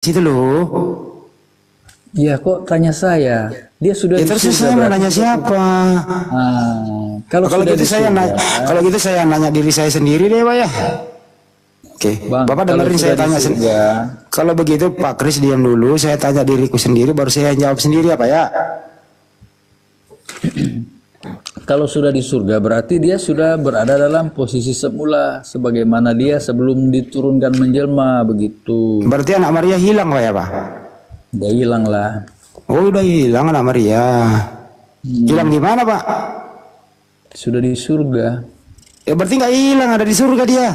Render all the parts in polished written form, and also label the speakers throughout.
Speaker 1: Situ loh.
Speaker 2: Iya, kok tanya saya? Dia sudah
Speaker 1: Ya
Speaker 2: di
Speaker 1: terus
Speaker 2: surga
Speaker 1: saya mau
Speaker 2: berarti.
Speaker 1: nanya siapa?
Speaker 2: Kalau
Speaker 1: Kalau
Speaker 2: sudah
Speaker 1: gitu
Speaker 2: di surga,
Speaker 1: kalau gitu saya nanya diri saya sendiri deh, Pak ya. Oke,
Speaker 2: Bang,
Speaker 1: Bapak
Speaker 2: kalau
Speaker 1: dengerin
Speaker 2: sudah
Speaker 1: saya
Speaker 2: di
Speaker 1: tanya.
Speaker 2: surga,
Speaker 1: Kalau begitu Pak Kris diam dulu, saya tanya diriku sendiri, baru saya jawab sendiri apa ya?
Speaker 2: kalau sudah di surga berarti dia sudah berada dalam posisi semula sebagaimana dia sebelum diturunkan menjelma begitu.
Speaker 1: Berarti anak Maria hilang Pak ya Pak?
Speaker 2: Dia hilang lah.
Speaker 1: Oh udah hilang anak Maria. Hilang gimana Pak?
Speaker 2: Sudah di surga.
Speaker 1: Ya berarti nggak hilang, ada di surga dia.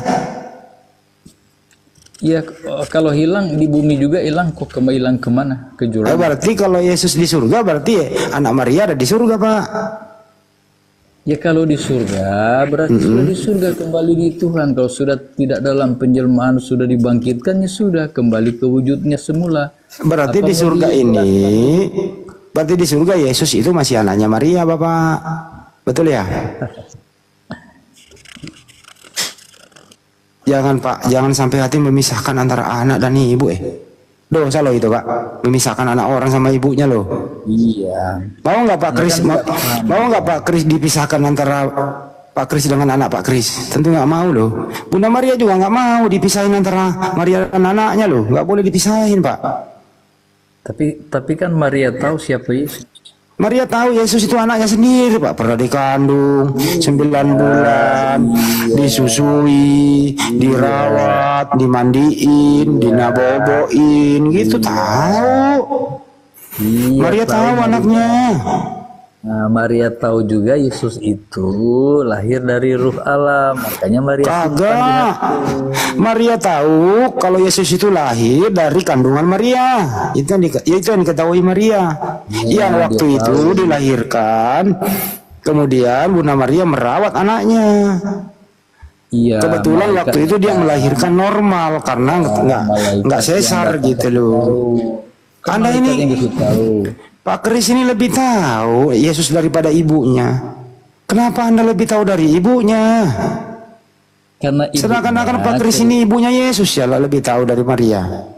Speaker 2: Iya, kalau hilang di bumi juga hilang, kok hilang kemana? Ke jurang.
Speaker 1: Berarti kalau Yesus di surga, berarti anak Maria ada di surga Pak.
Speaker 2: Ya kalau di surga berarti sudah di surga, kembali di Tuhan. Kalau sudah tidak dalam penjelmaan, sudah dibangkitkan, ya sudah kembali ke wujudnya semula.
Speaker 1: Berarti di surga ini, berarti di surga Yesus itu masih anaknya Maria Bapak. Betul ya? Jangan Pak, jangan sampai hati memisahkan antara anak dan ibu Dosa loh itu Pak, memisahkan anak orang sama ibunya loh.
Speaker 2: Iya.
Speaker 1: Mau nggak Pak Kris? Mau nggak Pak Kris dipisahkan antara Pak Kris dengan anak Pak Kris? Tentu nggak mau loh. Bunda Maria juga nggak mau dipisahin antara Maria dan anaknya loh. Nggak boleh dipisahin Pak.
Speaker 2: Tapi kan Maria tahu siapa Yesus.
Speaker 1: Maria tahu Yesus itu anaknya sendiri Pak. Pernah dikandung 9 bulan, disusui, dirawat, dimandiin, dinaboboin, gitu tahu.
Speaker 2: Iya,
Speaker 1: Maria tahu anaknya.
Speaker 2: Nah, Maria tahu juga Yesus itu lahir dari Ruh Allah, makanya Maria simpan di
Speaker 1: Kagak.
Speaker 2: hati.
Speaker 1: Maria tahu kalau Yesus itu lahir dari kandungan Maria. Itu yang diketahui Maria. Yang
Speaker 2: dia
Speaker 1: waktu itu
Speaker 2: tahu.
Speaker 1: dilahirkan, kemudian Bunda Maria merawat anaknya.
Speaker 2: Iya.
Speaker 1: Kebetulan
Speaker 2: malaikat
Speaker 1: waktu itu dia melahirkan normal karena nggak
Speaker 2: malaikat
Speaker 1: sesar
Speaker 2: yang datang
Speaker 1: gitu
Speaker 2: kasih
Speaker 1: loh.
Speaker 2: tahu. Kan
Speaker 1: Anda
Speaker 2: malaikat yang
Speaker 1: ini
Speaker 2: kasih tahu.
Speaker 1: Pak Kris ini lebih tahu Yesus daripada ibunya. Kenapa Anda lebih tahu dari ibunya?
Speaker 2: Karena
Speaker 1: Sedangkan Pak Kris ini ibunya Yesus ya lebih tahu dari Maria.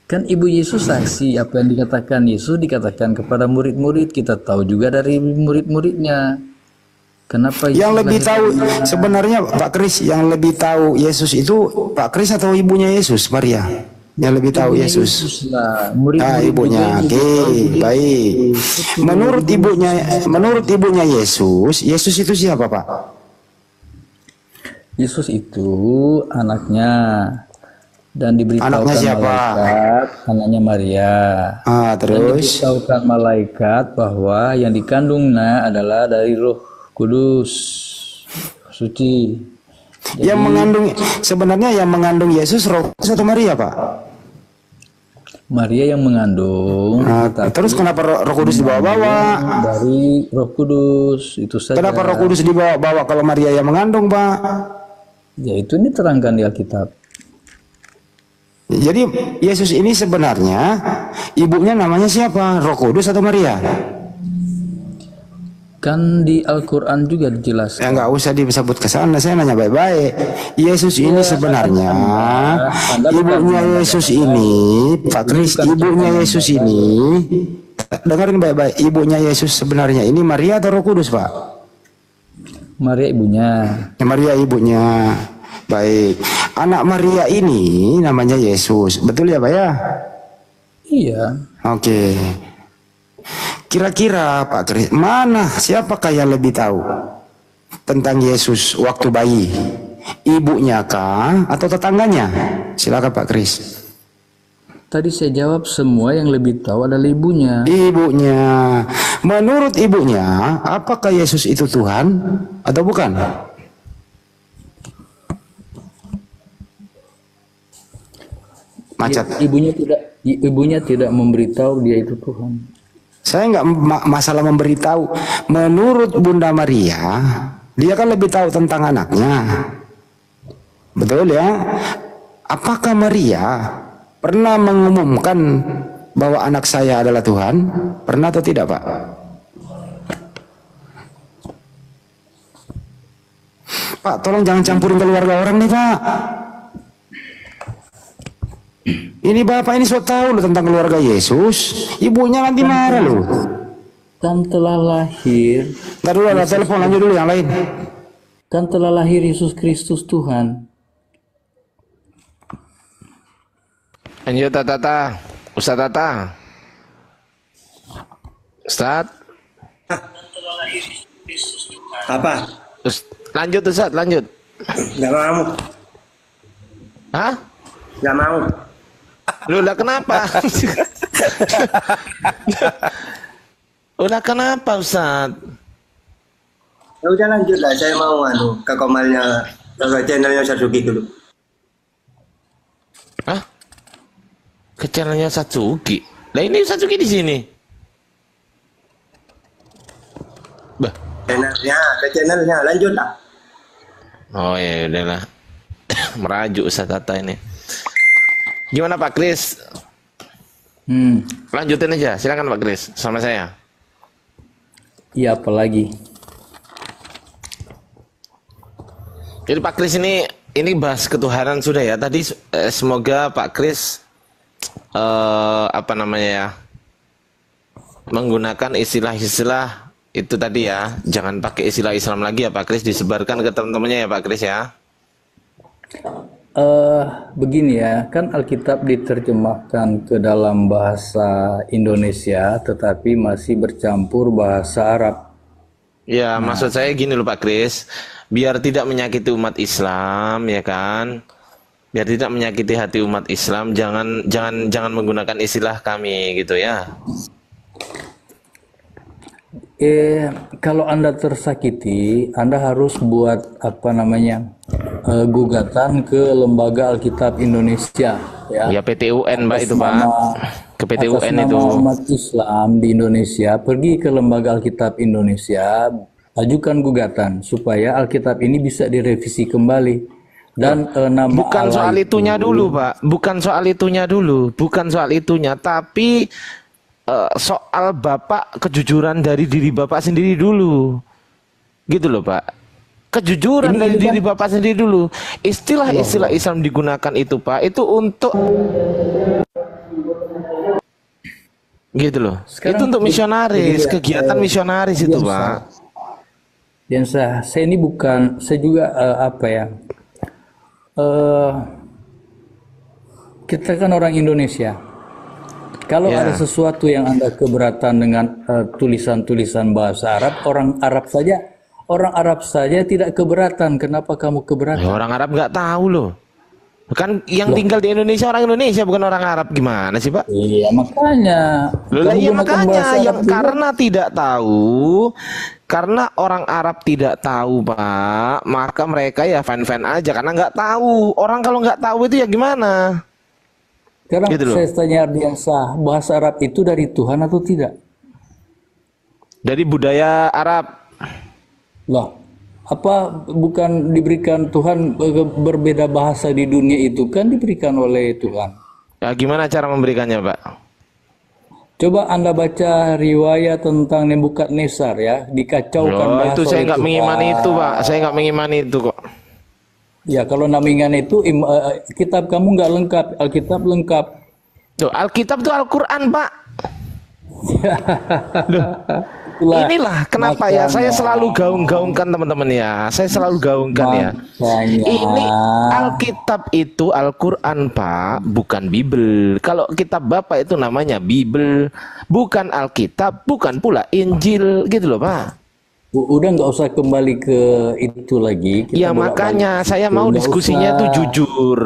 Speaker 2: kan ibu Yesus saksi apa yang dikatakan Yesus dikatakan kepada murid-murid, kita tahu juga dari murid-muridnya. Kenapa
Speaker 1: Yang
Speaker 2: Yesus
Speaker 1: lebih
Speaker 2: lahir
Speaker 1: tahu
Speaker 2: dari-
Speaker 1: sebenarnya Pak Kris, yang lebih tahu Yesus itu Pak Kris atau ibunya Yesus Maria? Yang lebih tahu
Speaker 2: Ibunya
Speaker 1: Yesus.
Speaker 2: lah.
Speaker 1: Ah,
Speaker 2: Murid-murid
Speaker 1: ibunya.
Speaker 2: juga
Speaker 1: Oke,
Speaker 2: lebih tahu juga.
Speaker 1: baik. Menurut ibunya Yesus, Yesus itu siapa, Pak?
Speaker 2: Yesus itu anaknya dan diberitahukan
Speaker 1: Anaknya siapa?
Speaker 2: malaikat, anaknya Maria.
Speaker 1: Ah,
Speaker 2: Dan
Speaker 1: terus
Speaker 2: diberitahukan malaikat bahwa yang dikandungnya adalah dari Roh Kudus, suci.
Speaker 1: yang mengandung sebenarnya yang mengandung Yesus Roh Kudus atau Maria, Pak?
Speaker 2: Maria yang mengandung,
Speaker 1: Nah, terus kenapa Roh Kudus dibawa-bawa?
Speaker 2: dari Roh Kudus itu saja.
Speaker 1: Kenapa Roh Kudus dibawa-bawa kalau Maria yang mengandung, Pak?
Speaker 2: Ya itu diterangkan di Alkitab.
Speaker 1: Jadi Yesus ini sebenarnya ibunya namanya siapa? Roh Kudus atau Maria?
Speaker 2: Kan di Al-Quran juga dijelaskan.
Speaker 1: Ya nggak usah disebut ke sana, saya nanya baik-baik. Yesus ini sebenarnya ibunya Yesus ini, Pak Kris, ibunya Yesus ini, dengerin baik-baik, ibunya Yesus sebenarnya ini Maria atau Roh Kudus, Pak?
Speaker 2: Maria ibunya.
Speaker 1: Ya, Maria ibunya. Baik. Anak Maria ini namanya Yesus. Betul ya, Pak ya?
Speaker 2: Iya.
Speaker 1: Oke. Kira-kira Pak Kris, siapakah yang lebih tahu tentang Yesus waktu bayi? Ibunya kah atau tetangganya? Silakan Pak Kris.
Speaker 2: Tadi saya jawab semua yang lebih tahu adalah ibunya.
Speaker 1: Ibunya. Menurut ibunya, apakah Yesus itu Tuhan atau bukan? Macet.
Speaker 2: Ibunya tidak memberitahu dia itu Tuhan.
Speaker 1: Saya nggak masalah memberitahu. Menurut Bunda Maria, dia kan lebih tahu tentang anaknya. Betul ya? Apakah Maria pernah mengumumkan bahwa anak saya adalah Tuhan? Pernah atau tidak, Pak? Pak, tolong jangan campurin keluarga orang nih, Pak. Ini bapak ini so tahu loh tentang keluarga Yesus. Ibunya nanti marah loh.
Speaker 2: Kan telah lahir.
Speaker 1: Ntar dulu ada telepon, lanjut dulu yang lain.
Speaker 2: Kan telah lahir Yesus Kristus Tuhan.
Speaker 3: Lanjut Tata. Ustaz Tata. Ustaz.
Speaker 4: Apa?
Speaker 3: Lanjut Ustaz, lanjut.
Speaker 4: Nggak mau.
Speaker 3: Hah?
Speaker 4: Nggak mau.
Speaker 3: Lu lah kenapa? Udah kenapa Ustaz?
Speaker 4: Ya udah lanjut lah, saya mau ke komalnya, ke channelnya Satsuki dulu.
Speaker 3: Hah? Ke channelnya Satsuki? Lah ini Satsuki di sini. Bah.
Speaker 4: Ke channelnya, lanjut lah.
Speaker 3: Oh ya udahlah. Merajuk Ustaz Tata ini. Gimana Pak Kris? Lanjutin aja, silakan Pak Kris sama saya.
Speaker 2: Iya, apalagi.
Speaker 3: Jadi Pak Kris ini bahas ketuhanan sudah ya. Tadi semoga Pak Kris apa namanya ya, menggunakan istilah-istilah itu tadi ya. Jangan pakai istilah Islam lagi ya Pak Kris, disebarkan ke teman-temannya ya Pak Kris ya.
Speaker 2: Begini ya, kan Alkitab diterjemahkan ke dalam bahasa Indonesia, tetapi masih bercampur bahasa Arab.
Speaker 3: Ya, maksud saya gini loh Pak Kris, biar tidak menyakiti umat Islam ya kan, biar tidak menyakiti hati umat Islam, jangan menggunakan istilah kami gitu ya.
Speaker 2: Kalau Anda tersakiti, Anda harus buat apa namanya, gugatan ke Lembaga Alkitab Indonesia ya.
Speaker 3: Ya PTUN Mbak itu Pak, ke PTUN
Speaker 2: atas nama
Speaker 3: itu.
Speaker 2: umat Islam di Indonesia, pergi ke Lembaga Alkitab Indonesia, ajukan gugatan supaya Alkitab ini bisa direvisi kembali. Dan nama
Speaker 3: Bukan
Speaker 2: Allah
Speaker 3: soal
Speaker 2: itu,
Speaker 3: itunya dulu Pak, bukan soal itunya dulu, bukan soal itunya, tapi soal Bapak, kejujuran dari diri Bapak sendiri dulu, gitu loh Pak. Kejujuran dari diri Bapak sendiri dulu. Istilah-istilah Islam digunakan itu Pak, itu untuk gitu loh.
Speaker 2: Sekarang
Speaker 3: itu untuk misionaris,
Speaker 2: begini ya,
Speaker 3: kegiatan misionaris itu Pak.
Speaker 2: Dan saya ini bukan, saya juga apa ya, kita kan orang Indonesia. Kalau
Speaker 3: Ya.
Speaker 2: ada sesuatu yang Anda keberatan dengan tulisan-tulisan bahasa Arab, orang Arab saja tidak keberatan. Kenapa kamu keberatan?
Speaker 3: Ya, orang Arab nggak tahu loh. Kan yang tinggal di Indonesia orang Indonesia, bukan orang Arab. Gimana sih Pak?
Speaker 2: Iya, makanya.
Speaker 3: Loh, lah, iya
Speaker 2: Kamu gunakan
Speaker 3: makanya
Speaker 2: bahasa
Speaker 3: yang
Speaker 2: Arab juga.
Speaker 3: karena tidak tahu, karena orang Arab tidak tahu Pak, maka mereka ya fan-fan aja karena nggak tahu. Orang kalau nggak tahu itu ya gimana?
Speaker 2: Sekarang
Speaker 3: Gitu loh.
Speaker 2: saya tanya Ardiansah, bahasa Arab itu dari Tuhan atau tidak?
Speaker 3: Dari budaya Arab.
Speaker 2: Loh, apa bukan diberikan Tuhan berbeda bahasa di dunia itu kan diberikan oleh Tuhan?
Speaker 3: Ya, gimana cara memberikannya Pak?
Speaker 2: Coba Anda baca riwayat tentang Nebukadnezar ya, dikacaukan
Speaker 3: Loh,
Speaker 2: bahasa
Speaker 3: itu saya
Speaker 2: oleh
Speaker 3: nggak
Speaker 2: Tuhan.
Speaker 3: mengimani itu Pak. Saya nggak mengimani itu kok.
Speaker 2: Ya kalau namingan itu kitab kamu nggak lengkap, Alkitab lengkap.
Speaker 3: Tuh, Alkitab itu Al-Quran Pak. Inilah kenapa ya saya selalu gaung-gaungkan teman-teman ya. Saya selalu gaungkan ya.
Speaker 2: Makanya.
Speaker 3: Ini Alkitab itu Al-Quran Pak, bukan Bible. Kalau kitab Bapak itu namanya Bible, bukan Alkitab, bukan pula Injil, gitu loh Pak.
Speaker 2: Udah nggak usah kembali ke itu lagi. Kita
Speaker 3: Ya makanya saya mau
Speaker 2: Nggak
Speaker 3: diskusinya
Speaker 2: usah.
Speaker 3: tuh jujur.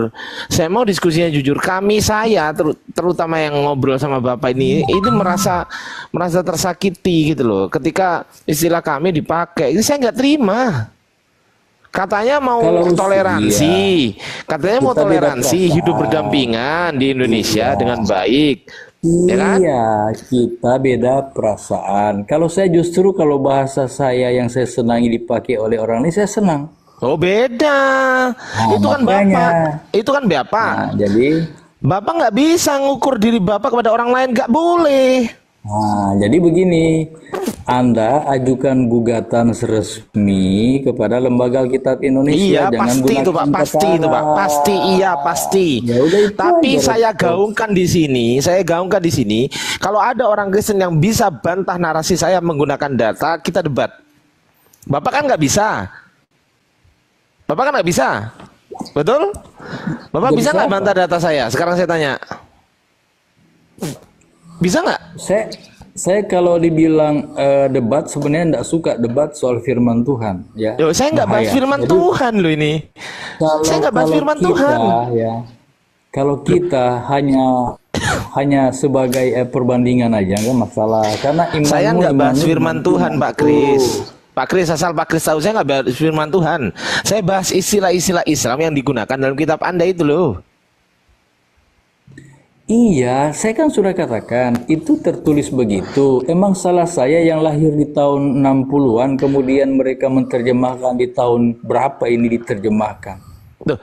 Speaker 3: Saya mau diskusinya jujur. Saya terutama yang ngobrol sama Bapak ini merasa tersakiti gitu loh. Ketika istilah kami dipakai, itu saya nggak terima. Katanya mau
Speaker 2: Kalau
Speaker 3: toleransi, katanya mau
Speaker 2: Kita beda
Speaker 3: toleransi,
Speaker 2: perasaan.
Speaker 3: hidup berdampingan di Indonesia dengan baik. Ya kan?
Speaker 2: Iya, kita beda perasaan. Kalau saya justru kalau bahasa saya yang saya senangi dipakai oleh orang lain, saya senang.
Speaker 3: Oh beda. Itu kan
Speaker 2: makanya.
Speaker 3: Bapak. Itu kan Bapak.
Speaker 2: Nah, jadi
Speaker 3: Bapak nggak bisa ngukur diri Bapak kepada orang lain, nggak boleh.
Speaker 2: Nah, jadi begini, Anda ajukan gugatan resmi kepada Lembaga Alkitab Indonesia.
Speaker 3: Iya,
Speaker 2: Jangan
Speaker 3: pasti itu Pak,
Speaker 2: gunakan
Speaker 3: pasti itu Pak,
Speaker 2: perkara.
Speaker 3: pasti iya pasti.
Speaker 2: Ya udah itu
Speaker 3: Tapi
Speaker 2: aja,
Speaker 3: saya
Speaker 2: Rob.
Speaker 3: gaungkan di sini, kalau ada orang Kristen yang bisa bantah narasi saya menggunakan data, kita debat. Bapak kan nggak bisa, Bapak kan nggak bisa, betul? Bapak
Speaker 2: Jadi
Speaker 3: bisa nggak
Speaker 2: siapa?
Speaker 3: bantah data saya? Sekarang saya tanya, bisa nggak?
Speaker 2: Saya kalau dibilang debat sebenarnya tidak suka debat soal firman Tuhan, ya.
Speaker 3: Yo, saya nggak bahas
Speaker 2: Bahaya.
Speaker 3: firman
Speaker 2: Jadi,
Speaker 3: Tuhan loh ini. Saya nggak bahas firman
Speaker 2: kita,
Speaker 3: Tuhan.
Speaker 2: ya, kalau kita hanya sebagai perbandingan aja nggak masalah, karena
Speaker 3: Saya nggak bahas
Speaker 2: imanmu
Speaker 3: firman
Speaker 2: iman
Speaker 3: Tuhan,
Speaker 2: Tuhan.
Speaker 3: Pak Kris. Pak Kris, asal Pak Kris tahu, saya nggak bahas firman Tuhan. Saya bahas istilah-istilah Islam yang digunakan dalam kitab Anda itu loh.
Speaker 2: Iya, saya kan sudah katakan, itu tertulis begitu. Emang salah saya yang lahir di tahun 60-an, kemudian mereka menerjemahkan di tahun berapa ini diterjemahkan.
Speaker 3: Tuh,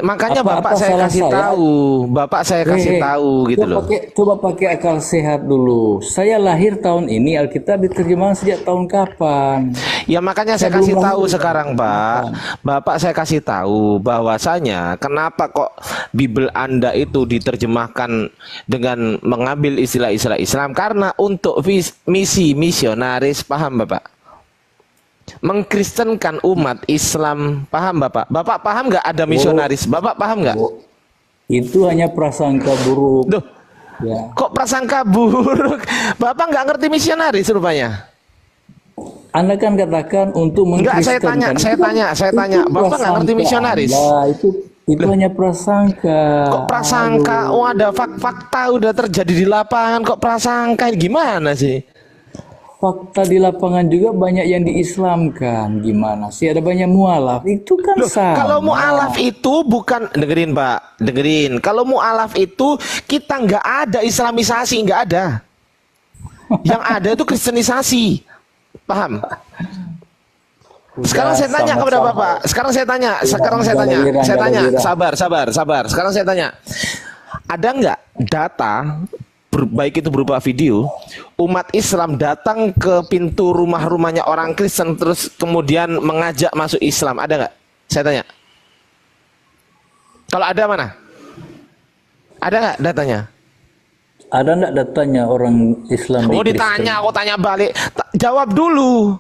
Speaker 3: makanya
Speaker 2: Apa
Speaker 3: Bapak saya
Speaker 2: salah
Speaker 3: kasih
Speaker 2: saya?
Speaker 3: tahu, Bapak saya kasih tahu gitu loh.
Speaker 2: Coba pakai akal sehat dulu. Saya lahir tahun ini, Alkitab diterjemahkan sejak tahun kapan?
Speaker 3: Ya makanya saya
Speaker 2: Saya
Speaker 3: kasih
Speaker 2: belum
Speaker 3: tahu
Speaker 2: lahir.
Speaker 3: sekarang, Pak. Bapak saya kasih tahu bahwasanya kenapa kok Bible Anda itu diterjemahkan dengan mengambil istilah-istilah Islam, karena untuk misi misionaris, paham Bapak? Mengkristenkan umat Islam, paham Bapak? Bapak paham nggak ada misionaris? Bapak paham nggak?
Speaker 2: Itu hanya prasangka buruk.
Speaker 3: Duh,
Speaker 2: Ya.
Speaker 3: kok prasangka buruk? Bapak nggak ngerti misionaris rupanya.
Speaker 2: Anda kan katakan untuk
Speaker 3: Enggak, saya
Speaker 2: mengkristenkan.
Speaker 3: saya tanya. Bapak nggak ngerti misionaris?
Speaker 2: Nah, itu hanya prasangka.
Speaker 3: Kok prasangka? Oh, ada fakta udah terjadi di lapangan, kok prasangka? Gimana sih?
Speaker 2: Fakta di lapangan juga banyak yang diislamkan. Gimana sih? Ada banyak mualaf. Itu kan
Speaker 3: Loh,
Speaker 2: sama.
Speaker 3: kalau mu'alaf itu bukan, dengerin Pak, dengerin. Kalau mu'alaf itu kita nggak ada islamisasi, nggak ada. Yang ada itu kristenisasi, paham? Sekarang saya tanya kepada Bapak. Sekarang saya tanya. Sabar. Sekarang saya tanya. Ada nggak data, baik itu berupa video, umat Islam datang ke pintu rumah-rumahnya orang Kristen terus kemudian mengajak masuk Islam? Ada nggak? Saya tanya. Kalau ada mana? Ada nggak datanya?
Speaker 2: Ada enggak datanya orang Islam di
Speaker 3: Oh, ditanya, kok tanya balik. Jawab dulu.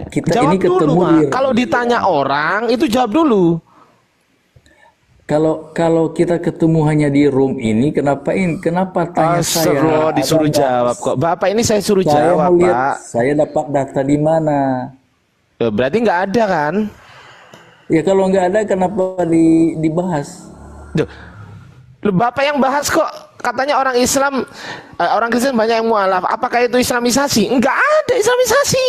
Speaker 2: Kita
Speaker 3: Jawab
Speaker 2: ini ketemu
Speaker 3: dulu, Mak.
Speaker 2: di
Speaker 3: Kalau ditanya orang, itu jawab dulu.
Speaker 2: kalau kita ketemu hanya di room ini, kenapa tanya saya?
Speaker 3: Astagfirullah, disuruh
Speaker 2: Ada enggak?
Speaker 3: jawab kok. Bapak ini saya suruh
Speaker 2: Saya
Speaker 3: jawab,
Speaker 2: mau lihat,
Speaker 3: Pak.
Speaker 2: saya dapat data di mana?
Speaker 3: Berarti nggak ada kan?
Speaker 2: Ya kalau nggak ada, kenapa dibahas?
Speaker 3: Duh. Loh, Bapak yang bahas kok katanya orang Islam, orang Kristen banyak yang mualaf. Apakah itu islamisasi? Enggak ada islamisasi.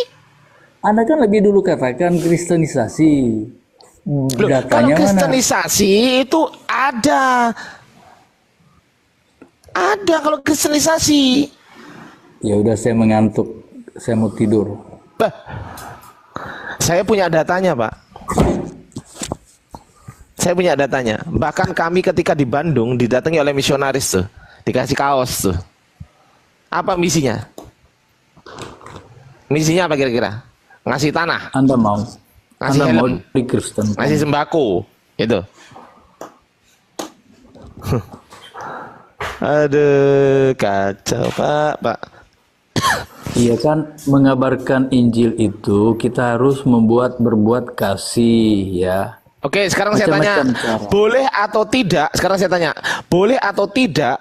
Speaker 2: Anda kan lebih dulu katakan kristenisasi.
Speaker 3: Loh, kalau
Speaker 2: Datanya mana?
Speaker 3: kristenisasi itu ada. Ada kalau kristenisasi.
Speaker 2: Ya udah, saya mengantuk, saya mau tidur.
Speaker 3: Bah, saya punya datanya, Pak. Saya punya datanya. Bahkan kami ketika di Bandung didatangi oleh misionaris tuh, dikasih kaos tuh. Apa misinya? Misinya apa kira-kira? Ngasih tanah,
Speaker 2: Anda mau?
Speaker 3: ngasih
Speaker 2: Anda mau
Speaker 3: helm,
Speaker 2: di Kristen?
Speaker 3: ngasih sembako, itu. Aduh, kacau Pak.
Speaker 2: Iya kan, mengabarkan Injil itu kita harus berbuat kasih, ya.
Speaker 3: Oke, sekarang saya tanya,
Speaker 2: Macam-macam cara.
Speaker 3: boleh atau tidak? Sekarang saya tanya, boleh atau tidak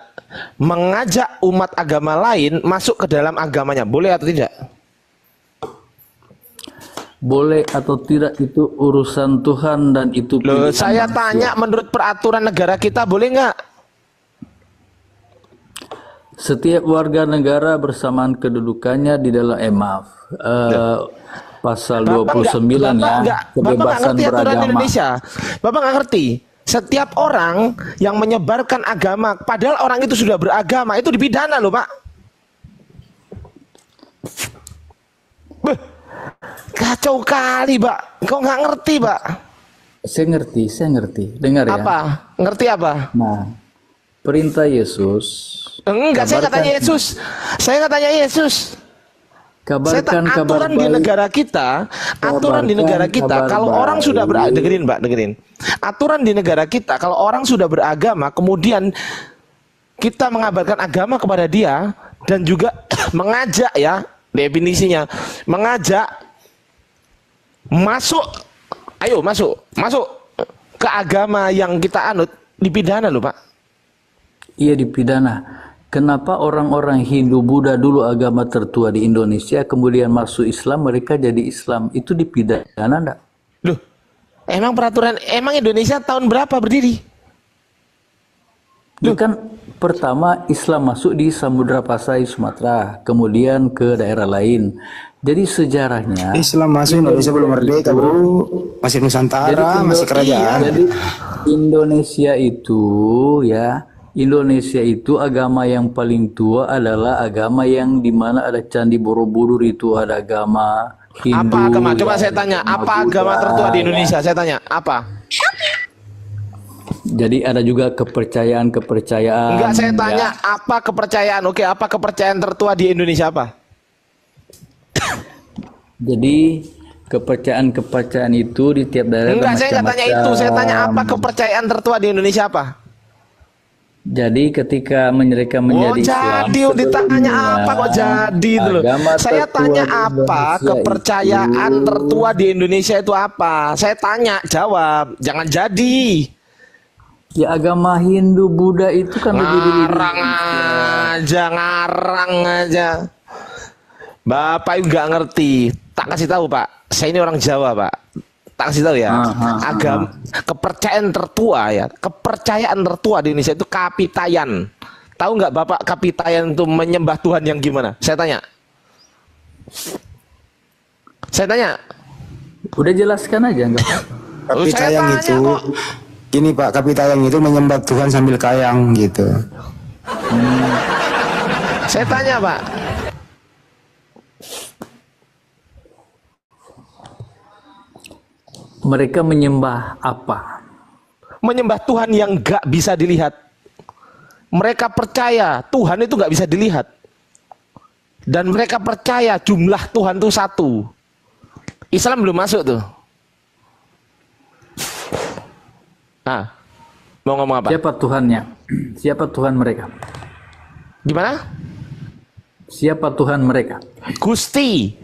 Speaker 3: mengajak umat agama lain masuk ke dalam agamanya? Boleh atau tidak?
Speaker 2: Boleh atau tidak itu urusan Tuhan dan itu
Speaker 3: Loh,
Speaker 2: pilihan
Speaker 3: saya
Speaker 2: manusia.
Speaker 3: tanya menurut peraturan negara kita boleh nggak?
Speaker 2: Setiap warga negara bersamaan kedudukannya di dalam pasal 29 ya,
Speaker 3: Bapak nggak
Speaker 2: kebebasan
Speaker 3: ngerti aturan
Speaker 2: beragama.
Speaker 3: Indonesia. Bapak nggak ngerti. Setiap orang yang menyebarkan agama, padahal orang itu sudah beragama, itu dipidana loh, Pak. Beh, kacau kali, Pak. Kok nggak ngerti, Pak?
Speaker 2: Saya ngerti. Dengar ya.
Speaker 3: Apa? Ngerti apa?
Speaker 2: Nah, perintah Yesus.
Speaker 3: Enggak, saya nggak tanya Yesus. Saya nggak tanya Yesus.
Speaker 2: Kabarkan kabar
Speaker 3: Aturan di
Speaker 2: baik.
Speaker 3: negara kita, aturan di negara kita,
Speaker 2: kabar
Speaker 3: kalau orang sudah
Speaker 2: baik.
Speaker 3: dengerin Mbak, dengerin. Aturan di negara kita, kalau orang sudah beragama, kemudian kita mengabarkan agama kepada dia dan juga mengajak, ya, definisinya, mengajak masuk, ayo masuk ke agama yang kita anut, dipidana loh, Pak.
Speaker 2: Iya, dipidana. Kenapa orang-orang Hindu, Buddha dulu agama tertua di Indonesia, kemudian masuk Islam, mereka jadi Islam, itu dipidana enggak?
Speaker 3: Loh, emang peraturan, emang Indonesia tahun berapa berdiri?
Speaker 2: Ya kan pertama Islam masuk di Samudra Pasai, Sumatera, kemudian ke daerah lain. Jadi sejarahnya
Speaker 1: Islam masuk Indonesia belum merdeka, bro. Masih Nusantara, masih kerajaan.
Speaker 2: Jadi Indonesia itu, ya, Indonesia itu agama yang paling tua adalah agama yang dimana ada Candi Borobudur, itu ada agama Hindu.
Speaker 3: Apa agama? Coba saya tanya,
Speaker 2: agama
Speaker 3: apa agama
Speaker 2: Buddha.
Speaker 3: tertua di Indonesia? Saya tanya, apa?
Speaker 2: Jadi ada juga kepercayaan-kepercayaan.
Speaker 3: Enggak, saya tanya,
Speaker 2: ya.
Speaker 3: apa kepercayaan? Oke, apa kepercayaan tertua di Indonesia apa?
Speaker 2: Jadi kepercayaan-kepercayaan itu di tiap daerah.
Speaker 3: Enggak,
Speaker 2: ada
Speaker 3: saya nggak tanya itu. Saya tanya apa kepercayaan tertua di Indonesia apa?
Speaker 2: Jadi ketika mereka menjadi Islam,
Speaker 3: jadi ditanya apa kok jadi itu loh.
Speaker 2: agama
Speaker 3: Saya
Speaker 2: tertua
Speaker 3: tanya
Speaker 2: di
Speaker 3: apa
Speaker 2: Indonesia
Speaker 3: kepercayaan
Speaker 2: itu-
Speaker 3: tertua di Indonesia itu apa? Saya tanya, jawab. Jangan jadi.
Speaker 2: Ya agama Hindu, Buddha itu kan berdiri di
Speaker 3: Ngarang aja. Bapak nggak ngerti. Tak kasih tahu, Pak. Saya ini orang Jawa, Pak. Tak kasih tahu ya. Agama kepercayaan tertua, ya. Kepercayaan tertua di Indonesia itu Kapitayan. Tahu nggak Bapak Kapitayan itu menyembah Tuhan yang gimana? Saya tanya. Saya tanya.
Speaker 2: Udah jelaskan aja enggak?
Speaker 1: Kapitayang
Speaker 3: Saya
Speaker 1: itu,
Speaker 3: tanya kok.
Speaker 1: gini Pak, Kapitayang itu menyembah Tuhan sambil kayang gitu.
Speaker 3: Saya tanya, Pak.
Speaker 2: Mereka menyembah apa?
Speaker 3: Menyembah Tuhan yang nggak bisa dilihat. Mereka percaya Tuhan itu nggak bisa dilihat. Dan mereka percaya jumlah Tuhan itu satu. Islam belum masuk tuh. Mau ngomong apa?
Speaker 2: Siapa Tuhannya? Siapa Tuhan mereka?
Speaker 3: Gimana?
Speaker 2: Siapa Tuhan mereka?
Speaker 3: Gusti.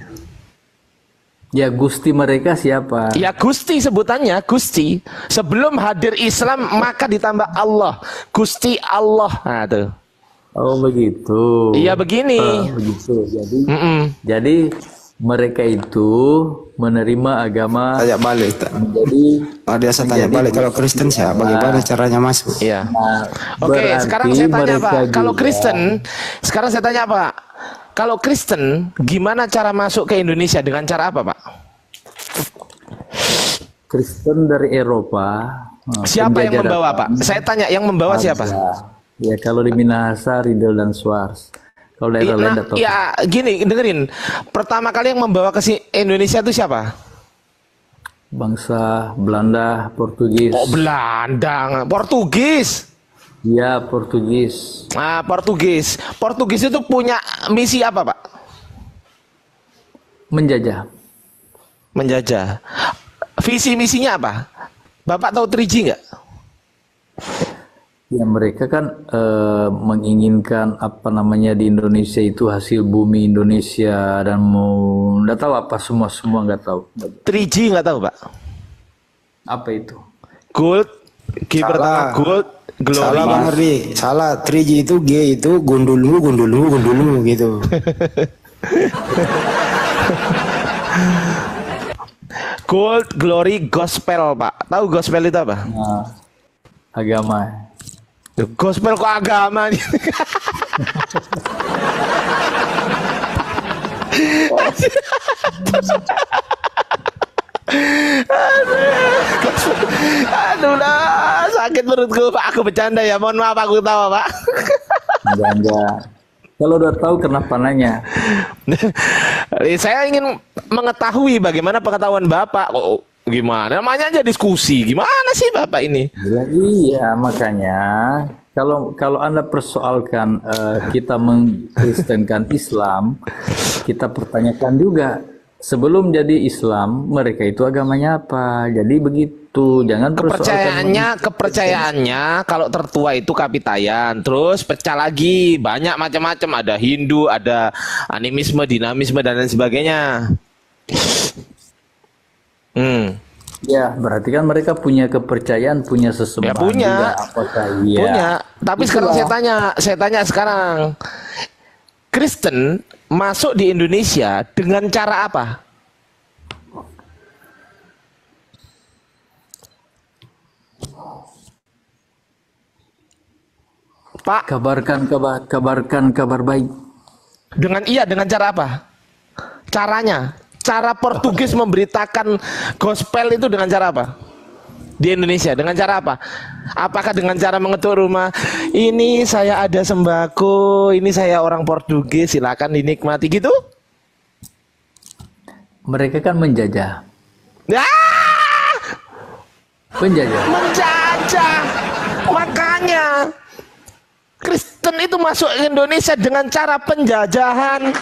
Speaker 2: Ya Gusti mereka siapa?
Speaker 3: Ya Gusti sebutannya Gusti. Sebelum hadir Islam maka ditambah Allah. Gusti Allah. Nah tuh.
Speaker 2: Oh begitu.
Speaker 3: Iya begini.
Speaker 2: Begitu.
Speaker 3: Mm-mm.
Speaker 2: Jadi mereka itu menerima agama
Speaker 1: Tanya balik.
Speaker 2: menjadi.
Speaker 1: Dia saya tanya balik, kalau Kristen siapa? Bagaimana caranya masuk?
Speaker 3: Iya.
Speaker 2: Nah,
Speaker 3: Oke,
Speaker 2: berarti
Speaker 3: sekarang saya tanya
Speaker 2: mereka
Speaker 3: Pak, kalau
Speaker 2: juga-
Speaker 3: Kristen, sekarang saya tanya Pak, kalau Kristen, gimana cara masuk ke Indonesia dengan cara apa Pak?
Speaker 2: Kristen dari Eropa.
Speaker 3: Siapa yang
Speaker 2: penjajah
Speaker 3: membawa
Speaker 2: datang.
Speaker 3: Pak? Saya tanya, yang membawa siapa?
Speaker 2: Ya kalau di Minahasa, Riddle dan Schwarz. Kalau daerah lain tidak tahu.
Speaker 3: Ya gini, dengerin. Pertama kali yang membawa ke Indonesia itu siapa?
Speaker 2: Bangsa Belanda, Portugis.
Speaker 3: Oh Belanda, Portugis.
Speaker 2: Ya Portugis.
Speaker 3: Nah, Portugis. Portugis itu punya misi apa Pak?
Speaker 2: Menjajah.
Speaker 3: Menjajah. Visi misinya apa? Bapak tahu 3G nggak?
Speaker 2: Ya mereka kan menginginkan apa namanya di Indonesia itu hasil bumi Indonesia dan mau nggak tahu apa semua nggak tahu.
Speaker 3: 3G nggak tahu Pak?
Speaker 2: Apa itu?
Speaker 3: Gold, G
Speaker 1: Salah.
Speaker 3: pertama gold, glory.
Speaker 1: Salah Bang Erdi, salah. 3G itu G itu gundulmu gitu.
Speaker 3: Gold, glory, gospel Pak. Tahu gospel itu apa?
Speaker 2: Nah, agama.
Speaker 3: Gospel kok agama nih? Aduh lah, sakit perutku Pak. Aku bercanda ya, mohon maaf aku tawa Pak.
Speaker 2: Enggak. Kalau udah tahu kenapa nanya?
Speaker 3: Saya ingin mengetahui bagaimana pengetahuan Bapak. Oh, gimana? Namanya aja diskusi. Gimana sih Bapak ini?
Speaker 2: Ya, iya makanya kalau Anda persoalkan kita mengkristenkan Islam, kita pertanyakan juga sebelum jadi Islam mereka itu agamanya apa. Jadi begitu, jangan
Speaker 3: Kepercayaannya kalau tertua itu Kapitayan, terus pecah lagi banyak macam-macam, ada Hindu, ada animisme, dinamisme dan lain sebagainya.
Speaker 2: Ya, berarti kan mereka punya kepercayaan, punya sesembahan
Speaker 3: Ya punya.
Speaker 2: juga. Apakah iya?
Speaker 3: Punya. Tapi sekarang saya tanya sekarang, Kristen masuk di Indonesia dengan cara apa? Pak,
Speaker 2: Kabarkan kabar baik.
Speaker 3: dengan cara apa? Caranya, cara Portugis memberitakan gospel itu dengan cara apa? Di Indonesia dengan cara apa? Apakah dengan cara mengetuk rumah? Ini saya ada sembako, ini saya orang Portugis, silakan dinikmati gitu?
Speaker 2: Mereka kan menjajah.
Speaker 3: Ah!
Speaker 2: Penjajah.
Speaker 3: Menjajah. Makanya Kristen itu masuk ke Indonesia dengan cara penjajahan.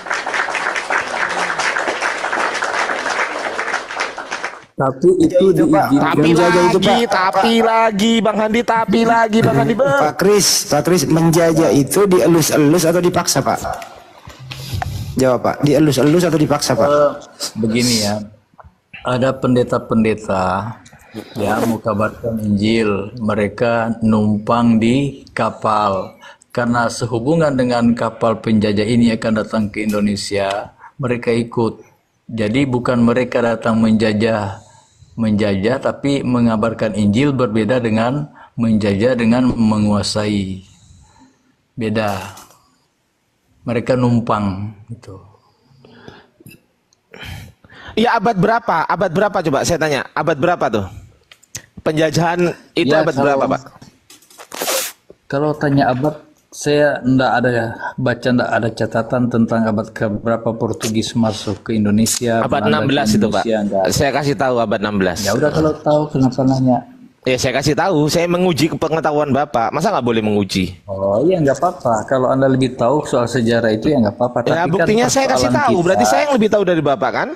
Speaker 2: Tapi itu diizinkan.
Speaker 3: Tapi lagi, Bang Handi, Bang Handi.
Speaker 1: Pak Kris, menjajah itu dielus-elus atau dipaksa, Pak? Jawab, Pak. Dielus-elus atau dipaksa, Pak?
Speaker 2: Begini ya, ada pendeta-pendeta yang mau kabarkan Injil, mereka numpang di kapal. Karena sehubungan dengan kapal penjajah ini akan datang ke Indonesia, mereka ikut. Jadi bukan mereka datang menjajah, tapi mengabarkan Injil, berbeda dengan menjajah dengan menguasai. Beda. Mereka numpang gitu.
Speaker 3: Ya abad berapa? Abad berapa coba saya tanya? Abad berapa tuh? Penjajahan itu
Speaker 2: Ya,
Speaker 3: abad berapa, Pak?
Speaker 2: Kalau tanya abad, saya ndak ada catatan tentang abad keberapa Portugis masuk ke Indonesia.
Speaker 3: Abad
Speaker 2: Belanda
Speaker 3: 16
Speaker 2: ke
Speaker 3: itu, Pak.
Speaker 2: Indonesia, enggak.
Speaker 3: Saya kasih tahu abad 16.
Speaker 2: Ya udah, kalau tahu kenapa nanya?
Speaker 3: Ya saya kasih tahu, saya menguji pengetahuan Bapak. Masa nggak boleh menguji?
Speaker 2: Oh iya, nggak apa-apa. Kalau Anda lebih tahu soal sejarah itu ya nggak apa-apa.
Speaker 3: Ya
Speaker 2: Tapi
Speaker 3: buktinya
Speaker 2: kan
Speaker 3: saya kasih
Speaker 2: persoalan
Speaker 3: tahu.
Speaker 2: kita-
Speaker 3: Berarti saya yang lebih tahu dari Bapak kan?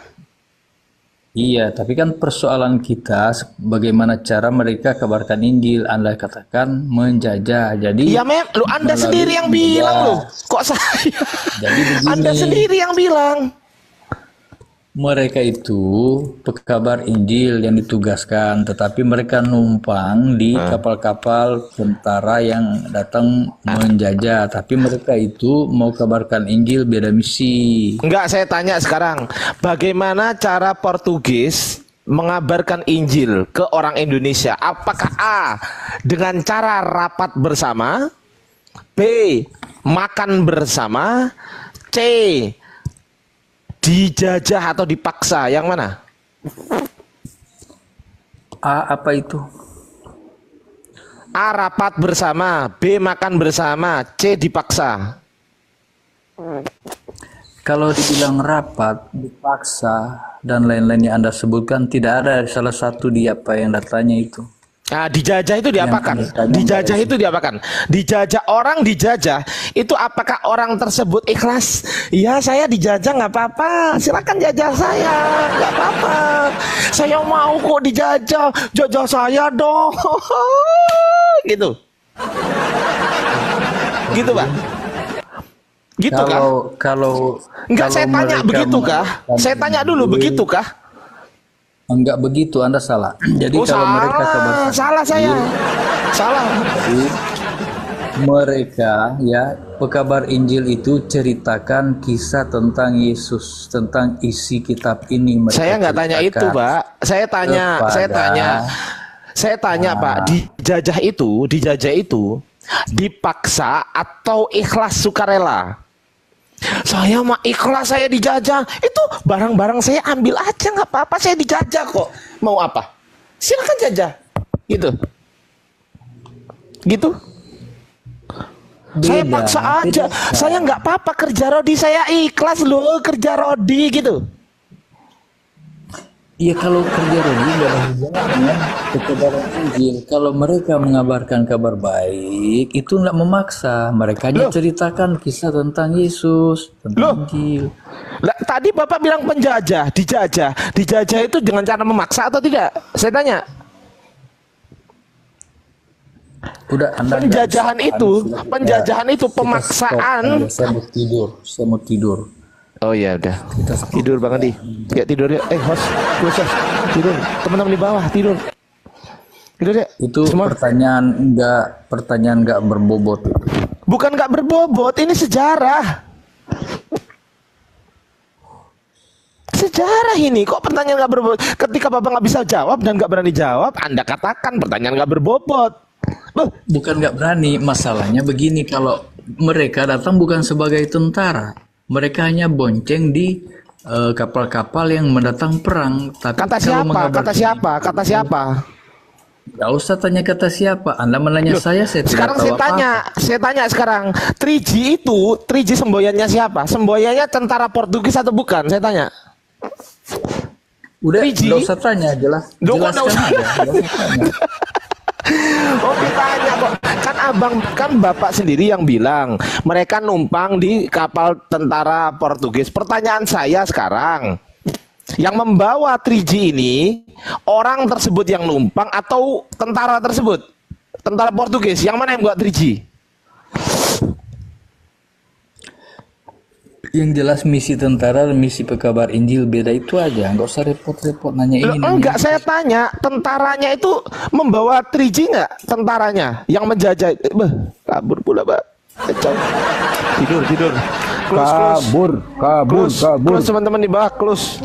Speaker 2: Iya, tapi kan persoalan kita bagaimana cara mereka kabarkan Injil. Anda katakan menjajah. Jadi
Speaker 3: Ya lu Anda
Speaker 2: melalui
Speaker 3: sendiri yang
Speaker 2: menjajah.
Speaker 3: bilang loh. Kok saya?
Speaker 2: Jadi begini.
Speaker 3: Anda sendiri yang bilang.
Speaker 2: Mereka itu pekabar Injil yang ditugaskan, tetapi mereka numpang di kapal-kapal tentara yang datang menjajah. Tapi mereka itu mau kabarkan Injil, beda misi.
Speaker 3: Enggak, saya tanya sekarang. Bagaimana cara Portugis mengabarkan Injil ke orang Indonesia? Apakah A, dengan cara rapat bersama? B, makan bersama? C, dijajah atau dipaksa? Yang mana?
Speaker 2: Apa itu?
Speaker 3: A, rapat bersama. B, makan bersama. C, dipaksa.
Speaker 2: Kalau dibilang rapat, dipaksa, dan lain-lain yang Anda sebutkan, tidak ada salah satu di apa yang datanya itu.
Speaker 3: Nah, dijajah itu diapakan?
Speaker 2: Yang tanya
Speaker 3: Dijajah
Speaker 2: Mbak
Speaker 3: itu diapakan? Dijajah, orang dijajah itu apakah orang tersebut ikhlas? Ya, saya dijajah nggak apa-apa. Silakan jajah saya, nggak apa-apa. Saya mau kok dijajah, jajah saya dong. Gitu. Gitu, Pak. Gitu kah?
Speaker 2: Kalau
Speaker 3: Enggak, saya tanya
Speaker 2: mereka
Speaker 3: begitu kah?
Speaker 2: mengatakan
Speaker 3: Saya tanya dulu
Speaker 2: Injil,
Speaker 3: begitu kah?
Speaker 2: enggak begitu, Anda salah. Jadi
Speaker 3: Oh,
Speaker 2: kalau mereka kabarkan
Speaker 3: salah saya. Salah.
Speaker 2: mereka ya pekabar Injil itu ceritakan kisah tentang Yesus, tentang isi kitab ini. Mereka
Speaker 3: Saya nggak tanya itu,
Speaker 2: ceritakan
Speaker 3: Pak. Saya tanya, Pak. Dijajah itu dipaksa atau ikhlas sukarela? Saya mah ikhlas, saya dijajah. Itu barang-barang saya ambil aja, nggak apa-apa. Saya dijajah kok. Mau apa? Silakan jajah. Gitu. Gitu. Saya
Speaker 2: Beda,
Speaker 3: paksa aja.
Speaker 2: beda.
Speaker 3: Saya nggak apa-apa kerja rodi. Saya ikhlas loh kerja rodi gitu.
Speaker 2: Ya kalau kerja Robi nggak ada hubungannya kebenaran Injil. Kalau mereka mengabarkan kabar baik, itu nggak memaksa. Mereka hanya
Speaker 3: Loh.
Speaker 2: ceritakan kisah tentang Yesus,
Speaker 3: Loh.
Speaker 2: tentang Injil.
Speaker 3: Lah, tadi Bapak bilang penjajah, dijajah. Dijajah itu dengan cara memaksa atau tidak? Saya tanya.
Speaker 2: Udah, Anda
Speaker 3: Penjajahan itu pemaksaan.
Speaker 2: Saya mau tidur. Saya mau tidur.
Speaker 3: Oh iya udah. Tidur Bang Andi. Ya tidur ya. Host. Tidur. Teman-teman di bawah tidur. Tidur ya.
Speaker 2: Itu
Speaker 3: Semua.
Speaker 2: pertanyaan nggak berbobot.
Speaker 3: Bukan nggak berbobot, ini sejarah. Sejarah ini kok pertanyaan nggak berbobot. Ketika Bapak nggak bisa jawab dan nggak berani jawab, Anda katakan pertanyaan nggak berbobot. Loh,
Speaker 2: Bukan nggak berani, masalahnya begini, kalau mereka datang bukan sebagai tentara, mereka hanya bonceng di kapal-kapal yang mendatang perang. Tapi
Speaker 3: kata
Speaker 2: kalau
Speaker 3: siapa?
Speaker 2: mengabarkan-
Speaker 3: Kata siapa?
Speaker 2: Nggak usah tanya kata siapa. Anda menanya saya tidak
Speaker 3: Sekarang
Speaker 2: tahu
Speaker 3: saya tanya sekarang, 3G semboyannya siapa? Semboyannya tentara Portugis atau bukan? Saya tanya.
Speaker 2: Udah,
Speaker 3: 3G?
Speaker 2: nggak usah tanya,
Speaker 3: Loh, kok nggak
Speaker 2: jelaskan
Speaker 3: usah?
Speaker 2: aja. Nggak usah tanya.
Speaker 3: Oh ditanya kok, kan Bapak sendiri yang bilang mereka numpang di kapal tentara Portugis. Pertanyaan saya sekarang, yang membawa 3G ini orang tersebut yang numpang atau tentara tersebut? Tentara Portugis, yang mana yang buat 3G?
Speaker 2: Yang jelas misi tentara dan misi pekabar Injil beda, itu aja. Nggak usah repot-repot nanya
Speaker 3: Loh,
Speaker 2: ini. nanya
Speaker 3: enggak,
Speaker 2: itu.
Speaker 3: saya tanya, tentaranya itu membawa 3G enggak? Tentaranya yang menjajah. Kabur pula, Pak. Kacau. Tidur. Close. Close, teman-teman di bawah, close.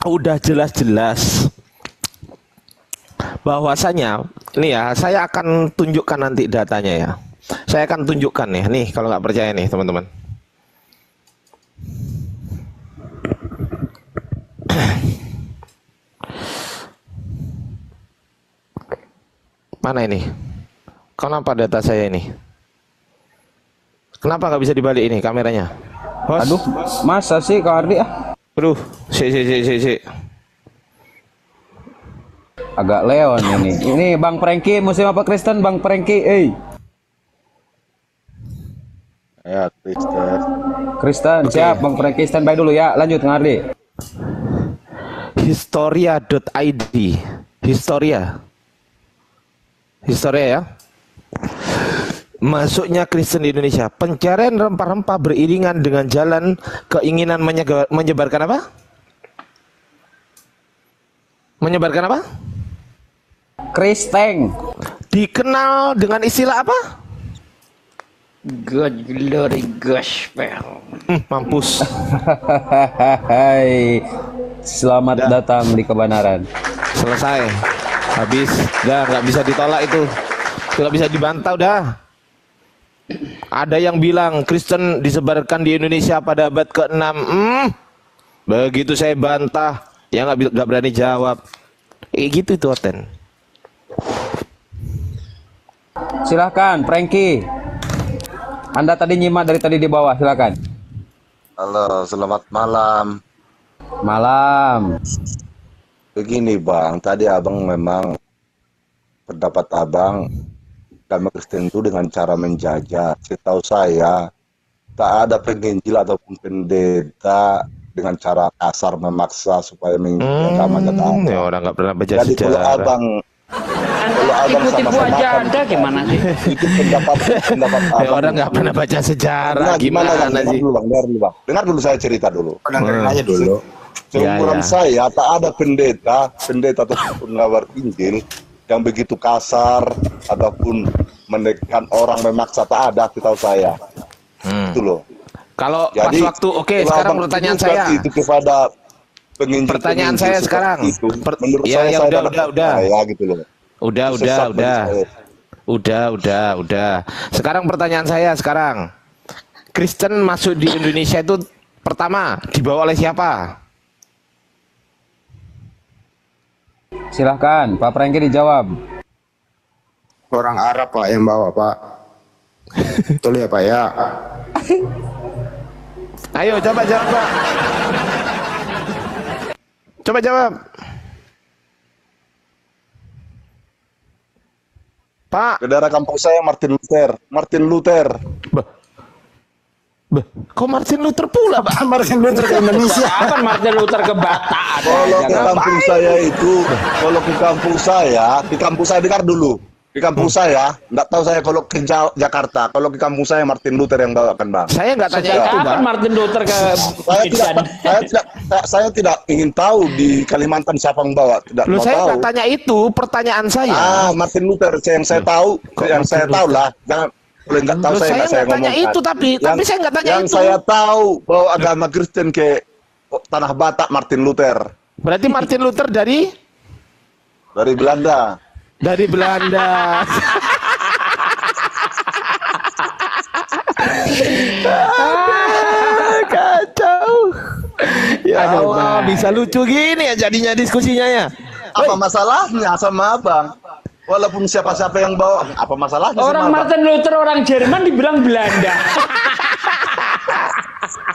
Speaker 3: Udah jelas-jelas bahwasanya ini ya, saya akan tunjukkan nanti datanya ya. Saya akan tunjukkan nih kalau nggak percaya nih teman-teman. Mana ini? Kenapa data saya ini? Kenapa nggak bisa dibalik ini kameranya? Host?
Speaker 5: Aduh, masa sih Kak Ardi ah?
Speaker 3: Aduh, si.
Speaker 5: Agak Leon ini. Ini Bang Franky, musim apa Kristen Bang Franky?
Speaker 6: Ya, Kristen.
Speaker 5: Kristen, siap Bang Franky, standby dulu ya. Lanjut Kang Ardi.
Speaker 3: Historia.id. Historia ya. Masuknya Kristen di Indonesia. Pencarian rempah-rempah beriringan dengan jalan keinginan menyebarkan apa? Menyebarkan apa?
Speaker 5: Kristen.
Speaker 3: Dikenal dengan istilah apa?
Speaker 2: God glory gospel.
Speaker 3: Mampus.
Speaker 5: Hai. Selamat datang di kebenaran.
Speaker 3: Selesai. Habis. Udah nggak bisa ditolak itu. Nggak bisa dibantah udah. Ada yang bilang Kristen disebarkan di Indonesia pada abad ke-6. Begitu saya bantah, ya nggak berani jawab. Gitu itu Oten.
Speaker 5: Silahkan Franky. Anda tadi nyimak dari tadi di bawah, silakan.
Speaker 6: Halo, selamat malam.
Speaker 5: Malam.
Speaker 6: Begini Bang, tadi Abang memang pendapat Abang agama Kristen itu dengan cara menjajah. Setahu saya tak ada penginjil ataupun pendeta dengan cara kasar memaksa supaya mengikuti agamanya.
Speaker 3: Ya orang nggak pernah baca
Speaker 6: Jadi kalau
Speaker 3: sejarah.
Speaker 6: abang
Speaker 7: tipu-tipu aja ada gimana sih?
Speaker 6: itu pendapat
Speaker 3: Ya
Speaker 6: abang.
Speaker 3: orang nggak pernah baca sejarah.
Speaker 6: Nah, gimana Bang?
Speaker 3: Gimana sih?
Speaker 6: Dengar dulu Bang. Dengar dulu saya cerita dulu.
Speaker 1: Aja dulu.
Speaker 6: Seumuran
Speaker 3: Ya.
Speaker 6: saya tak ada pendeta atau pengabar Injil yang begitu kasar ataupun menekan orang, memaksa, tak ada setahu saya. Itu loh.
Speaker 3: Kalau pas
Speaker 6: Jadi
Speaker 3: waktu, oke,
Speaker 6: kalau
Speaker 3: sekarang
Speaker 6: Abang
Speaker 3: pertanyaan
Speaker 6: tuduhkan
Speaker 3: saya.
Speaker 6: itu kepada penginjil.
Speaker 3: Pertanyaan saya
Speaker 6: seperti
Speaker 3: sekarang.
Speaker 6: itu, menurut
Speaker 3: Ya,
Speaker 6: saya
Speaker 3: ya,
Speaker 6: saya
Speaker 3: udah.
Speaker 6: percaya gitu loh. Sesat bagi saya.
Speaker 3: Udah. Sekarang pertanyaan saya sekarang. Kristen masuk di Indonesia itu pertama dibawa oleh siapa?
Speaker 5: Silahkan Pak Franky dijawab.
Speaker 1: Orang Arab Pak yang bawa Pak. Betul ya Pak ya?
Speaker 3: Ayo coba jawab, Pak. Coba jawab. Pak.
Speaker 6: Ke daerah kampung saya Martin Luther. Martin Luther.
Speaker 3: Kok Martin Luther pula, Pak?
Speaker 1: Martin Luther ke Indonesia.
Speaker 7: Apa Martin Luther ke Batak?
Speaker 6: Kalau ke kampung saya itu, kalau ke kampung saya, di kampung saya dengar dulu. Di kampung saya, enggak tahu saya kalau ke Jakarta. Kalau ke kampung saya Martin Luther yang bawakan, Bang.
Speaker 3: Saya nggak tanya
Speaker 7: Sejak
Speaker 3: itu,
Speaker 7: kapan
Speaker 3: Bang.
Speaker 7: Martin Luther ke
Speaker 6: Saya tidak ingin tahu di Kalimantan siapa yang bawa. Tidak
Speaker 3: Loh,
Speaker 6: mau
Speaker 3: saya
Speaker 6: tahu.
Speaker 3: nggak tanya itu. Pertanyaan saya.
Speaker 6: Martin Luther yang saya tahu, yang saya tahu lah. Jangan boleh nggak tahu
Speaker 3: Loh, saya
Speaker 6: nggak
Speaker 3: nggak tanya
Speaker 6: ngomongkan.
Speaker 3: itu, tapi saya nggak tanya
Speaker 6: yang
Speaker 3: itu.
Speaker 6: saya tahu bahwa agama Kristen ke tanah Batak Martin Luther
Speaker 3: Berarti Martin Luther dari
Speaker 6: Belanda.
Speaker 3: Dari Belanda. Kacau. Ya Allah, bisa lucu gini ya jadinya diskusinya ya.
Speaker 6: Apa masalahnya sama abang? Walaupun siapa-siapa yang bawa, apa masalahnya
Speaker 7: orang
Speaker 6: sama abang?
Speaker 7: Martin Luther orang Jerman dibilang Belanda.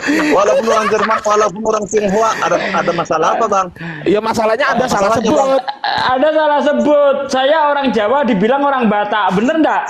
Speaker 6: Walaupun orang Jerman, walaupun orang Tionghoa, ada masalah apa, Bang?
Speaker 3: Ya masalahnya Anda salah
Speaker 6: Masalahnya,
Speaker 3: sebut.
Speaker 6: Bang.
Speaker 7: Ada salah sebut. Saya orang Jawa dibilang orang Batak. Bener enggak?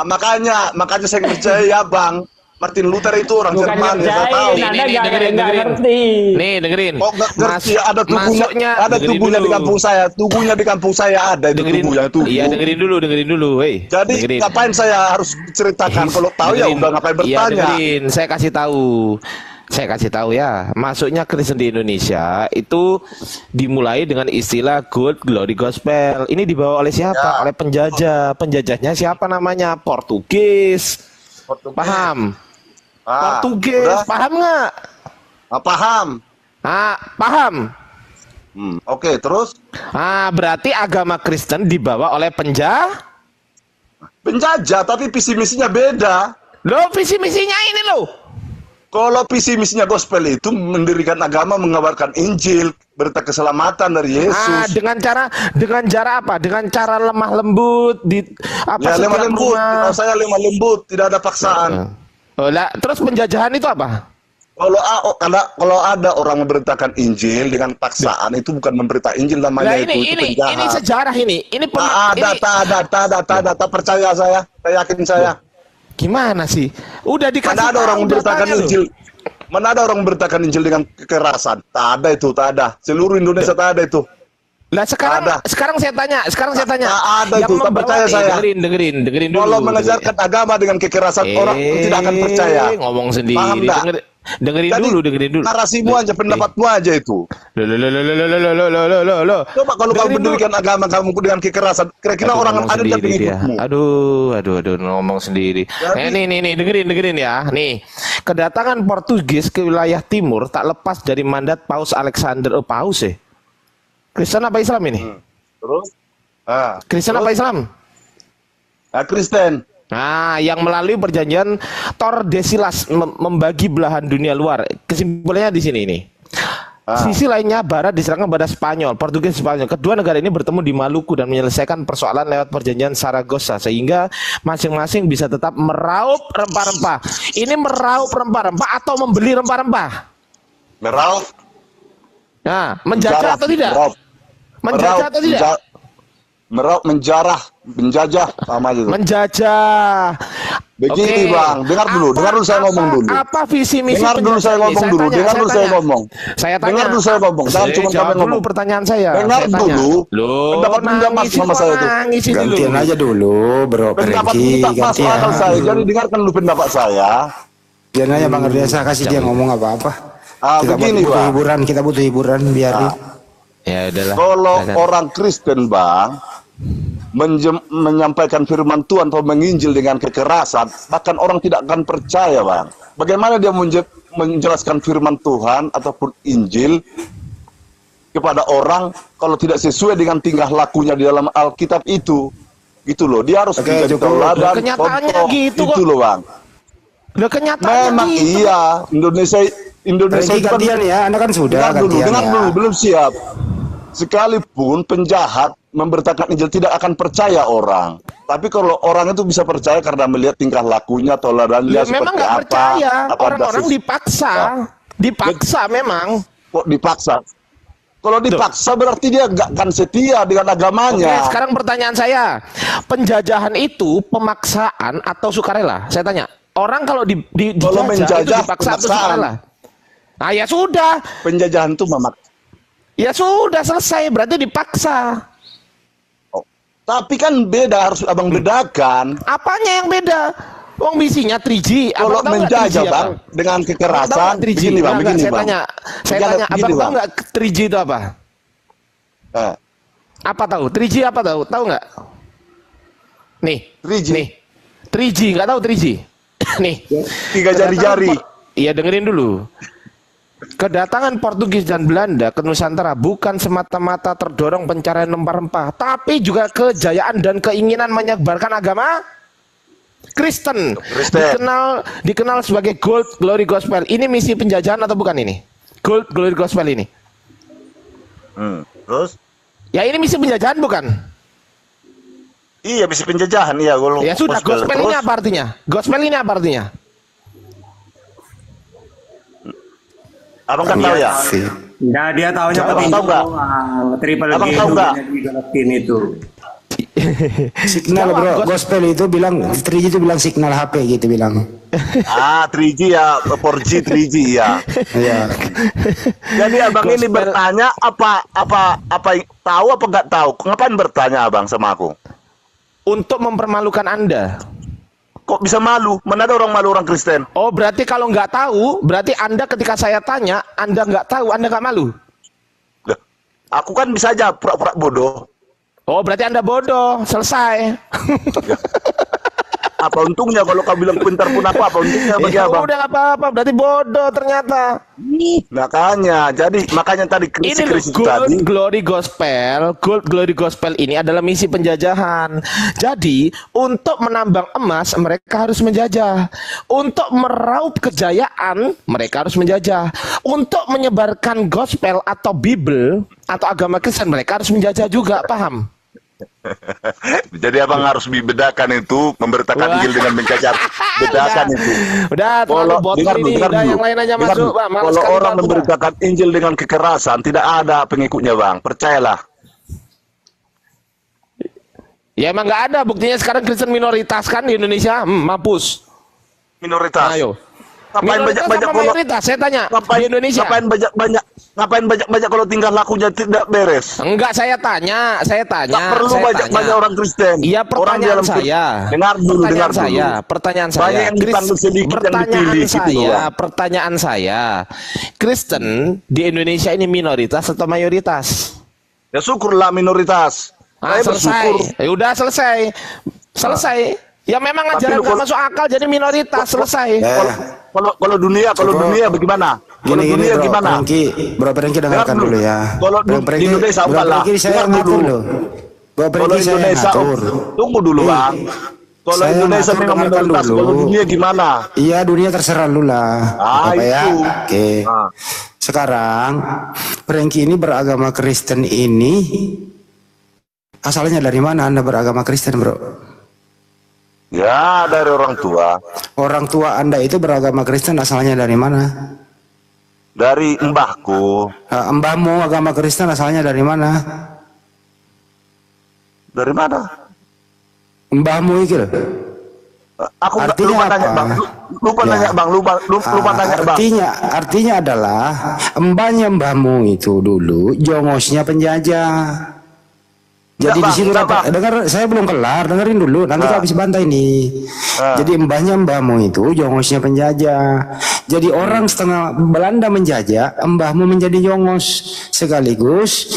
Speaker 6: Makanya saya percaya, Bang. Martin Luther itu orang
Speaker 7: Bukan
Speaker 6: Jerman, ya, saya tahu.
Speaker 7: ngerjain, Anda
Speaker 3: Nih,
Speaker 7: nggak
Speaker 3: dengerin.
Speaker 7: ngerti.
Speaker 3: Nih, dengerin.
Speaker 6: Kok nggak ngerti? Ada tubuhnya,
Speaker 3: dengerin
Speaker 6: tubuhnya di
Speaker 3: dulu.
Speaker 6: kampung saya. Tubuhnya di kampung saya ada itu
Speaker 3: Dengerin.
Speaker 6: tubuhnya itu.
Speaker 3: Iya, dengerin dulu, hei.
Speaker 6: Jadi
Speaker 3: dengerin.
Speaker 6: ngapain saya harus ceritakan? Kalau tahu ya
Speaker 3: Dengerin.
Speaker 6: udah ngapain
Speaker 3: Iya,
Speaker 6: bertanya?
Speaker 3: dengerin. Saya kasih tahu ya. Masuknya Kristen di Indonesia itu dimulai dengan istilah Good Glory Gospel. Ini dibawa oleh siapa?
Speaker 6: Ya.
Speaker 3: Oleh penjajah. Penjajahnya siapa namanya? Portugis. Paham? Portugis,
Speaker 6: udah?
Speaker 3: paham nggak?
Speaker 6: Paham.
Speaker 3: Paham.
Speaker 6: Oke, terus
Speaker 3: Berarti agama Kristen dibawa oleh
Speaker 6: penjajah, tapi visi misinya beda.
Speaker 3: Loh, visi misinya ini loh.
Speaker 6: Kalau visi misinya gospel itu mendirikan agama, mengabarkan Injil, berita keselamatan dari Yesus.
Speaker 3: Dengan cara apa? Dengan cara lemah lembut
Speaker 6: Ya, lemah
Speaker 3: setiap
Speaker 6: lembut.
Speaker 3: rumah.
Speaker 6: Kalau saya lemah lembut, tidak ada paksaan.
Speaker 3: Terus penjajahan itu apa?
Speaker 6: Kalau ada orang memberitakan Injil dengan paksaan, itu bukan memberita Injil namanya, itu penjahat.
Speaker 3: ini sejarah ini. Ini
Speaker 6: Tak percaya saya yakin saya.
Speaker 3: Gimana sih? Udah dikasih
Speaker 6: Mana ada orang
Speaker 3: tahu
Speaker 6: memberitakan
Speaker 3: datanya
Speaker 6: Injil? Mana ada orang memberitakan Injil dengan kekerasan? Tak ada itu, tak ada. Seluruh Indonesia tak ada itu.
Speaker 3: Lah sekarang saya tanya.
Speaker 6: Tak ada itu, tak percaya saya.
Speaker 3: Dengerin dulu.
Speaker 6: Kalau mengajarkan agama dengan kekerasan, orang tidak akan percaya.
Speaker 3: Ngomong sendiri.
Speaker 6: Paham nggak?
Speaker 3: Dengerin
Speaker 6: Jadi,
Speaker 3: dulu.
Speaker 6: narasimu aja, pendapatmu aja itu.
Speaker 3: Loh.
Speaker 6: Coba kalau kamu mendirikan agama kamu dengan kekerasan, kira-kira orang ada yang pengikutmu.
Speaker 3: Aduh, ngomong sendiri. Nih, dengerin ya. Nih, kedatangan Portugis ke wilayah timur tak lepas dari mandat Paus Alexander. Paus ya? Kristen apa Islam ini?
Speaker 6: Terus?
Speaker 3: Kristen apa Islam?
Speaker 6: Kristen.
Speaker 3: Yang melalui perjanjian Tordesillas membagi belahan dunia luar. Kesimpulannya di sini ini. Sisi lainnya barat diserahkan pada Spanyol, Portugis, Spanyol. Kedua negara ini bertemu di Maluku dan menyelesaikan persoalan lewat perjanjian Saragossa sehingga masing-masing bisa tetap meraup rempah-rempah. Ini meraup rempah-rempah atau membeli rempah-rempah?
Speaker 6: Meraup.
Speaker 3: Menjajah atau tidak? Menjajah atau tidak?
Speaker 6: Meraup, menjajah sama aja.
Speaker 3: Menjajah.
Speaker 6: Begini, Bang, dengar dulu saya ngomong dulu.
Speaker 3: Apa visi misi
Speaker 6: dengar dulu saya ngomong dulu, dengar dulu saya ngomong.
Speaker 3: Saya tanya.
Speaker 6: Dengar dulu saya ngomong, jangan cuma
Speaker 3: jawab
Speaker 6: kamu ngomong.
Speaker 3: dulu pertanyaan saya.
Speaker 6: Dengar
Speaker 3: Saya
Speaker 6: dulu. Pendapat sama saya itu.
Speaker 1: Gantian aja dulu, Bro
Speaker 6: Pendapat
Speaker 1: Perengki.
Speaker 6: tak masuk akal saya. Jadi dengarkan dulu pendapat saya.
Speaker 1: Biar aja Bang Erdesa kasih dia ngomong apa-apa.
Speaker 6: Begini, Bang.
Speaker 1: Kita butuh hiburan biar
Speaker 3: Ya udahlah.
Speaker 6: Kalau orang Kristen, Bang, menyampaikan firman Tuhan atau menginjil dengan kekerasan, bahkan orang tidak akan percaya, Bang. Bagaimana dia menjelaskan firman Tuhan ataupun Injil kepada orang kalau tidak sesuai dengan tingkah lakunya di dalam Alkitab itu? Gitu loh, dia harus menjadi tauladan,
Speaker 3: kenyataannya
Speaker 6: contoh,
Speaker 3: gitu kok.
Speaker 6: itu loh, Bang.
Speaker 3: Loh, kenyataannya
Speaker 6: Memang
Speaker 3: gitu.
Speaker 6: iya, Indonesia
Speaker 1: Perengki gantian ya, Anda kan sudah
Speaker 6: dengar dulu,
Speaker 1: gantian ya.
Speaker 6: belum siap. Sekalipun penjahat memberitakan Injil tidak akan percaya orang. Tapi kalau orang itu bisa percaya karena melihat tingkah lakunya, toleransinya
Speaker 3: Ya,
Speaker 6: seperti
Speaker 3: memang nggak
Speaker 6: apa.
Speaker 3: percaya. Orang-orang
Speaker 6: dasar-
Speaker 3: dipaksa. Dipaksa memang.
Speaker 6: Kok dipaksa? Kalau dipaksa berarti dia nggak akan setia dengan
Speaker 3: Oke,
Speaker 6: agamanya.
Speaker 3: sekarang pertanyaan saya. Penjajahan itu pemaksaan atau sukarela? Saya tanya. Orang kalau
Speaker 6: Kalau
Speaker 3: dijajah itu
Speaker 6: menjajah,
Speaker 3: dipaksa atau
Speaker 6: pemaksaan.
Speaker 3: sukarela? Nah, ya sudah.
Speaker 6: Penjajahan itu
Speaker 3: Ya sudah selesai, berarti dipaksa.
Speaker 6: Tapi kan beda, harus abang bedakan.
Speaker 3: Apanya yang beda? Wong misinya 3G.
Speaker 6: Kalau
Speaker 3: Abang tahu nggak 3G
Speaker 6: menjajah
Speaker 3: apa?
Speaker 6: bang dengan
Speaker 3: Abang tahu
Speaker 6: kekerasan,
Speaker 3: nggak 3G?
Speaker 6: begini bang,
Speaker 3: Nggak,
Speaker 6: begini
Speaker 3: saya
Speaker 6: bang.
Speaker 3: tanya,
Speaker 6: Begini,
Speaker 3: abang tahu
Speaker 6: bang.
Speaker 3: nggak 3G itu apa?
Speaker 6: Eh,
Speaker 3: Apa tahu? 3G apa tahu? Tahu nggak? Nih,
Speaker 6: 3G.
Speaker 3: nih, 3G nggak tahu 3G? Nih,
Speaker 6: Tiga jari-jari.
Speaker 3: Iya dengerin dulu. Kedatangan Portugis dan Belanda ke Nusantara bukan semata-mata terdorong pencarian rempah-rempah, tapi juga kejayaan dan keinginan menyebarkan agama Kristen. Dikenal sebagai Gold Glory Gospel. Ini misi penjajahan atau bukan ini? Gold Glory Gospel ini.
Speaker 6: Terus?
Speaker 3: Ya ini misi penjajahan bukan?
Speaker 6: Iya, bisa penjajahan ya.
Speaker 3: Ya sudah, gospel ini apa artinya? Gospel ini apa artinya?
Speaker 6: Abang kan tahu ya?
Speaker 1: Sih.
Speaker 4: Nah, dia tahunya
Speaker 6: Abang
Speaker 4: pakai
Speaker 6: tahu nggak?
Speaker 4: Triple
Speaker 6: Abang
Speaker 4: G
Speaker 6: tahu nggak?
Speaker 4: digalakin itu.
Speaker 1: Signal bro, gospel itu bilang 3G itu bilang signal HP gitu bilang.
Speaker 6: 3G ya, 4G, 3G ya.
Speaker 1: Iya.
Speaker 6: Jadi abang ini bertanya apa tahu apa nggak tahu? Ngapain bertanya abang sama aku?
Speaker 3: Untuk mempermalukan Anda.
Speaker 6: Kok bisa malu? Mana ada orang malu orang Kristen?
Speaker 3: Oh, berarti kalau nggak tahu, berarti Anda ketika saya tanya, Anda nggak tahu, Anda nggak malu?
Speaker 6: Lah, aku kan bisa aja pura-pura bodoh.
Speaker 3: Oh, berarti Anda bodoh. Selesai.
Speaker 6: Apa untungnya kalau kau bilang pintar pun aku, apa untungnya bagi
Speaker 3: Ya
Speaker 6: abang?
Speaker 3: udah nggak apa-apa, berarti bodoh ternyata.
Speaker 6: Makanya tadi
Speaker 3: Ini loh,
Speaker 6: krisis
Speaker 3: Gold
Speaker 6: tadi.
Speaker 3: Glory Gospel, Gold Glory Gospel ini adalah misi penjajahan. Jadi, untuk menambang emas, mereka harus menjajah. Untuk meraup kejayaan, mereka harus menjajah. Untuk menyebarkan gospel atau Bible atau agama Kristen, mereka harus menjajah juga, paham?
Speaker 6: Jadi abang harus dibedakan itu, memberitakan Injil dengan mencacat. Bedakan itu.
Speaker 3: Udah, terlalu botol ini. Udah, yang lain aja masuk, Bang. Males
Speaker 6: Kalau
Speaker 3: kali
Speaker 6: orang
Speaker 3: aku, Bang.
Speaker 6: memberitakan Injil dengan kekerasan, tidak ada pengikutnya bang. Percayalah.
Speaker 3: Ya emang nggak ada, buktinya sekarang Kristen minoritas kan di Indonesia. Mampus.
Speaker 6: Minoritas.
Speaker 3: Ayo.
Speaker 6: Ngapain
Speaker 3: Minoritas
Speaker 6: banyak-banyak
Speaker 3: apa
Speaker 6: kalau
Speaker 3: mayoritas? Saya tanya.
Speaker 6: ngapain,
Speaker 3: Di Indonesia.
Speaker 6: ngapain banyak kalau tingkah lakunya tidak beres?
Speaker 3: Enggak, saya tanya.
Speaker 6: Tak perlu banyak orang Kristen.
Speaker 3: Iya,
Speaker 6: Orang
Speaker 3: pertanyaan
Speaker 6: dalam-
Speaker 3: saya.
Speaker 6: Dengar dulu, dengar dulu.
Speaker 3: Pertanyaan
Speaker 6: Banyak
Speaker 3: saya.
Speaker 6: yang dipanggil sedikit yang dipilih gitu doang.
Speaker 3: Pertanyaan saya. Kristen di Indonesia ini minoritas atau mayoritas?
Speaker 6: Ya syukurlah minoritas. Saya bersyukur.
Speaker 3: Selesai. Ya udah selesai. Selesai. Ya memang
Speaker 6: Tapi
Speaker 3: ajaran
Speaker 6: lu
Speaker 3: nggak
Speaker 6: kalau-
Speaker 3: masuk akal jadi minoritas. Selesai.
Speaker 6: Kalau dunia bagaimana? Kalau
Speaker 1: Gini
Speaker 6: dunia
Speaker 1: bro,
Speaker 6: gimana?
Speaker 1: Bro Prengki dengarkan
Speaker 6: Dengar
Speaker 1: dulu ya.
Speaker 6: Kalau
Speaker 1: Bro
Speaker 6: di
Speaker 1: Prengki,
Speaker 6: Indonesia
Speaker 1: Bro
Speaker 6: apalah.
Speaker 1: Prengki saya
Speaker 6: Dengar
Speaker 1: ngatur
Speaker 6: dulu.
Speaker 1: loh. Bro
Speaker 6: Kalau
Speaker 1: Prengki saya
Speaker 6: Indonesia,
Speaker 1: ngatur.
Speaker 6: tunggu dulu bang. Kalau
Speaker 1: Saya
Speaker 6: Indonesia
Speaker 1: ngatur,
Speaker 6: memang
Speaker 1: dengarkan
Speaker 6: minoritas,
Speaker 1: dulu.
Speaker 6: kalau dunia gimana?
Speaker 1: Iya dunia terserah lu lah. Apa ya?
Speaker 6: itu.
Speaker 1: Oke.
Speaker 6: Ah.
Speaker 1: Sekarang Prengki ini beragama Kristen ini asalnya dari mana Anda beragama Kristen bro?
Speaker 6: Ya dari orang tua,
Speaker 1: Orang tua Anda itu beragama Kristen asalnya dari mana?
Speaker 6: dari mbahku,
Speaker 1: Mbahmu agama Kristen asalnya dari mana?
Speaker 6: dari mana?
Speaker 1: Mbahmu itu loh.
Speaker 6: Aku
Speaker 1: Artinya
Speaker 6: lupa
Speaker 1: apa?
Speaker 6: tanya bang, lupa
Speaker 1: Ya.
Speaker 6: tanya bang, lupa tanya bang.
Speaker 1: Artinya adalah mbahmu itu dulu jongosnya penjajah. Jadi
Speaker 6: Enggak,
Speaker 1: di sini
Speaker 6: Bang, enggak, Bang.
Speaker 1: dengar saya belum kelar, dengerin dulu nanti kau habis bantai nih. Jadi mbahmu itu jongosnya penjajah. Jadi orang setengah Belanda menjajah, mbahmu menjadi jongos sekaligus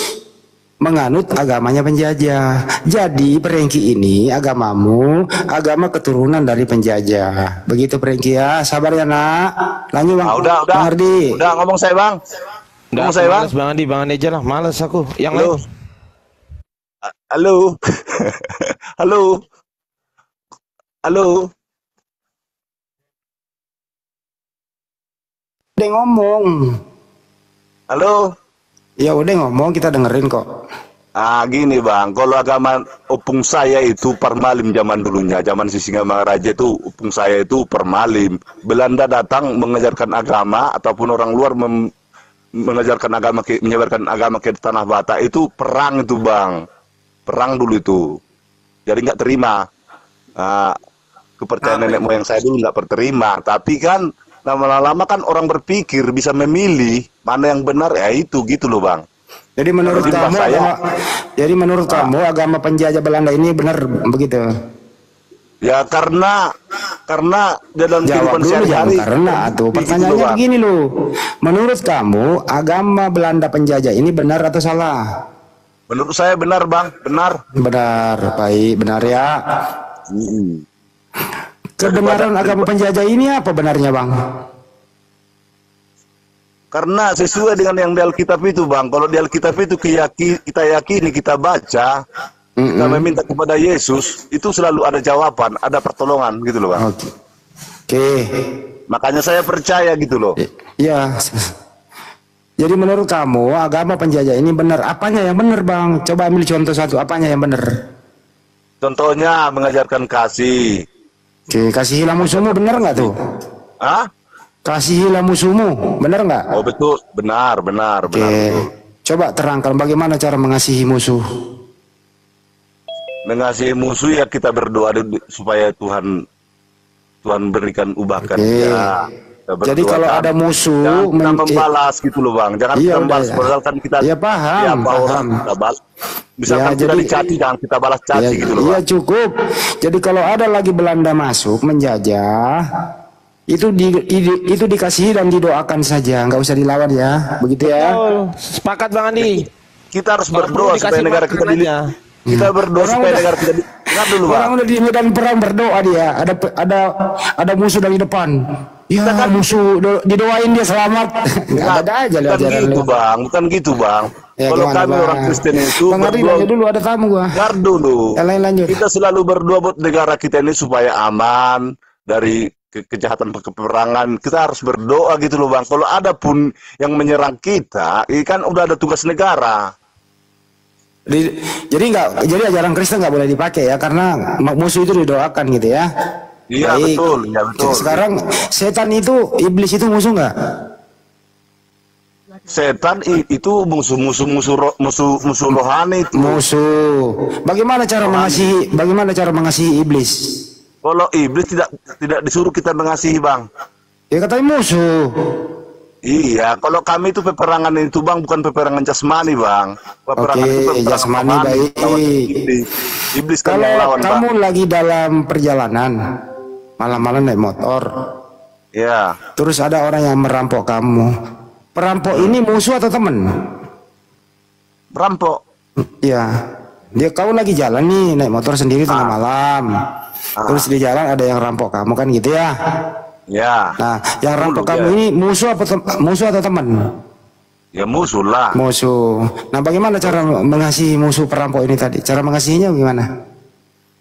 Speaker 1: menganut agamanya penjajah. Jadi Prengki ini agamamu agama keturunan dari penjajah. Begitu Prengki ya, sabar ya nak. Lanjut bang.
Speaker 6: Udah,
Speaker 1: Bang Ardi.
Speaker 6: udah ngomong saya bang. Ngomong saya bang.
Speaker 3: Males Bang Andi aja lah. Males aku. Yang
Speaker 6: Halo.
Speaker 3: lain.
Speaker 6: Halo. Halo. Halo.
Speaker 1: Udah ngomong.
Speaker 6: Halo.
Speaker 1: Ya udah ngomong kita dengerin kok.
Speaker 6: Gini bang, kalau agama opung saya itu permalim zaman dulunya, zaman Sisingamaraja itu opung saya itu permalim. Belanda datang mengajarkan agama ataupun orang luar mengajarkan agama, menyebarkan agama ke tanah Batak itu perang itu bang, perang dulu itu. Jadi nggak terima. Kepercayaan nenek moyang saya dulu nggak terima, tapi kan lama-lama kan orang berpikir bisa memilih mana yang benar, ya itu gitu loh bang.
Speaker 1: Jadi menurut kamu agama penjajah Belanda ini benar begitu?
Speaker 6: Ya karena dalam
Speaker 1: Jawab
Speaker 6: kehidupan
Speaker 1: dulu,
Speaker 6: sehari-hari.
Speaker 1: karena tuh pertanyaannya begini loh. Menurut kamu agama Belanda penjajah ini benar atau salah?
Speaker 6: Menurut saya benar bang, benar.
Speaker 1: Benar, baik, benar ya. Kebenaran agama penjajah ini apa benarnya bang?
Speaker 6: Karena sesuai dengan yang di Alkitab itu bang. Kalau di Alkitab itu kita yakini, kita baca, kita meminta kepada Yesus, itu selalu ada jawaban, ada pertolongan gitu loh bang.
Speaker 1: Oke.
Speaker 6: Makanya saya percaya gitu loh.
Speaker 1: Iya. Jadi menurut kamu agama penjajah ini benar? Apanya yang benar bang? Coba ambil contoh satu, apanya yang benar?
Speaker 6: Contohnya mengajarkan kasih.
Speaker 1: Oke, kasihilah musuhmu, benar nggak tuh? Kasihilah musuhmu, benar nggak?
Speaker 6: Oh betul, benar.
Speaker 1: Oke. Coba terangkan bagaimana cara mengasihi musuh.
Speaker 6: Mengasihi musuh ya kita berdoa supaya Tuhan berikan ubahkan dia.
Speaker 1: Jadi kalau ada musuh,
Speaker 6: kita membalas gitu loh bang. Jangan kita membalas, padahal kan kita
Speaker 1: paham.
Speaker 6: Orang kita balas. Misalkan kita dicaci, jangan kita balas caci gitu loh bang.
Speaker 1: Iya cukup. Jadi kalau ada lagi Belanda masuk menjajah, itu dikasihi dan didoakan saja, nggak usah dilawan ya, begitu ya.
Speaker 3: Sepakat bang Andi.
Speaker 6: Kita harus berdoa supaya negara kita dilindungi. Kita berdoa supaya negara kita ingat dulu bang.
Speaker 1: Orang udah di medan perang berdoa dia, ada musuh dari depan. Ya kan musuh didoain dia selamat. Nggak ada aja lah ajaran
Speaker 6: gitu bang, bukan gitu bang.
Speaker 1: Ya,
Speaker 6: kalau
Speaker 1: gimana,
Speaker 6: kami
Speaker 1: bang?
Speaker 6: orang Kristen itu
Speaker 1: Bang Ardi,
Speaker 6: berdoa
Speaker 1: dulu ada tamu gua.
Speaker 6: dulu.
Speaker 1: Lanjut.
Speaker 6: Kita selalu berdoa buat negara kita ini supaya aman dari kejahatan peperangan. Kita harus berdoa gitu loh bang. Kalau ada pun yang menyerang kita, ini kan udah ada tugas negara.
Speaker 1: Jadi ajaran Kristen nggak boleh dipakai ya, karena musuh itu didoakan gitu ya.
Speaker 6: Iya betul, ya betul.
Speaker 1: Sekarang setan itu, iblis itu musuh nggak?
Speaker 6: Setan itu musuh rohani itu.
Speaker 1: Musuh. Bagaimana cara mengasihi iblis?
Speaker 6: Kalau iblis tidak disuruh kita mengasihi bang.
Speaker 1: Ya katanya musuh.
Speaker 6: Iya, kalau kami itu peperangan itu bang, bukan peperangan jasmani bang. Peperangan itu peperangan
Speaker 1: jasmani baik.
Speaker 6: Iblis kan
Speaker 1: kalau
Speaker 6: yang lawan
Speaker 1: kamu
Speaker 6: bang.
Speaker 1: lagi dalam perjalanan, malam-malam naik motor.
Speaker 6: Ya.
Speaker 1: Terus ada orang yang merampok kamu. Perampok ini musuh atau teman?
Speaker 6: Perampok.
Speaker 1: Iya. Kau lagi jalan nih naik motor sendiri tengah malam. Terus di jalan ada yang rampok kamu kan gitu ya?
Speaker 6: Ya.
Speaker 1: Nah, yang rampok kamu ini musuh atau teman?
Speaker 6: Ya musuh lah.
Speaker 1: Musuh. Nah, bagaimana cara mengasihi musuh perampok ini tadi? Cara mengasihinya bagaimana?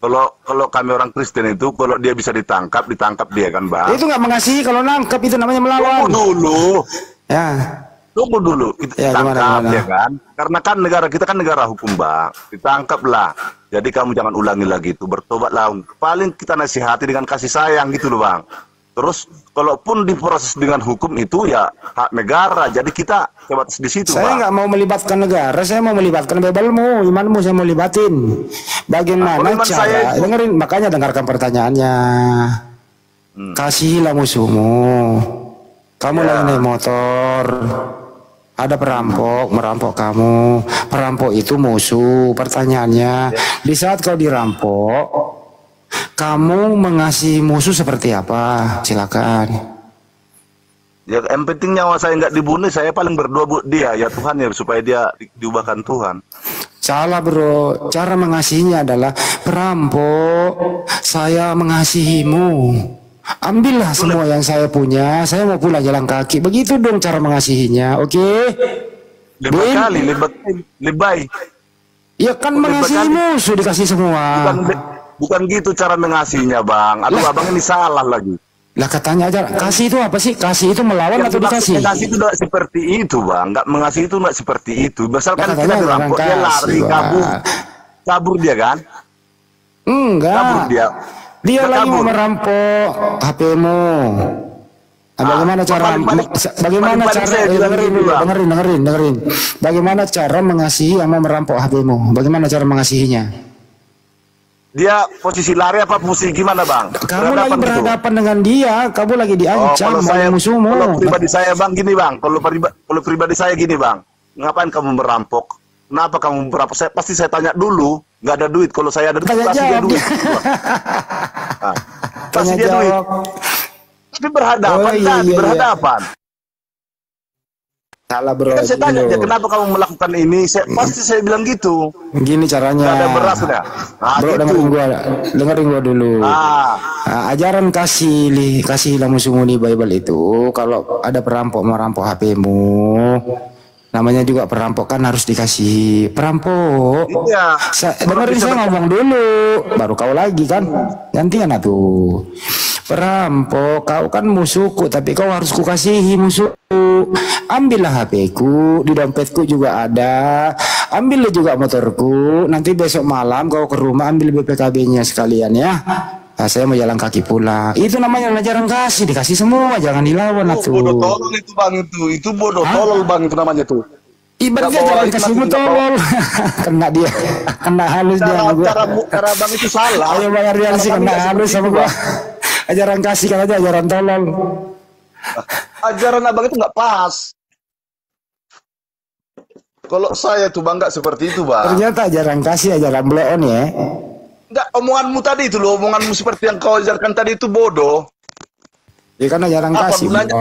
Speaker 6: Kalau kami orang Kristen itu, kalau dia bisa ditangkap dia kan bang.
Speaker 1: Itu nggak mengasihi, kalau nangkap itu namanya melawan.
Speaker 6: Tunggu dulu.
Speaker 1: Ya.
Speaker 6: Tunggu dulu, kita tangkap ya kan. Karena kan negara kita kan negara hukum bang. Ditangkaplah. Jadi kamu jangan ulangi lagi itu, bertobatlah. Paling kita nasihati dengan kasih sayang gitu loh bang. Terus, kalaupun diproses dengan hukum itu ya hak negara. Jadi kita coba di situ. Saya
Speaker 1: nggak mau melibatkan negara, saya mau melibatkan bebelmu, imanmu saya mau libatin. Bagaimana cara? Dengerin, makanya dengarkan pertanyaannya. Kasihilah musuhmu. Kamu lagi naik motor, ada perampok merampok kamu. Perampok itu musuh. Pertanyaannya, di saat kau dirampok, kamu mengasihi musuh seperti apa? Silakan.
Speaker 6: Ya yang penting nyawa saya nggak dibunuh, saya paling berdoa buat dia ya Tuhan ya supaya dia diubahkan Tuhan.
Speaker 1: Salah bro, cara mengasihinya adalah perampok, saya mengasihimu. Ambillah semua yang saya punya, saya mau pulang jalan kaki. Begitu dong cara mengasihinya, oke?
Speaker 6: Lebay.
Speaker 1: Ya kan mengasihi musuh dikasih semua.
Speaker 6: Bukan gitu cara mengasihinya bang. Aduh abang ini salah lagi.
Speaker 1: Lah katanya aja kasih itu apa sih? Kasih itu melawan atau dikasih?
Speaker 6: Kasih itu tidak seperti itu, Bang. Nggak mengasihi itu nggak seperti itu. Misalkan
Speaker 1: Lah
Speaker 6: kita
Speaker 1: katanya
Speaker 6: dirampok, dia lari,
Speaker 1: Bang.
Speaker 6: kabur dia kan?
Speaker 1: Enggak.
Speaker 6: Kabur dia.
Speaker 1: Dia
Speaker 6: Nggak
Speaker 1: lagi mau
Speaker 6: kabur.
Speaker 1: merampok HP-mu. Bagaimana cara bagaimana
Speaker 6: balik
Speaker 1: cara
Speaker 6: saya bilang
Speaker 1: dengerin
Speaker 6: gitu,
Speaker 1: dulu,
Speaker 6: Bang.
Speaker 1: dengerin. Bagaimana cara mengasihi yang mau merampok HP-mu? Bagaimana cara mengasihinya?
Speaker 6: Dia posisi lari apa posisi gimana, Bang?
Speaker 1: Kamu lagi
Speaker 6: Berhadapan gitu?
Speaker 1: berhadapan dengan dia, kamu lagi diancam
Speaker 6: kalau
Speaker 1: oleh musuhmu.
Speaker 6: kalau pribadi saya, Bang, gini, Bang. Kalau pribadi saya gini, Bang. Ngapain kamu merampok? Kenapa kamu merampok? Pasti saya tanya dulu. Nggak ada duit. Kalau saya ada duit,
Speaker 1: Tanya
Speaker 6: pasti dia
Speaker 1: jawab.
Speaker 6: duit. Nah, pasti
Speaker 1: Tanya
Speaker 6: dia duit.
Speaker 1: jawab.
Speaker 6: Tapi berhadapan,
Speaker 1: Oh, iya,
Speaker 6: tadi
Speaker 1: iya.
Speaker 6: berhadapan.
Speaker 1: Salah bro.
Speaker 6: Kan saya tanya
Speaker 1: Gini
Speaker 6: dia,
Speaker 1: loh.
Speaker 6: kenapa kamu melakukan ini? Pasti saya bilang gitu.
Speaker 1: Gini caranya.
Speaker 6: Nggak ada beras ya. Nah,
Speaker 1: Bro,
Speaker 6: gitu.
Speaker 1: dengerin gua dulu.
Speaker 6: Ah,
Speaker 1: Ajaran kasihlah musuhmu di Bible itu, kalau ada perampok merampok HP-mu, namanya juga perampok kan harus dikasih. Perampok.
Speaker 6: iya.
Speaker 1: Dengerin saya ngomong dulu, baru kau lagi kan. Gantian tuh. Perampok, kau kan musuhku, tapi kau harus kukasihi musuhku. Ambillah HP-ku, di dompetku juga ada. Ambillah juga motorku. Nanti besok malam kau ke rumah ambil BPKB-nya sekalian ya. Nah, saya mau jalan kaki pula. Itu namanya ajaran kasih, dikasih semua, jangan dilawan
Speaker 6: Bodoh
Speaker 1: atuh.
Speaker 6: tolol itu, Bang, itu bodoh tolol, Bang, itu namanya tuh.
Speaker 1: Ibaratnya
Speaker 6: Nggak bawa
Speaker 1: jangan
Speaker 6: lagi
Speaker 1: kasihmu
Speaker 6: mati, nggak
Speaker 1: tolol. Kena dia, kena halus dia sama gua.
Speaker 6: Cara Bang itu salah.
Speaker 1: Ayo bayar dia sih kena halus sama gua. Ajaran kasih kan aja ajaran tolol.
Speaker 6: Ajaran abang itu nggak pas. Kalau saya tuh, Bang, nggak seperti itu, Bang.
Speaker 1: Ternyata ajaran kasih ajaran bloon ya.
Speaker 6: Nggak, omonganmu tadi itu loh, omonganmu seperti yang kau ajarkan tadi itu bodoh.
Speaker 1: Ya kan ajaran
Speaker 6: Apa
Speaker 1: kasih.
Speaker 6: gunanya?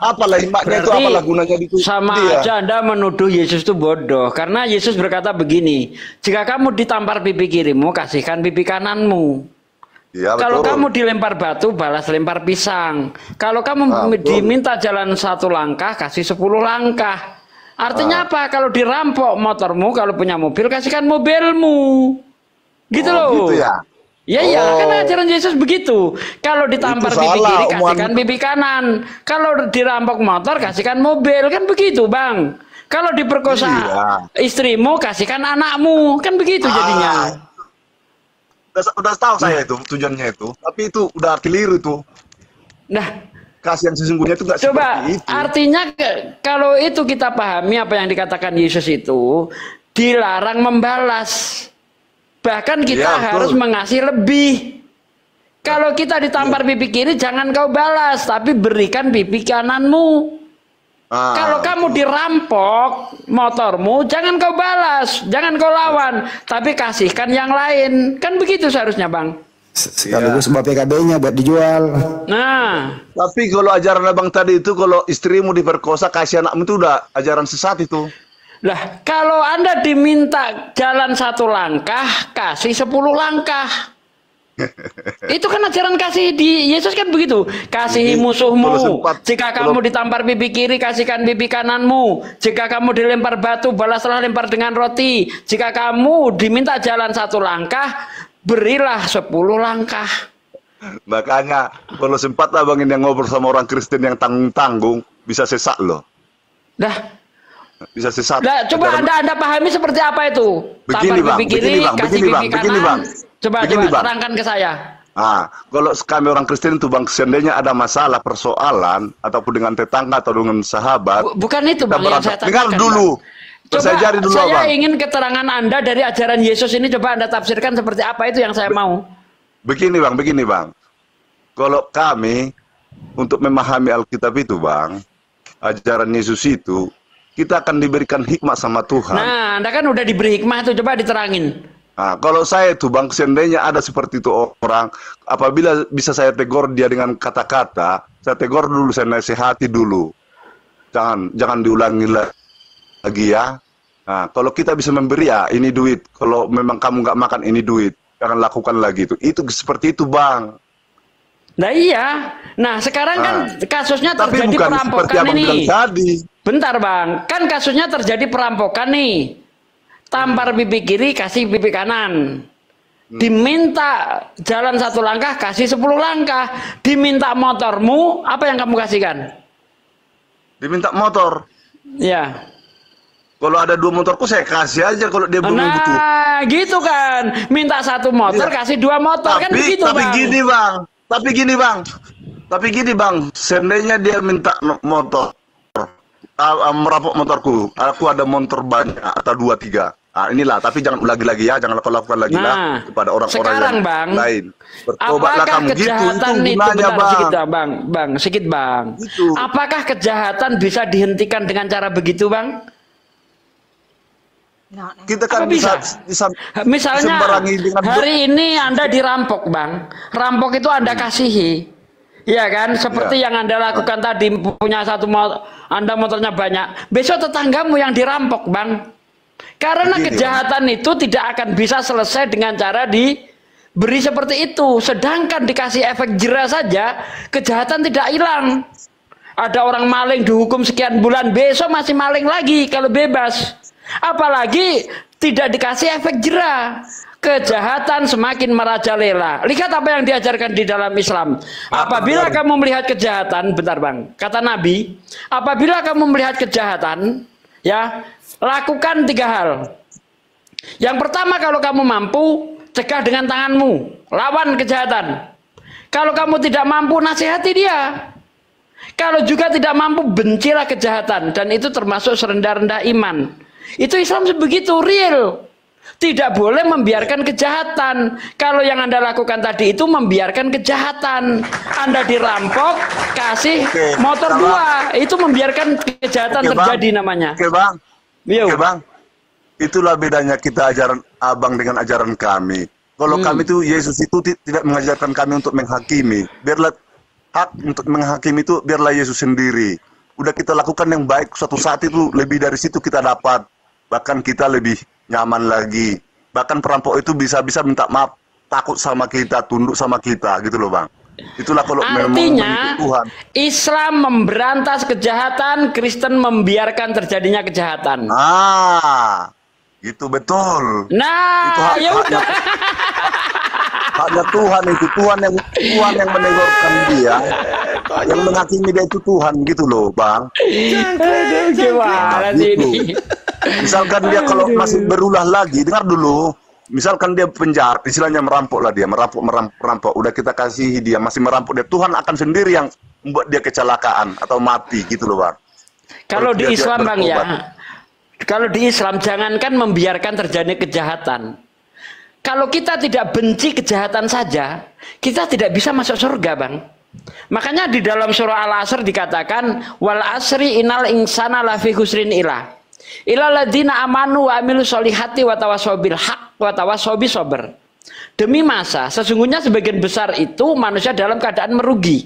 Speaker 6: Apalah hikmahnya itu?
Speaker 7: Berarti
Speaker 6: Apalah gunanya itu?
Speaker 7: sama
Speaker 6: Dia.
Speaker 7: aja Anda menuduh Yesus itu bodoh. Karena Yesus berkata begini, jika kamu ditampar pipi kirimu, kasihkan pipi kananmu.
Speaker 6: Ya,
Speaker 7: Kalau
Speaker 6: betul.
Speaker 7: kamu dilempar batu, balas lempar pisang. Kalau kamu
Speaker 6: betul.
Speaker 7: diminta jalan 1 langkah, kasih 10 langkah. Artinya apa? Kalau dirampok motormu, kalau punya mobil, kasihkan mobilmu. Gitu loh.
Speaker 6: Gitu ya.
Speaker 7: Ya, kan ajaran Yesus begitu. Kalau ditampar
Speaker 6: Itu
Speaker 7: pipi
Speaker 6: salah,
Speaker 7: kiri,
Speaker 6: omongan.
Speaker 7: kasihkan pipi kanan. Kalau dirampok motor, kasihkan mobil. Kan begitu, Bang. Kalau diperkosa
Speaker 6: Iya.
Speaker 7: istrimu, kasihkan anakmu. Kan begitu jadinya.
Speaker 6: Udah tahu saya itu tujuannya itu, tapi itu udah keliru itu.
Speaker 7: Nah,
Speaker 6: Kasih yang sesungguhnya itu nggak
Speaker 7: coba
Speaker 6: seperti itu.
Speaker 7: artinya kalau itu kita pahami apa yang dikatakan Yesus itu dilarang membalas. Bahkan kita
Speaker 6: Iya, betul.
Speaker 7: harus mengasihi lebih. Kalau kita ditampar pipi kiri, jangan kau balas, tapi berikan pipi kananmu. Kalau kamu dirampok motormu, jangan kau balas, jangan kau lawan, tapi kasihkan yang lain. Kan begitu seharusnya, Bang.
Speaker 1: Sekaligus bawa PKB-nya buat dijual.
Speaker 7: Nah,
Speaker 6: Tapi kalau ajaran abang tadi itu, kalau istrimu diperkosa, kasih anakmu itu udah ajaran sesat itu.
Speaker 7: lah kalau Anda diminta jalan 1 langkah, kasih 10 langkah. Itu kan ajaran kasih di Yesus kan begitu. Kasihi
Speaker 6: Kalau
Speaker 7: musuhmu.
Speaker 6: sempat-
Speaker 7: Jika
Speaker 6: kalau-
Speaker 7: kamu ditampar pipi kiri, kasihkan pipi kananmu. Jika kamu dilempar batu, balaslah lempar dengan roti. Jika kamu diminta jalan 1 langkah, berilah 10 langkah.
Speaker 6: Makanya kalau sempat abang ini yang ngobrol sama orang Kristen yang tanggung-tanggung, bisa sesat loh.
Speaker 7: Dah,
Speaker 6: Bisa sesat.
Speaker 7: coba
Speaker 6: Ajaran-
Speaker 7: Anda pahami seperti apa itu?
Speaker 6: Begini,
Speaker 7: Tampar
Speaker 6: Bang,
Speaker 7: pipi kiri,
Speaker 6: begini, Bang,
Speaker 7: kasih
Speaker 6: begini,
Speaker 7: pipi
Speaker 6: Bang,
Speaker 7: kanan.
Speaker 6: begini, Bang.
Speaker 7: Coba
Speaker 6: Begini, Bang.
Speaker 7: terangkan ke saya.
Speaker 6: Kalau kami orang Kristen itu, Bang, seandainya ada masalah, persoalan, ataupun dengan tetangga atau dengan sahabat,
Speaker 7: Bukan itu,
Speaker 6: kita
Speaker 7: Bang, yang saya
Speaker 6: berantem. Dengar
Speaker 7: tanyakan,
Speaker 6: dulu.
Speaker 7: Bang.
Speaker 6: Saya jari dulu,
Speaker 7: saya
Speaker 6: Bang.
Speaker 7: ingin keterangan Anda dari ajaran Yesus ini, coba Anda tafsirkan seperti apa itu yang saya mau.
Speaker 6: Begini, Bang. Kalau kami, untuk memahami Alkitab itu, Bang, ajaran Yesus itu, kita akan diberikan hikmat sama Tuhan.
Speaker 7: Nah, Anda kan udah diberi hikmah itu, coba diterangin.
Speaker 6: Nah, kalau saya itu, Bang, seandainya ada seperti itu orang, apabila bisa saya tegur dia dengan kata-kata, saya tegur dulu, saya nasihati dulu. Jangan diulangi lagi ya. Nah, kalau kita bisa memberi, ya ini duit. Kalau memang kamu nggak makan, ini duit. Jangan lakukan lagi itu. Itu seperti itu, Bang.
Speaker 7: Nah iya. Nah sekarang kan kasusnya
Speaker 6: Tapi
Speaker 7: terjadi
Speaker 6: bukan seperti
Speaker 7: perampokan
Speaker 6: abang bilang
Speaker 7: ini.
Speaker 6: tadi.
Speaker 7: Bentar, Bang. Kan kasusnya terjadi perampokan nih. Tampar pipi kiri, kasih pipi kanan. Diminta jalan 1 langkah, kasih 10 langkah. Diminta motormu, apa yang kamu kasihkan?
Speaker 6: Diminta motor.
Speaker 7: Ya.
Speaker 6: Kalau ada 2 motorku saya kasih aja kalau dia belum butuh.
Speaker 7: Nah, gitu kan. Minta 1 motor,
Speaker 6: Iya.
Speaker 7: kasih 2 motor, kan begitu,
Speaker 6: tapi
Speaker 7: Bang.
Speaker 6: gini bang, seandainya dia minta motor, merampok motorku, aku ada motor banyak atau 2, 3. Nah, inilah, tapi jangan lagi-lagi ya, jangan lakukan lagi lah kepada orang-orang
Speaker 7: sekarang,
Speaker 6: yang
Speaker 7: Bang,
Speaker 6: lain. Bertobatlah
Speaker 7: apakah
Speaker 6: kamu gitu, itu
Speaker 7: kejahatan itu,
Speaker 6: gunanya
Speaker 7: bentar,
Speaker 6: bang.
Speaker 7: sedikit, Bang, sedikit, Bang.
Speaker 6: Gitu.
Speaker 7: Apakah kejahatan bisa dihentikan dengan cara begitu, Bang?
Speaker 6: Kita kan
Speaker 7: Apa bisa? Misalnya
Speaker 6: disembarangi dengan
Speaker 7: hari ini Anda dirampok, Bang. Rampok itu Anda kasihi. Iya kan? Seperti yang Anda lakukan tadi, punya 1 motor, Anda motornya banyak. Besok tetanggamu yang dirampok, Bang. Karena
Speaker 6: Begini,
Speaker 7: kejahatan itu tidak akan bisa selesai dengan cara diberi seperti itu. Sedangkan dikasih efek jera saja, kejahatan tidak hilang. Ada orang maling dihukum sekian bulan, besok masih maling lagi kalau bebas. Apalagi tidak dikasih efek jera. Kejahatan semakin merajalela. Lihat apa yang diajarkan di dalam Islam. Apabila kamu melihat kejahatan, bentar Bang, kata Nabi, apabila kamu melihat kejahatan, ya, lakukan 3 hal. Yang pertama, kalau kamu mampu, cegah dengan tanganmu, lawan kejahatan. Kalau kamu tidak mampu, nasihati dia. Kalau juga tidak mampu, bencilah kejahatan, dan itu termasuk serendah-rendah iman. Itu Islam sebegitu real. Tidak boleh membiarkan kejahatan. Kalau yang Anda lakukan tadi itu membiarkan kejahatan. Anda dirampok, kasih motor 2, itu membiarkan kejahatan terjadi namanya.
Speaker 6: Oke bang.
Speaker 7: Yo.
Speaker 6: Oke bang. Itulah bedanya kita ajaran abang dengan ajaran kami. Kalau kami itu, Yesus itu tidak mengajarkan kami untuk menghakimi. Biarlah hak untuk menghakimi itu biarlah Yesus sendiri. Udah kita lakukan yang baik, suatu saat itu lebih dari situ kita dapat. Bahkan kita lebih nyaman lagi. Bahkan perampok itu bisa-bisa minta maaf, takut sama kita, tunduk sama kita, gitu loh bang. Itulah kalau
Speaker 7: artinya
Speaker 6: Tuhan.
Speaker 7: Islam memberantas kejahatan, Kristen membiarkan terjadinya kejahatan.
Speaker 6: Gitu betul.
Speaker 7: Nah,
Speaker 6: itu
Speaker 7: ya udah.
Speaker 6: Haknya Tuhan itu, Tuhan yang menegurkan dia, yang menghakimi dia itu Tuhan, gitu loh bang.
Speaker 7: Aduh, gimana sih
Speaker 6: gitu.
Speaker 7: ini?
Speaker 6: Misalkan dia kalau masih berulah lagi, dengar dulu. Misalkan dia penjahat, istilahnya merampok lah dia, merampok. Udah kita kasih dia, masih merampok dia. Tuhan akan sendiri yang membuat dia kecelakaan atau mati, gitu loh bang.
Speaker 7: Kalau di Islam bang ya, kalau di Islam jangankan membiarkan terjadi kejahatan. Kalau kita tidak benci kejahatan saja, kita tidak bisa masuk surga bang. Makanya di dalam surah Al-Asr dikatakan, wal asri innal insana lafi khusrin ilah. Ilaladina amanu wa amilu solihati wa tawasaw bil haq wa tawasaw bis sabr. Demi masa, sesungguhnya sebagian besar itu manusia dalam keadaan merugi.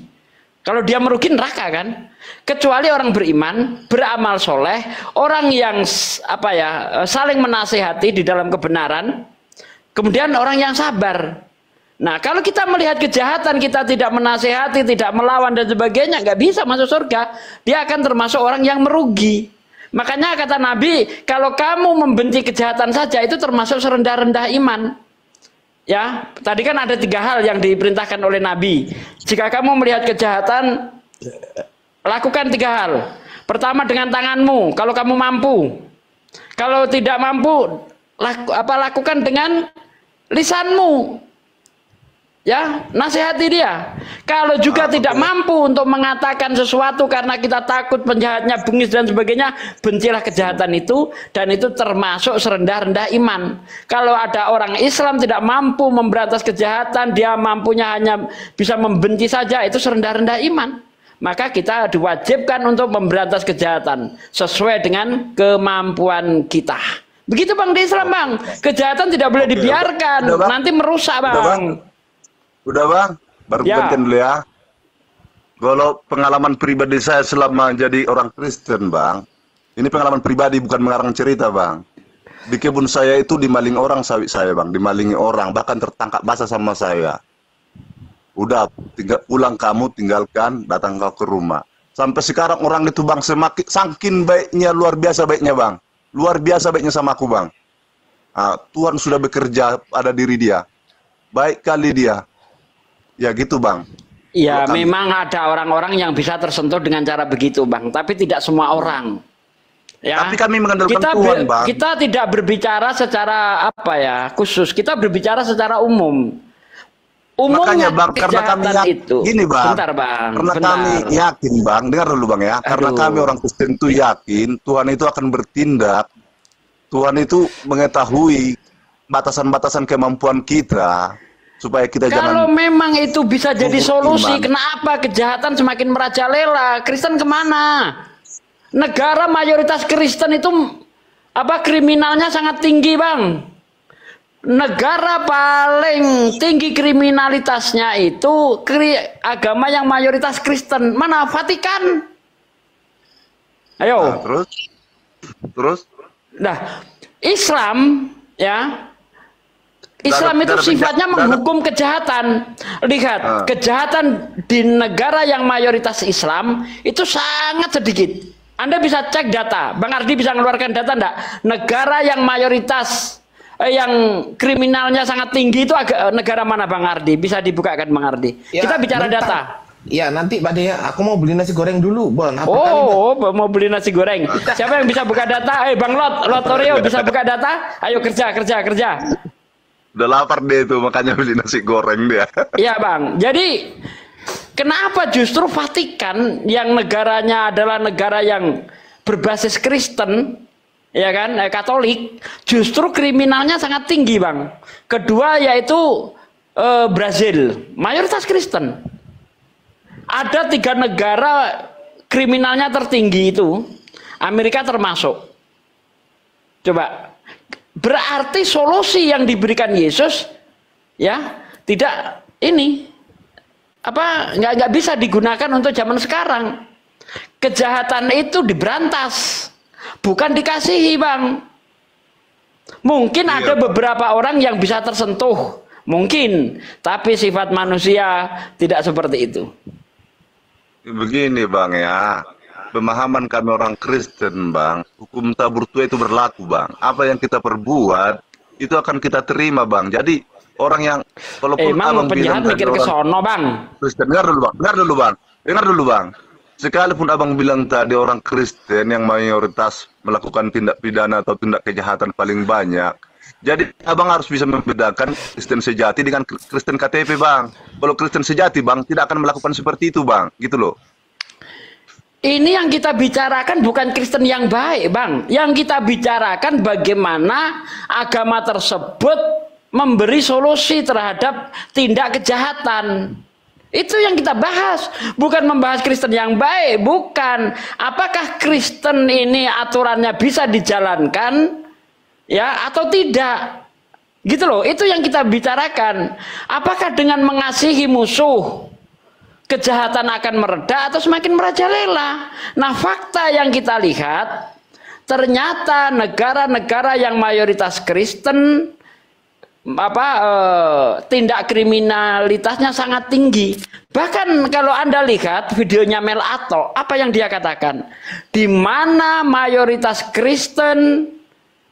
Speaker 7: Kalau dia merugi neraka kan? Kecuali orang beriman, beramal soleh, orang yang saling menasihati di dalam kebenaran, kemudian orang yang sabar. Nah, kalau kita melihat kejahatan, kita tidak menasihati, tidak melawan dan sebagainya, nggak bisa masuk surga. Dia akan termasuk orang yang merugi. Makanya kata Nabi, kalau kamu membenci kejahatan saja itu termasuk serendah-rendah iman. Ya, tadi kan ada 3 hal yang diperintahkan oleh Nabi. Jika kamu melihat kejahatan, lakukan 3 hal. Pertama dengan tanganmu, kalau kamu mampu. Kalau tidak mampu, lakukan dengan lisanmu. Ya, nasihati dia. Kalau juga tidak mampu untuk mengatakan sesuatu karena kita takut penjahatnya bengis dan sebagainya, bencilah kejahatan itu, dan itu termasuk serendah-rendah iman. Kalau ada orang Islam tidak mampu memberantas kejahatan, dia mampunya hanya bisa membenci saja, itu serendah-rendah iman. Maka kita diwajibkan untuk memberantas kejahatan sesuai dengan kemampuan kita. Begitu bang di Islam bang, kejahatan tidak boleh dibiarkan, nanti merusak bang.
Speaker 6: Udah bang, baru gantian dulu ya. Kalau pengalaman pribadi saya selama jadi orang Kristen bang, ini pengalaman pribadi bukan mengarang cerita bang. Di kebun saya itu dimaling orang sawit saya bang, dimalingi orang, bahkan tertangkap basah sama saya. Udah, pulang kamu tinggalkan, datang kau ke rumah. Sampai sekarang orang itu bang semakin saking baiknya, luar biasa baiknya bang, luar biasa baiknya sama aku bang. Tuhan sudah bekerja pada diri dia. baik kali dia. Ya gitu Bang.
Speaker 7: Ya,
Speaker 6: Kalau kami-
Speaker 7: memang ada orang-orang yang bisa tersentuh dengan cara begitu, Bang. Tapi tidak semua orang. Ya.
Speaker 6: Tapi kami mengandalkan
Speaker 7: kita,
Speaker 6: Tuhan, Bang.
Speaker 7: Kita tidak berbicara secara apa ya khusus. Kita berbicara secara umum. Umumnya
Speaker 6: Makanya Bang, karena kami
Speaker 7: kejahatan
Speaker 6: yakin,
Speaker 7: itu.
Speaker 6: gini Bang,
Speaker 7: Bentar, Bang.
Speaker 6: karena
Speaker 7: bentar.
Speaker 6: kami yakin Bang, dengar dulu Bang ya, karena
Speaker 7: Aduh.
Speaker 6: kami orang Kristen itu yakin Tuhan itu akan bertindak, Tuhan itu mengetahui batasan-batasan kemampuan kita, supaya kita
Speaker 7: Kalau
Speaker 6: jangan
Speaker 7: memang itu bisa jadi
Speaker 6: gugur
Speaker 7: solusi,
Speaker 6: iman.
Speaker 7: kenapa kejahatan semakin merajalela? Kristen kemana? Negara mayoritas Kristen itu apa kriminalnya sangat tinggi, Bang. Negara paling tinggi kriminalitasnya itu agama yang mayoritas Kristen. Mana? Vatikan. Ayo.
Speaker 6: Nah, terus
Speaker 7: Nah, Islam ya. Islam itu sifatnya menghukum kejahatan. Lihat, kejahatan di negara yang mayoritas Islam itu sangat sedikit. Anda bisa cek data. Bang Ardi bisa mengeluarkan data enggak? Negara yang mayoritas yang kriminalnya sangat tinggi itu negara mana Bang Ardi? Bisa dibukakan Bang Ardi.
Speaker 8: Ya,
Speaker 7: Kita bicara
Speaker 8: bentar.
Speaker 7: data.
Speaker 8: Ya nanti Pak Dea, aku mau beli nasi goreng dulu, Bon.
Speaker 7: Mau beli nasi goreng. Siapa yang bisa buka data? Bang Lot Oreo bisa buka data? Ayo kerja.
Speaker 6: udah lapar deh itu, makanya beli nasi goreng dia.
Speaker 7: Iya Bang. Jadi kenapa justru Vatikan yang negaranya adalah negara yang berbasis Kristen, ya kan, Katolik, justru kriminalnya sangat tinggi Bang. Kedua yaitu Brazil, mayoritas Kristen. Ada 3 negara kriminalnya tertinggi itu, Amerika termasuk. Coba, berarti solusi yang diberikan Yesus, ya tidak ini apa nggak bisa digunakan untuk zaman sekarang. Kejahatan itu diberantas, bukan dikasihi Bang. Mungkin ada beberapa orang yang bisa tersentuh, mungkin, tapi sifat manusia tidak seperti itu.
Speaker 6: Begini Bang ya, pemahaman kami orang Kristen Bang, hukum tabur tua itu berlaku Bang. Apa yang kita perbuat itu akan kita terima Bang. Jadi orang yang walaupun
Speaker 7: Emang
Speaker 6: abang
Speaker 7: penjahat
Speaker 6: bilang
Speaker 7: mikir
Speaker 6: tadi
Speaker 7: ke
Speaker 6: orang
Speaker 7: sono Bang.
Speaker 6: Kristen, dengar dulu Bang. Sekalipun abang bilang tadi orang Kristen yang mayoritas melakukan tindak pidana atau tindak kejahatan paling banyak. Jadi abang harus bisa membedakan Kristen sejati dengan Kristen KTP Bang. Kalau Kristen sejati Bang tidak akan melakukan seperti itu Bang, gitu loh.
Speaker 7: Ini yang kita bicarakan bukan Kristen yang baik Bang. Yang kita bicarakan bagaimana agama tersebut memberi solusi terhadap tindak kejahatan. Itu yang kita bahas, bukan membahas Kristen yang baik, bukan. Apakah Kristen ini aturannya bisa dijalankan? Ya atau tidak, gitu loh. Itu yang kita bicarakan. Apakah dengan mengasihi musuh kejahatan akan mereda atau semakin merajalela? Nah, fakta yang kita lihat ternyata negara-negara yang mayoritas Kristen tindak kriminalitasnya sangat tinggi. Bahkan kalau Anda lihat videonya Mel Ato, apa yang dia katakan? Di mana mayoritas Kristen,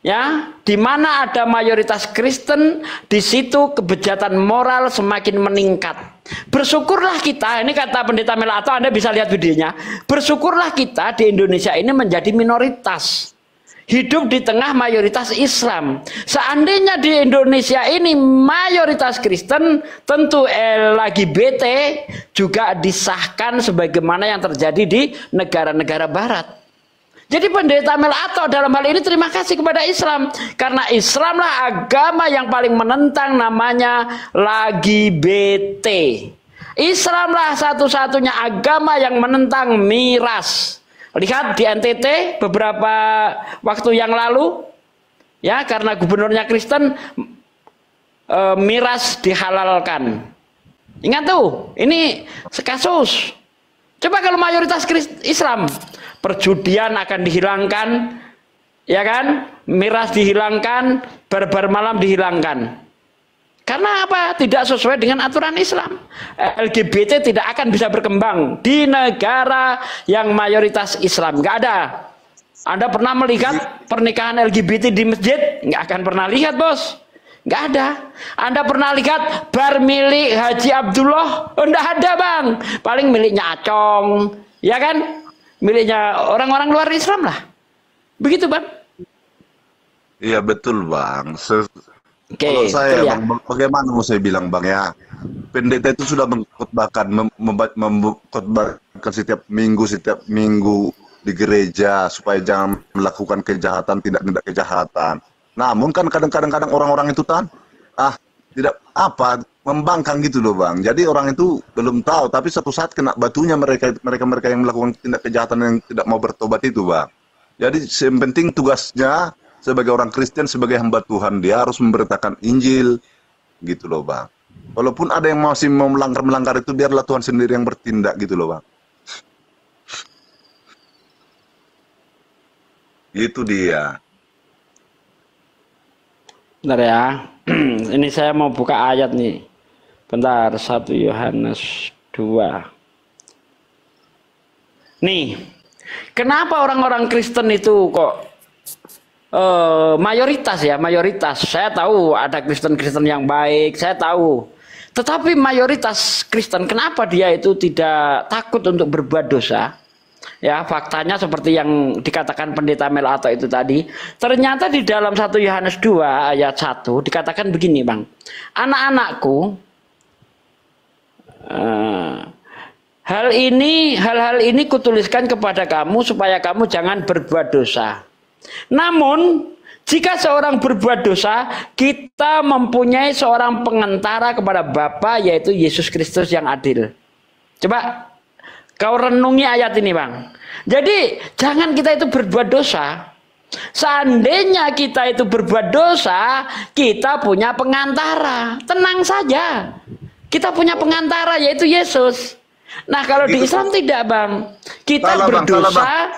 Speaker 7: ya, di mana ada mayoritas Kristen, di situ kebejatan moral semakin meningkat. Bersyukurlah kita, ini kata Pendeta Mel Ato, Anda bisa lihat videonya. Bersyukurlah kita di Indonesia ini menjadi minoritas. Hidup di tengah mayoritas Islam. Seandainya di Indonesia ini mayoritas Kristen, tentu LGBT juga disahkan sebagaimana yang terjadi di negara-negara Barat. Jadi Pendeta Mel Ato dalam hal ini terima kasih kepada Islam, karena Islamlah agama yang paling menentang namanya LGBT. Islamlah satu-satunya agama yang menentang miras. Lihat di NTT beberapa waktu yang lalu, ya, karena gubernurnya Kristen, miras dihalalkan. Ingat tuh, ini kasus. Coba kalau mayoritas Islam, perjudian akan dihilangkan, ya kan? Miras dihilangkan, barbar malam dihilangkan. Karena apa? Tidak sesuai dengan aturan Islam. LGBT tidak akan bisa berkembang di negara yang mayoritas Islam. Nggak ada. Anda pernah melihat pernikahan LGBT di masjid? Nggak akan pernah lihat, bos. Nggak ada. Anda pernah lihat bar milik Haji Abdullah? Oh, nggak ada, Bang. Paling miliknya Acong, ya kan? Miliknya orang-orang luar Islam lah. Begitu, Bang.
Speaker 6: Iya betul Bang.
Speaker 7: Oke,
Speaker 6: Kalau saya
Speaker 7: betul ya.
Speaker 6: Bang, bagaimana mau saya bilang Bang ya? Pendeta itu sudah mengkhotbahkan, mengkhotbahkan setiap minggu di gereja supaya jangan melakukan kejahatan, tidak kejahatan. Namun kan kadang-kadang orang-orang itu kan tidak membangkang gitu loh Bang. Jadi orang itu belum tahu, tapi satu saat kena batunya mereka yang melakukan tindak kejahatan yang tidak mau bertobat itu Bang. Jadi yang penting tugasnya sebagai orang Kristen, sebagai hamba Tuhan, dia harus memberitakan Injil gitu loh Bang. Walaupun ada yang masih mau melanggar itu, biarlah Tuhan sendiri yang bertindak gitu loh Bang. Itu dia.
Speaker 7: Bentar ya. Ini saya mau buka ayat nih. Bentar, 1 Yohanes 2. Nih, kenapa orang-orang Kristen itu kok mayoritas ya, mayoritas. Saya tahu ada Kristen-Kristen yang baik, saya tahu. Tetapi mayoritas Kristen, kenapa dia itu tidak takut untuk berbuat dosa? Ya, faktanya seperti yang dikatakan Pendeta Melato itu tadi. Ternyata di dalam 1 Yohanes 2 ayat 1 dikatakan begini, Bang. Anak-anakku, hal-hal ini kutuliskan kepada kamu supaya kamu jangan berbuat dosa. Namun, jika seorang berbuat dosa, kita mempunyai seorang pengantara kepada Bapa, yaitu Yesus Kristus yang adil. Coba kau renungi ayat ini, Bang. Jadi, jangan kita itu berbuat dosa. Seandainya kita itu berbuat dosa, kita punya pengantara. Tenang saja. Kita punya pengantara, yaitu Yesus. Nah, kalau di Islam tidak, Bang. Kita
Speaker 6: Salah,
Speaker 7: berdosa.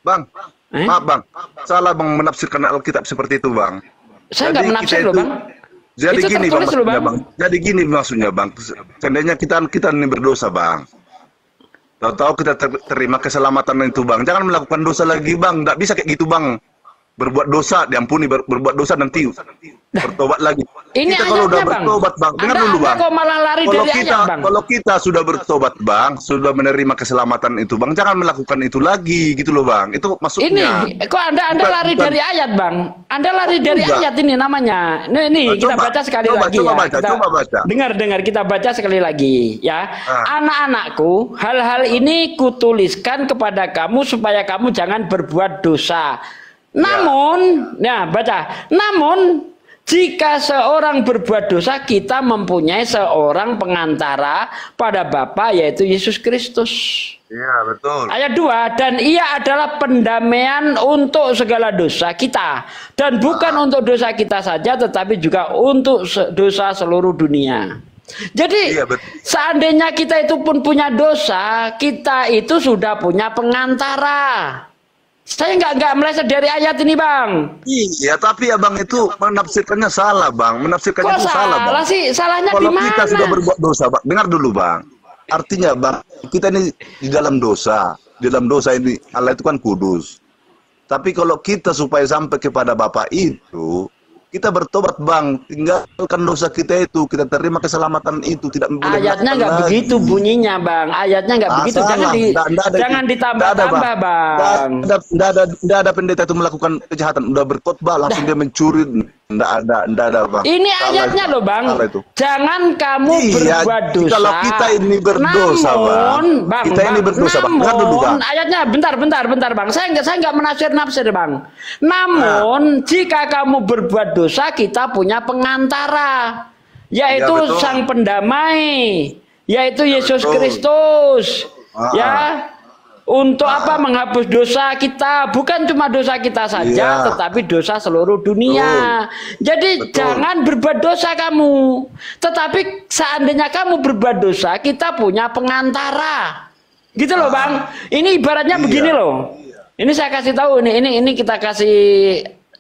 Speaker 6: Bang. Maaf Bang, salah Bang menafsirkan Alkitab seperti itu Bang.
Speaker 7: Saya nggak menafsir loh Bang.
Speaker 6: Jadi
Speaker 7: itu
Speaker 6: gini
Speaker 7: tertulis loh,
Speaker 6: Bang. Jadi gini maksudnya Bang. Seandainya kita ini berdosa Bang. Tahu-tahu kita terima keselamatan itu Bang. Jangan melakukan dosa lagi Bang. Nggak bisa kayak gitu Bang. Berbuat dosa diampuni, berbuat dosa nanti bertobat lagi.
Speaker 7: Ini
Speaker 6: kita kalau udah bertobat Bang, dengar dulu Bang.
Speaker 7: Kok malah lari dari ayat, Bang?
Speaker 6: Kalau kita sudah bertobat Bang, sudah menerima keselamatan itu Bang, jangan melakukan itu lagi gitu loh Bang. Itu maksudnya.
Speaker 7: Ini kok Anda lari dari ayat, Bang? Anda lari dari ayat ini namanya. Ini kita baca sekali lagi ya.
Speaker 6: Coba baca.
Speaker 7: Dengar kita baca sekali lagi ya. Anak-anakku, hal-hal ini kutuliskan kepada kamu supaya kamu jangan berbuat dosa. Namun, baca. Namun, jika seorang berbuat dosa, kita mempunyai seorang pengantara pada Bapa, yaitu Yesus Kristus.
Speaker 6: Iya, betul.
Speaker 7: Ayat 2, dan ia adalah pendamaian untuk segala dosa kita. Dan bukan untuk dosa kita saja, tetapi juga untuk dosa seluruh dunia. Jadi, seandainya kita itu pun punya dosa, kita itu sudah punya pengantara. Saya nggak meleset dari ayat ini Bang.
Speaker 6: Iya, tapi Abang itu menafsirkannya salah Bang. Menafsirkannya itu salah Bang.
Speaker 7: Sih? Salahnya
Speaker 6: di mana?
Speaker 7: Kalau
Speaker 6: kita sudah berbuat dosa Bang, dengar dulu Bang. Artinya Bang, kita ini di dalam dosa. Di dalam dosa ini Allah itu kan kudus. Tapi kalau kita supaya sampai kepada Bapa itu, kita bertobat Bang, tinggalkan dosa kita itu, kita terima keselamatan itu, tidak boleh.
Speaker 7: Ayatnya nggak begitu bunyinya Bang, ayatnya nggak begitu, jangan ditambah-tambah Bang.
Speaker 6: Tidak ada pendeta itu melakukan kejahatan, udah berkhotbah langsung dia mencuri, tidak ada Bang.
Speaker 7: Ini
Speaker 6: salah
Speaker 7: ayatnya
Speaker 6: itu.
Speaker 7: Loh Bang, jangan kamu
Speaker 6: Iya,
Speaker 7: berbuat dosa.
Speaker 6: Kalau kita ini berdosa Bang, kita ini berdosa Bang. Dengar dulu Bang.
Speaker 7: Ayatnya bentar Bang, saya nggak menafsir Bang. Namun jika kamu berbuat dosa, kita punya pengantara, yaitu sang pendamai, yaitu Yesus Kristus. Ya, untuk apa? Menghapus dosa kita, bukan cuma dosa kita saja, tetapi dosa seluruh dunia. Jadi jangan berbuat dosa kamu. Tetapi seandainya kamu berbuat dosa, kita punya pengantara. Gitu loh Bang. Ini ibaratnya begini loh. Ini saya kasih tahu, ini kita kasih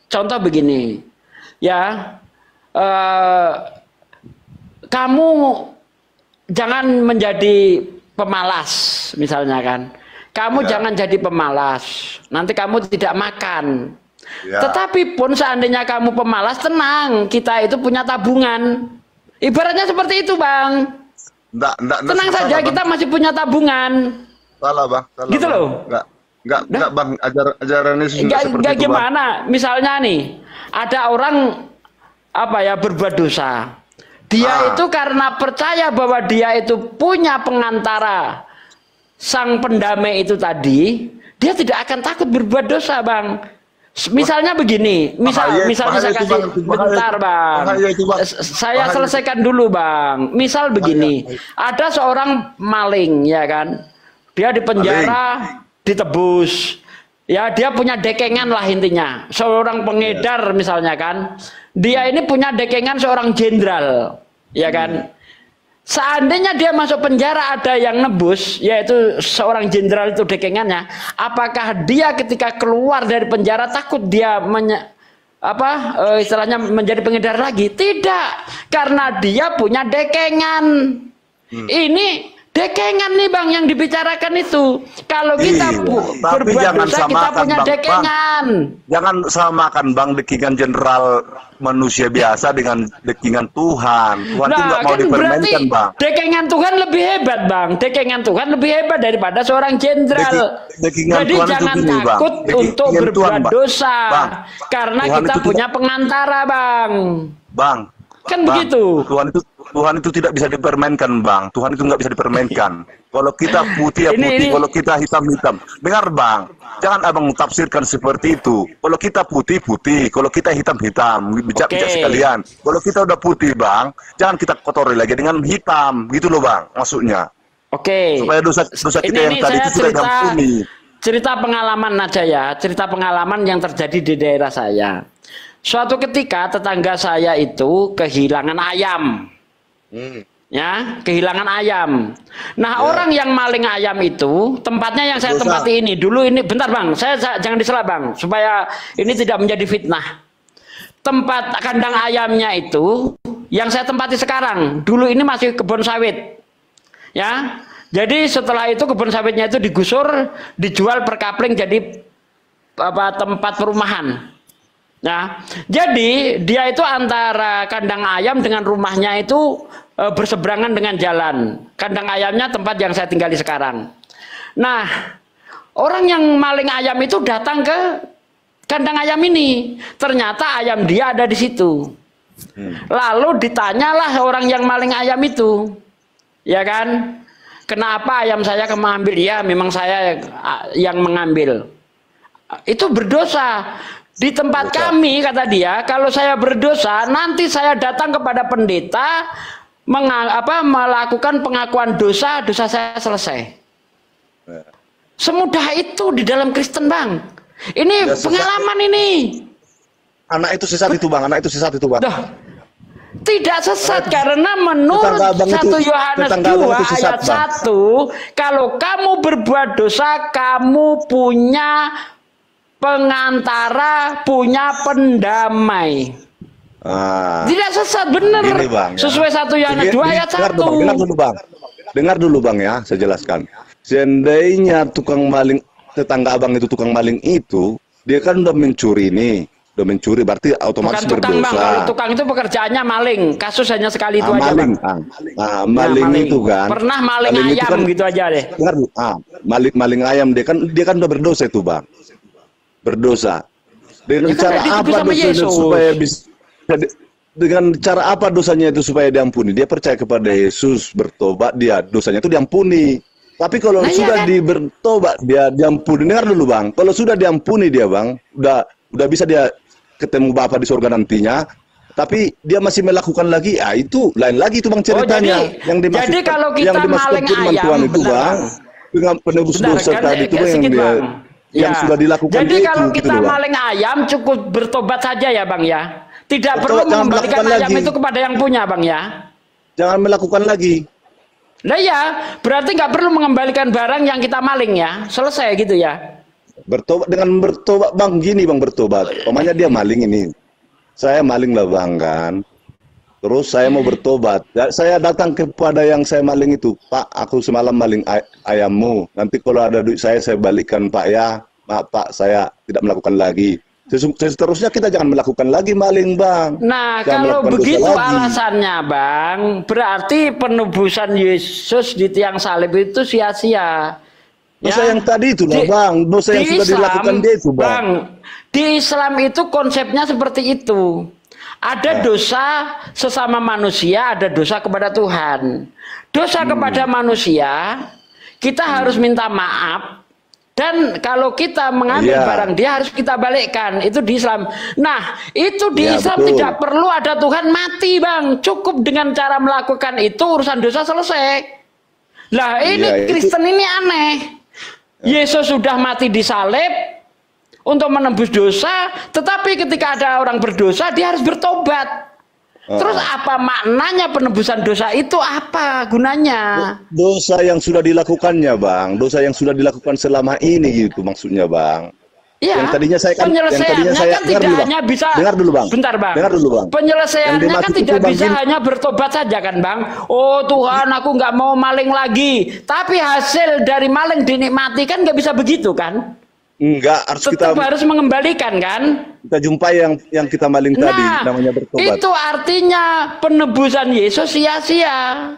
Speaker 7: contoh begini. Ya, kamu jangan menjadi pemalas, misalnya kan. Kamu jangan jadi pemalas. Nanti kamu tidak makan.
Speaker 6: Ya.
Speaker 7: Tetapi pun seandainya kamu pemalas, tenang, kita itu punya tabungan. Ibaratnya seperti itu, Bang. Tenang saja, kita masih punya tabungan.
Speaker 6: Salah, Bang. Salah,
Speaker 7: Gitu
Speaker 6: Bang.
Speaker 7: loh.
Speaker 6: Enggak, Bang. Ajaran Yesus enggak seperti
Speaker 7: Enggak
Speaker 6: itu, Bang.
Speaker 7: gimana? Misalnya nih, ada orang berbuat dosa. Dia itu karena percaya bahwa dia itu punya pengantara, sang pendamai itu tadi, dia tidak akan takut berbuat dosa, Bang. Misalnya begini, misalnya saya kasih bentar, Bang. Saya selesaikan dulu, Bang. Misal begini, ada seorang maling, ya kan? Dia di penjara, ditebus. Ya, dia punya dekengan lah intinya. Seorang pengedar misalnya kan. Dia ini punya dekengan seorang jenderal, ya kan? Seandainya dia masuk penjara ada yang nebus, yaitu seorang jenderal itu dekengannya, apakah dia ketika keluar dari penjara takut dia istilahnya menjadi pengedar lagi? Tidak, karena dia punya dekengan. Ini dekengan nih, Bang, yang dibicarakan itu. Kalau kita berbuat dosa, kita punya dekengan.
Speaker 6: Jangan samakan, Bang, dekengan jenderal manusia biasa dengan dekengan Tuhan. Tuhan itu nggak mau dipermainkan, Bang.
Speaker 7: Dekengan Tuhan lebih hebat, Bang. Dekengan Tuhan lebih hebat daripada seorang jenderal. Jadi
Speaker 6: Tuhan
Speaker 7: jangan
Speaker 6: gini,
Speaker 7: takut
Speaker 6: Bang.
Speaker 7: untuk berbuat dosa.
Speaker 6: Bang,
Speaker 7: karena
Speaker 6: Tuhan
Speaker 7: kita punya pengantara, Bang.
Speaker 6: Bang.
Speaker 7: Kan begitu.
Speaker 6: Tuhan itu tidak bisa dipermainkan, Bang. Tuhan itu nggak bisa dipermainkan. Kalau kita putih ya putih, kalau kita hitam hitam. Dengar, Bang, jangan abang tafsirkan seperti itu. Kalau kita putih putih, kalau kita hitam hitam. Bijak sekalian. Kalau kita udah putih, Bang, jangan kita kotori lagi dengan hitam, gitu loh, Bang. Maksudnya. Supaya dosa kita yang tadi itu sudah diampuni.
Speaker 7: Cerita pengalaman aja ya, cerita pengalaman yang terjadi di daerah saya. Suatu ketika tetangga saya itu kehilangan ayam. Ya, kehilangan ayam. Nah, orang yang maling ayam itu, tempatnya yang saya tempati ini. Dulu ini, bentar, Bang, saya jangan disela, Bang, supaya ini tidak menjadi fitnah. Tempat kandang ayamnya itu yang saya tempati sekarang. Dulu ini masih kebun sawit. Ya. Jadi setelah itu kebun sawitnya itu digusur, dijual per kapling jadi tempat perumahan. Nah, jadi dia itu antara kandang ayam dengan rumahnya itu berseberangan dengan jalan. Kandang ayamnya tempat yang saya tinggali sekarang. Nah, orang yang maling ayam itu datang ke kandang ayam ini. Ternyata ayam dia ada di situ. Lalu ditanyalah orang yang maling ayam itu, ya kan? Kenapa ayam saya mengambil? Ya, memang saya yang mengambil. Itu berdosa. Di tempat kami, kata dia, kalau saya berdosa, nanti saya datang kepada pendeta, melakukan pengakuan dosa, dosa saya selesai. Semudah itu di dalam Kristen, Bang. Ini pengalaman ini.
Speaker 6: Anak itu sesat itu, Bang. Anak itu sesat itu, Bang.
Speaker 7: Tidak sesat, karena menurut 1 Yohanes 2 ayat 1, kalau kamu berbuat dosa, kamu punya pengantara, punya pendamai. Tidak sesat, benar. Sesuai 1 Yohanes 2 ayat 1.
Speaker 6: Dengar dulu, Bang. Dengar dulu, Bang, ya, saya jelaskan. Seandainya tukang maling, tetangga abang itu tukang maling itu, dia kan udah mencuri nih. Udah mencuri berarti otomatis
Speaker 7: bukan tukang,
Speaker 6: berdosa.
Speaker 7: Bang. Kalau tukang itu pekerjaannya maling. Kasus hanya sekali itu aja,
Speaker 6: maling,
Speaker 7: Bang.
Speaker 6: Maling itu kan.
Speaker 7: Pernah maling ayam kan, gitu aja deh.
Speaker 6: Dengar dulu. Maling ayam dia kan udah berdosa itu, Bang. Berdosa. Dengan cara apa dosanya supaya bisa dengan cara apa dosanya itu supaya diampuni? Dia percaya kepada Yesus, bertobat, dia dosanya itu diampuni. Tapi kalau sudah bertobat, dia diampuni. Dengar dulu, Bang. Kalau sudah diampuni dia, Bang, udah bisa dia ketemu Bapa di surga nantinya. Tapi dia masih melakukan lagi, ya itu lain lagi itu, Bang, ceritanya.
Speaker 7: Jadi kalau kita maling ayam,
Speaker 6: Tuhan itu, Bang, dengan penebus dosa tadi itu yang sudah dilakukan.
Speaker 7: Jadi kalau kita maling ayam cukup bertobat saja ya, Bang, ya. Tidak perlu mengembalikan ayam itu kepada yang punya, Bang, ya. Jangan melakukan lagi. Nah ya, berarti nggak perlu mengembalikan barang yang kita maling ya. Selesai gitu ya.
Speaker 6: Bertobat, dengan bertobat, Bang, gini, Bang, bertobat. Pokoknya dia maling ini. Saya maling lah, Bang, kan. Terus saya mau bertobat. Saya datang kepada yang saya maling itu. Pak, aku semalam maling ayammu. Nanti kalau ada duit saya balikkan, Pak, ya. Maaf, Pak, saya tidak melakukan lagi. Seterusnya kita jangan melakukan lagi maling, Bang.
Speaker 7: Nah,
Speaker 6: Jangan
Speaker 7: kalau
Speaker 6: melakukan dosa
Speaker 7: begitu
Speaker 6: lagi.
Speaker 7: alasannya, Bang, berarti penebusan Yesus di tiang salib itu sia-sia.
Speaker 6: Dosa
Speaker 7: Ya.
Speaker 6: yang tadi itu lah, Bang. Dosa yang sudah dilakukan dia itu, Bang.
Speaker 7: Di Islam itu konsepnya seperti itu. Ada dosa sesama manusia, ada dosa kepada Tuhan. Dosa kepada manusia, kita harus minta maaf. Dan kalau kita mengambil barang dia harus kita balikkan. Itu di Islam. Nah, itu di Islam
Speaker 6: betul.
Speaker 7: tidak perlu ada Tuhan mati, Bang. Cukup dengan cara melakukan itu urusan dosa selesai. Lah ini Kristen ini aneh. Yesus sudah mati di salib untuk menembus dosa, tetapi ketika ada orang berdosa dia harus bertobat. Terus apa maknanya penebusan dosa itu, apa gunanya?
Speaker 6: Dosa yang sudah dilakukannya, Bang. Dosa yang sudah dilakukan selama ini gitu maksudnya, Bang.
Speaker 7: Iya.
Speaker 6: Yang tadinya saya kan,
Speaker 7: Penyelesaiannya kan tidak hanya bisa.
Speaker 6: Dengar dulu, Bang.
Speaker 7: Bentar, Bang.
Speaker 6: Dengar dulu, Bang.
Speaker 7: Penyelesaiannya
Speaker 6: Yang
Speaker 7: kan
Speaker 6: dimaksud
Speaker 7: tidak
Speaker 6: itu, Bang,
Speaker 7: bisa
Speaker 6: gini.
Speaker 7: hanya bertobat saja kan, Bang. Oh Tuhan, aku nggak mau maling lagi. Tapi hasil dari maling dinikmati kan nggak bisa begitu kan?
Speaker 6: Enggak, harus
Speaker 7: Tetap harus mengembalikan kan?
Speaker 6: kita jumpai yang kita maling tadi, namanya bertobat.
Speaker 7: Itu artinya penebusan Yesus sia-sia.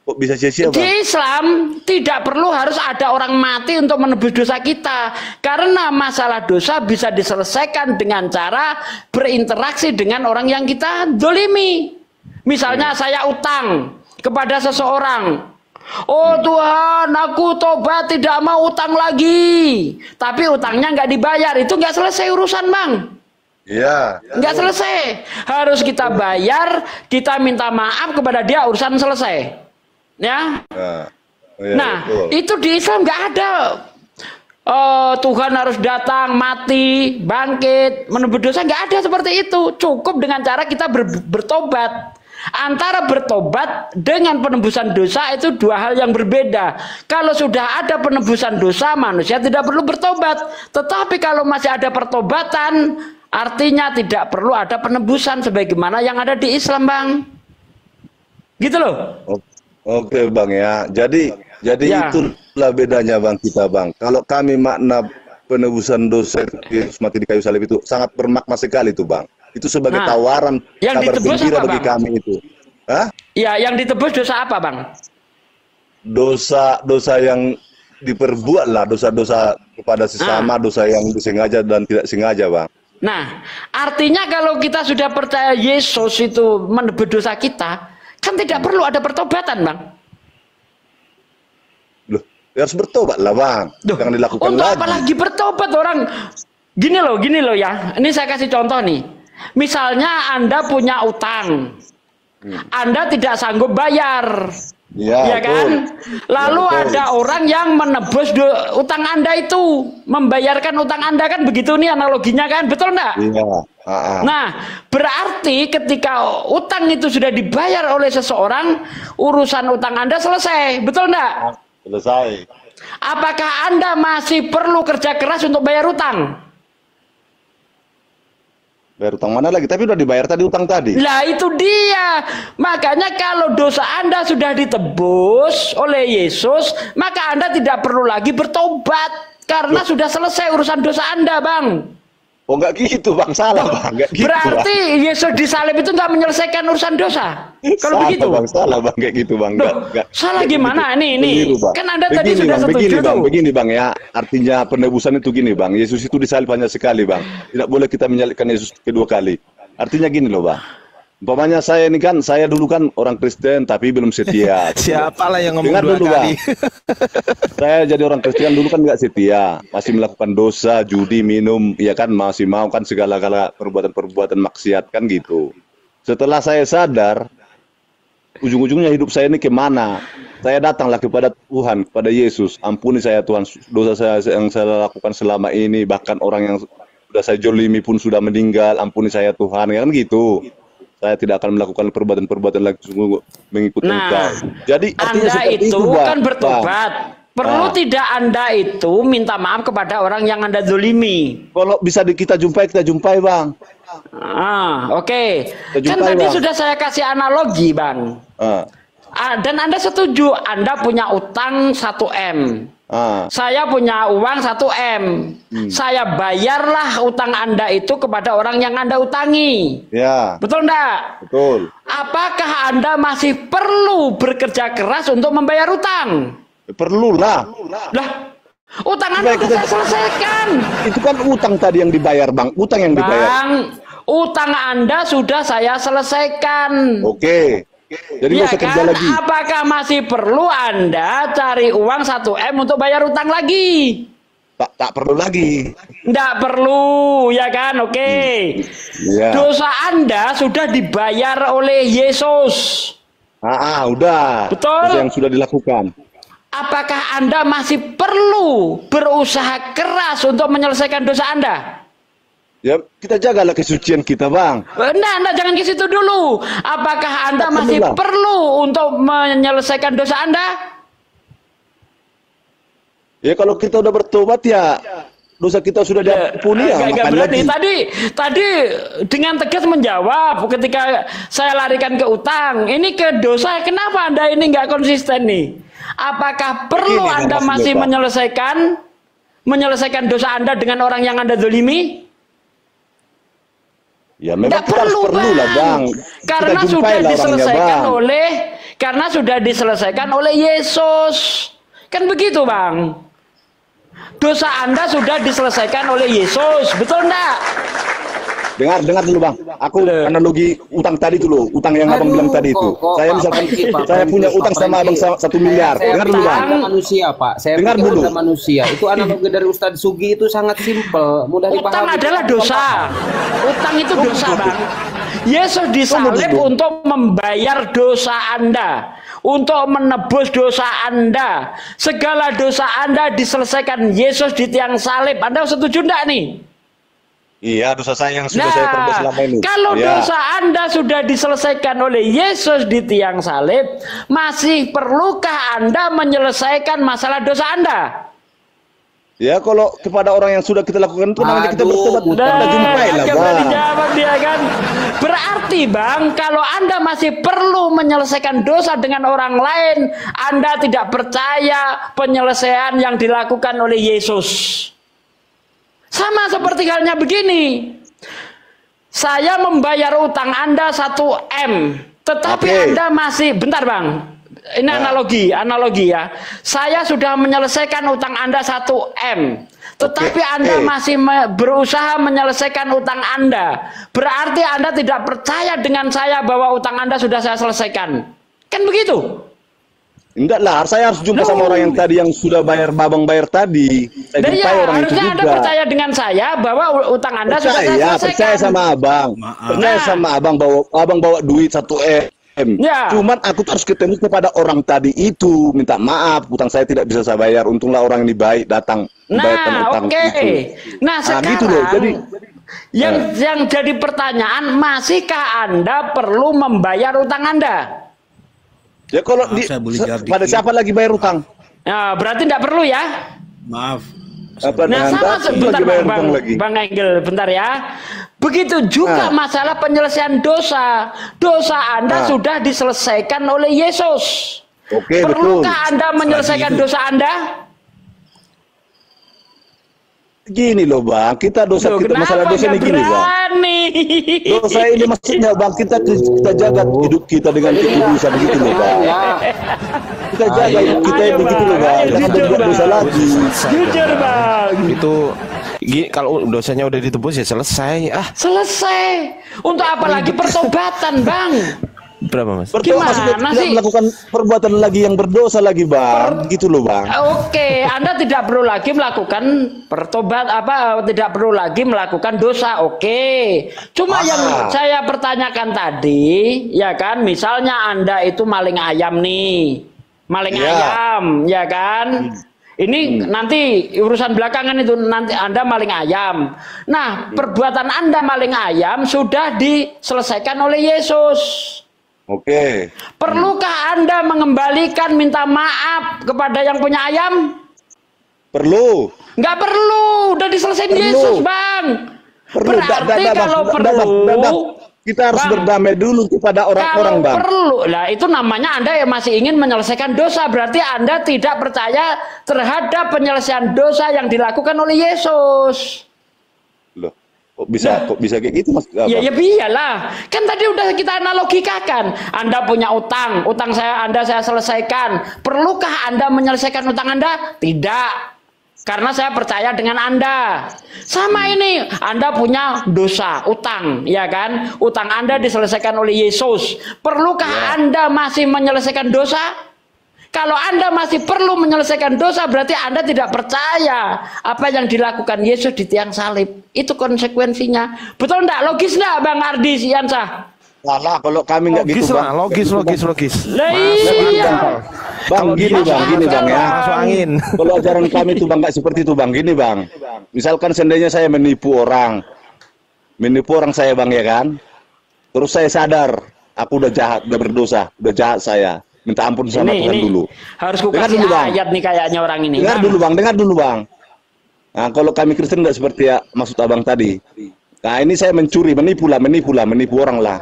Speaker 6: Kok bisa sia-sia,
Speaker 7: Di
Speaker 6: Bang?
Speaker 7: Islam tidak perlu harus ada orang mati untuk menebus dosa kita. Karena masalah dosa bisa diselesaikan dengan cara berinteraksi dengan orang yang kita dolimi. Misalnya saya utang kepada seseorang. Oh Tuhan, aku tobat tidak mau utang lagi. Tapi utangnya nggak dibayar, itu nggak selesai urusan, Bang.
Speaker 6: Iya.
Speaker 7: Nggak selesai. Harus kita bayar, kita minta maaf kepada dia, urusan selesai. Ya. Nah,
Speaker 6: betul.
Speaker 7: itu di Islam nggak ada. Tuhan harus datang, mati, bangkit, menebus dosa, nggak ada seperti itu. Cukup dengan cara kita bertobat. Antara bertobat dengan penebusan dosa itu dua hal yang berbeda. Kalau sudah ada penebusan dosa, manusia tidak perlu bertobat. Tetapi kalau masih ada pertobatan, artinya tidak perlu ada penebusan sebagaimana yang ada di Islam, Bang. Gitu loh.
Speaker 6: Oke, Bang ya. Jadi itulah bedanya, Bang, kita, Bang. Kalau kami makna penebusan dosa Yesus mati di kayu salib itu sangat bermakna sekali itu, Bang. Itu sebagai tawaran
Speaker 7: yang
Speaker 6: kabar
Speaker 7: ditebus
Speaker 6: gembira
Speaker 7: apa,
Speaker 6: bagi
Speaker 7: Bang?
Speaker 6: kami itu. Hah?
Speaker 7: Ya, yang ditebus dosa apa, Bang?
Speaker 6: Dosa yang diperbuat lah, dosa-dosa kepada sesama, dosa yang disengaja dan tidak sengaja, Bang.
Speaker 7: Nah, artinya kalau kita sudah percaya Yesus itu menebus dosa kita, kan tidak perlu ada pertobatan, Bang.
Speaker 6: Loh, harus bertobat lah, Bang. Jangan dilakukan
Speaker 7: Untuk
Speaker 6: lagi.
Speaker 7: apa lagi bertobat orang? Gini loh ya. Ini saya kasih contoh nih. Misalnya Anda punya utang, Anda tidak sanggup bayar, ya kan? Lalu ada orang yang menebus utang Anda itu, membayarkan utang Anda, kan begitu nih analoginya kan, betul nggak?
Speaker 6: Iya.
Speaker 7: Nah, berarti ketika utang itu sudah dibayar oleh seseorang, urusan utang Anda selesai, betul nggak?
Speaker 6: Selesai.
Speaker 7: Apakah Anda masih perlu kerja keras untuk bayar utang?
Speaker 6: Bayar utang mana lagi? Tapi udah dibayar tadi utang tadi.
Speaker 7: Lah itu dia. Makanya kalau dosa Anda sudah ditebus oleh Yesus, maka Anda tidak perlu lagi bertobat. Karena sudah selesai urusan dosa Anda, Bang.
Speaker 6: Oh, enggak gitu, Bang. Salah, Bang. Enggak gitu,
Speaker 7: Berarti
Speaker 6: Bang.
Speaker 7: Yesus di salib itu nggak menyelesaikan urusan dosa. Kalau
Speaker 6: Salah,
Speaker 7: begitu.
Speaker 6: Bang. Salah, Bang. Kayak gitu, Bang. Enggak.
Speaker 7: Salah
Speaker 6: Kayak
Speaker 7: gimana?
Speaker 6: gitu.
Speaker 7: Ini.
Speaker 6: Keliru, Bang.
Speaker 7: Kan Anda tadi
Speaker 6: Begini,
Speaker 7: sudah
Speaker 6: Bang.
Speaker 7: setuju
Speaker 6: Begini, Bang.
Speaker 7: tuh.
Speaker 6: Begini, Bang, ya. Artinya penebusan itu gini, Bang. Yesus itu disalib banyak sekali, Bang. Tidak boleh kita menyalibkan Yesus kedua kali. Artinya gini loh, Bang. Umpamanya saya ini kan, saya dulu kan orang Kristen tapi belum setia.
Speaker 3: Siapalah yang ngomong
Speaker 6: Dengar
Speaker 3: dua
Speaker 6: dulu,
Speaker 3: kali.
Speaker 6: Bang. Saya jadi orang Kristen dulu kan nggak setia, masih melakukan dosa, judi, minum, ya kan, masih mau kan segala-gala perbuatan-perbuatan maksiat kan gitu. Setelah saya sadar, ujung-ujungnya hidup saya ini kemana? Saya datanglah kepada Tuhan, kepada Yesus. Ampuni saya Tuhan, dosa saya yang saya lakukan selama ini, bahkan orang yang sudah saya jolimi pun sudah meninggal. Ampuni saya Tuhan, ya kan gitu. Saya tidak akan melakukan perbuatan-perbuatan lagi sungguh mengikuti Engkau. Jadi artinya
Speaker 7: Anda
Speaker 6: seperti
Speaker 7: itu
Speaker 6: Bang.
Speaker 7: kan bertobat. Perlu tidak Anda itu minta maaf kepada orang yang Anda zolimi?
Speaker 6: Kalau bisa kita jumpai, Bang.
Speaker 7: Oke.
Speaker 6: Kita
Speaker 7: Kan
Speaker 6: jumpai,
Speaker 7: tadi
Speaker 6: Bang.
Speaker 7: sudah saya kasih analogi, Bang. Dan Anda setuju, Anda punya utang 1 M. Saya punya uang 1 M. Saya bayarlah utang Anda itu kepada orang yang Anda utangi.
Speaker 6: Ya.
Speaker 7: Betul enggak?
Speaker 6: Betul.
Speaker 7: Apakah Anda masih perlu bekerja keras untuk membayar utang?
Speaker 6: Perlulah.
Speaker 7: Lah, utang Anda sudah saya selesaikan.
Speaker 6: Itu kan utang tadi yang dibayar, Bang. Utang yang dibayar.
Speaker 7: Bang, utang Anda sudah saya selesaikan.
Speaker 6: Oke. Jadi nggak usah kerja lagi.
Speaker 7: Apakah masih perlu Anda cari uang 1 M untuk bayar utang lagi?
Speaker 6: Tak perlu lagi.
Speaker 7: Nggak perlu, ya kan? Oke.
Speaker 6: Ya.
Speaker 7: Dosa Anda sudah dibayar oleh Yesus.
Speaker 6: Udah.
Speaker 7: Betul.
Speaker 6: Itu yang sudah dilakukan.
Speaker 7: Apakah Anda masih perlu berusaha keras untuk menyelesaikan dosa Anda?
Speaker 6: Ya, kita jagalah kesucian kita, Bang.
Speaker 7: Anda jangan ke situ dulu. Apakah Anda masih perlu untuk menyelesaikan dosa Anda?
Speaker 6: Ya, kalau kita udah bertobat ya dosa kita sudah diampuni ya.
Speaker 7: Gak berani. Tadi dengan tegas menjawab ketika saya larikan ke utang. Ini ke dosa. Kenapa Anda ini nggak konsisten nih? Apakah perlu Anda masih menyelesaikan dosa Anda dengan orang yang Anda zalimi?
Speaker 6: Ya memang perlu lah, Bang.
Speaker 7: Karena sudah diselesaikan oleh Yesus. Kan begitu, Bang. Dosa Anda sudah diselesaikan oleh Yesus, betul enggak?
Speaker 6: Dengar dulu, Bang. Aku analogi utang tadi dulu, utang yang Abang bilang tadi itu. Saya misalkan saya punya utang sama Abang 1 miliar. Dengar dulu, Bang.
Speaker 5: Manusia, Pak. Saya
Speaker 6: dengar dulu.
Speaker 5: Manusia. Itu analogi dari Ustadz Sugi itu sangat simpel, mudah dipahami.
Speaker 7: Utang adalah dosa. Utang itu dosa, Bang. Yesus disalib untuk membayar dosa Anda, untuk menebus dosa Anda. Segala dosa Anda diselesaikan Yesus di tiang salib. Anda setuju enggak nih?
Speaker 6: Iya, dosa saya yang sudah saya perbuat selama ini.
Speaker 7: Kalau dosa Anda sudah diselesaikan oleh Yesus di tiang salib, masih perlukah Anda menyelesaikan masalah dosa Anda?
Speaker 6: Ya, kalau kepada orang yang sudah kita lakukan itu namanya kita bertobat. Kita jumpai lah, Bang.
Speaker 7: Dijawab dia kan. Berarti, Bang, kalau Anda masih perlu menyelesaikan dosa dengan orang lain, Anda tidak percaya penyelesaian yang dilakukan oleh Yesus. Sama seperti halnya begini. Saya membayar utang Anda 1 M, tetapi Anda masih, bentar, Bang. Ini analogi ya. Saya sudah menyelesaikan utang Anda 1 M, tetapi Anda masih berusaha menyelesaikan utang Anda. Berarti Anda tidak percaya dengan saya bahwa utang Anda sudah saya selesaikan. Kan begitu?
Speaker 6: Enggak lah, saya harus jumpa sama orang yang tadi yang sudah Abang bayar tadi. Saya jumpai orang itu juga.
Speaker 7: Anda percaya dengan saya bahwa utang Anda sudah saya selesaikan.
Speaker 6: Percaya sama Abang. Percaya sama Abang bahwa Abang bawa duit 1 M. Ya. Cuman aku harus ketemu kepada orang tadi itu, minta maaf, utang saya tidak bisa saya bayar. Untunglah orang ini baik datang membayarkan utang itu.
Speaker 7: Nah, sekarang
Speaker 6: gitu loh. Jadi
Speaker 7: yang jadi pertanyaan, masihkah Anda perlu membayar utang Anda?
Speaker 6: Ya kalau pada siapa lagi bayar utang?
Speaker 7: Ya, berarti tidak perlu ya?
Speaker 9: Maaf.
Speaker 7: Nah, sama sebentar Bang Engel, bentar ya. Begitu juga masalah penyelesaian dosa. Dosa Anda sudah diselesaikan oleh Yesus. Perlukah Anda menyelesaikan dosa Anda?
Speaker 6: Gini loh, Bang, kita masalah dosa ini gini, Bang. Dosa ini maksudnya, Bang, kita jaga hidup kita dengan kekudusan begitu loh, Bang. Kita jaga hidup kita begitu loh, Bang. Jangan berbuat dosa lagi.
Speaker 7: Jujur, Bang.
Speaker 3: Itu kalau dosanya udah ditebus ya selesai.
Speaker 7: Selesai. Untuk apa lagi pertobatan, Bang?
Speaker 3: Berapa, Mas?
Speaker 6: Gimana sih? Melakukan perbuatan lagi yang berdosa lagi, Bang. Gitu loh, Bang.
Speaker 7: Oke, Anda tidak perlu lagi melakukan tidak perlu lagi melakukan dosa. Oke. Cuma yang saya pertanyakan tadi, ya kan, misalnya Anda itu maling ayam nih. Maling ayam, ya kan? Ini nanti urusan belakangan itu, nanti Anda maling ayam. Nah, perbuatan Anda maling ayam sudah diselesaikan oleh Yesus. Perlukah Anda mengembalikan, minta maaf kepada yang punya ayam?
Speaker 6: Perlu.
Speaker 7: Nggak perlu, udah diselesaikan Yesus, Bang. Berarti kalau perlu,
Speaker 6: Kita harus
Speaker 7: Bang,
Speaker 6: berdamai dulu kepada orang-orang,
Speaker 7: kalau
Speaker 6: Bang.
Speaker 7: perlu lah, itu namanya Anda yang masih ingin menyelesaikan dosa. Berarti Anda tidak percaya terhadap penyelesaian dosa yang dilakukan oleh Yesus.
Speaker 6: Loh, kok bisa kayak gitu, Mas?
Speaker 7: Ya iyalah. Kan tadi udah kita analogikakan. Anda punya utang Anda saya selesaikan. Perlukah Anda menyelesaikan utang Anda? Tidak. Karena saya percaya dengan Anda. Sama ini, Anda punya dosa, utang, ya kan? Utang Anda diselesaikan oleh Yesus. Perlukah Anda masih menyelesaikan dosa? Kalau Anda masih perlu menyelesaikan dosa, berarti Anda tidak percaya apa yang dilakukan Yesus di tiang salib. Itu konsekuensinya. Betul enggak? Logis enggak, Bang Ardi Siansah?
Speaker 6: Salah kalau kami nggak gitu, Bang.
Speaker 3: Logis.
Speaker 7: Lah iya.
Speaker 6: Bang, gini Bang ya.
Speaker 3: Masuk angin.
Speaker 6: Kalau ajaran kami itu Bang nggak seperti itu, Bang. Gini Bang, misalkan seandainya saya menipu orang saya Bang, ya kan. Terus saya sadar, aku udah jahat, udah berdosa, udah jahat saya. Minta ampun sama Tuhan dulu.
Speaker 7: Harus ku kasih ayat nih kayaknya orang ini.
Speaker 6: Dengar dulu Bang. Nah, kalau kami Kristen nggak seperti ya maksud Abang tadi. Nah, ini saya mencuri, menipu orang lah.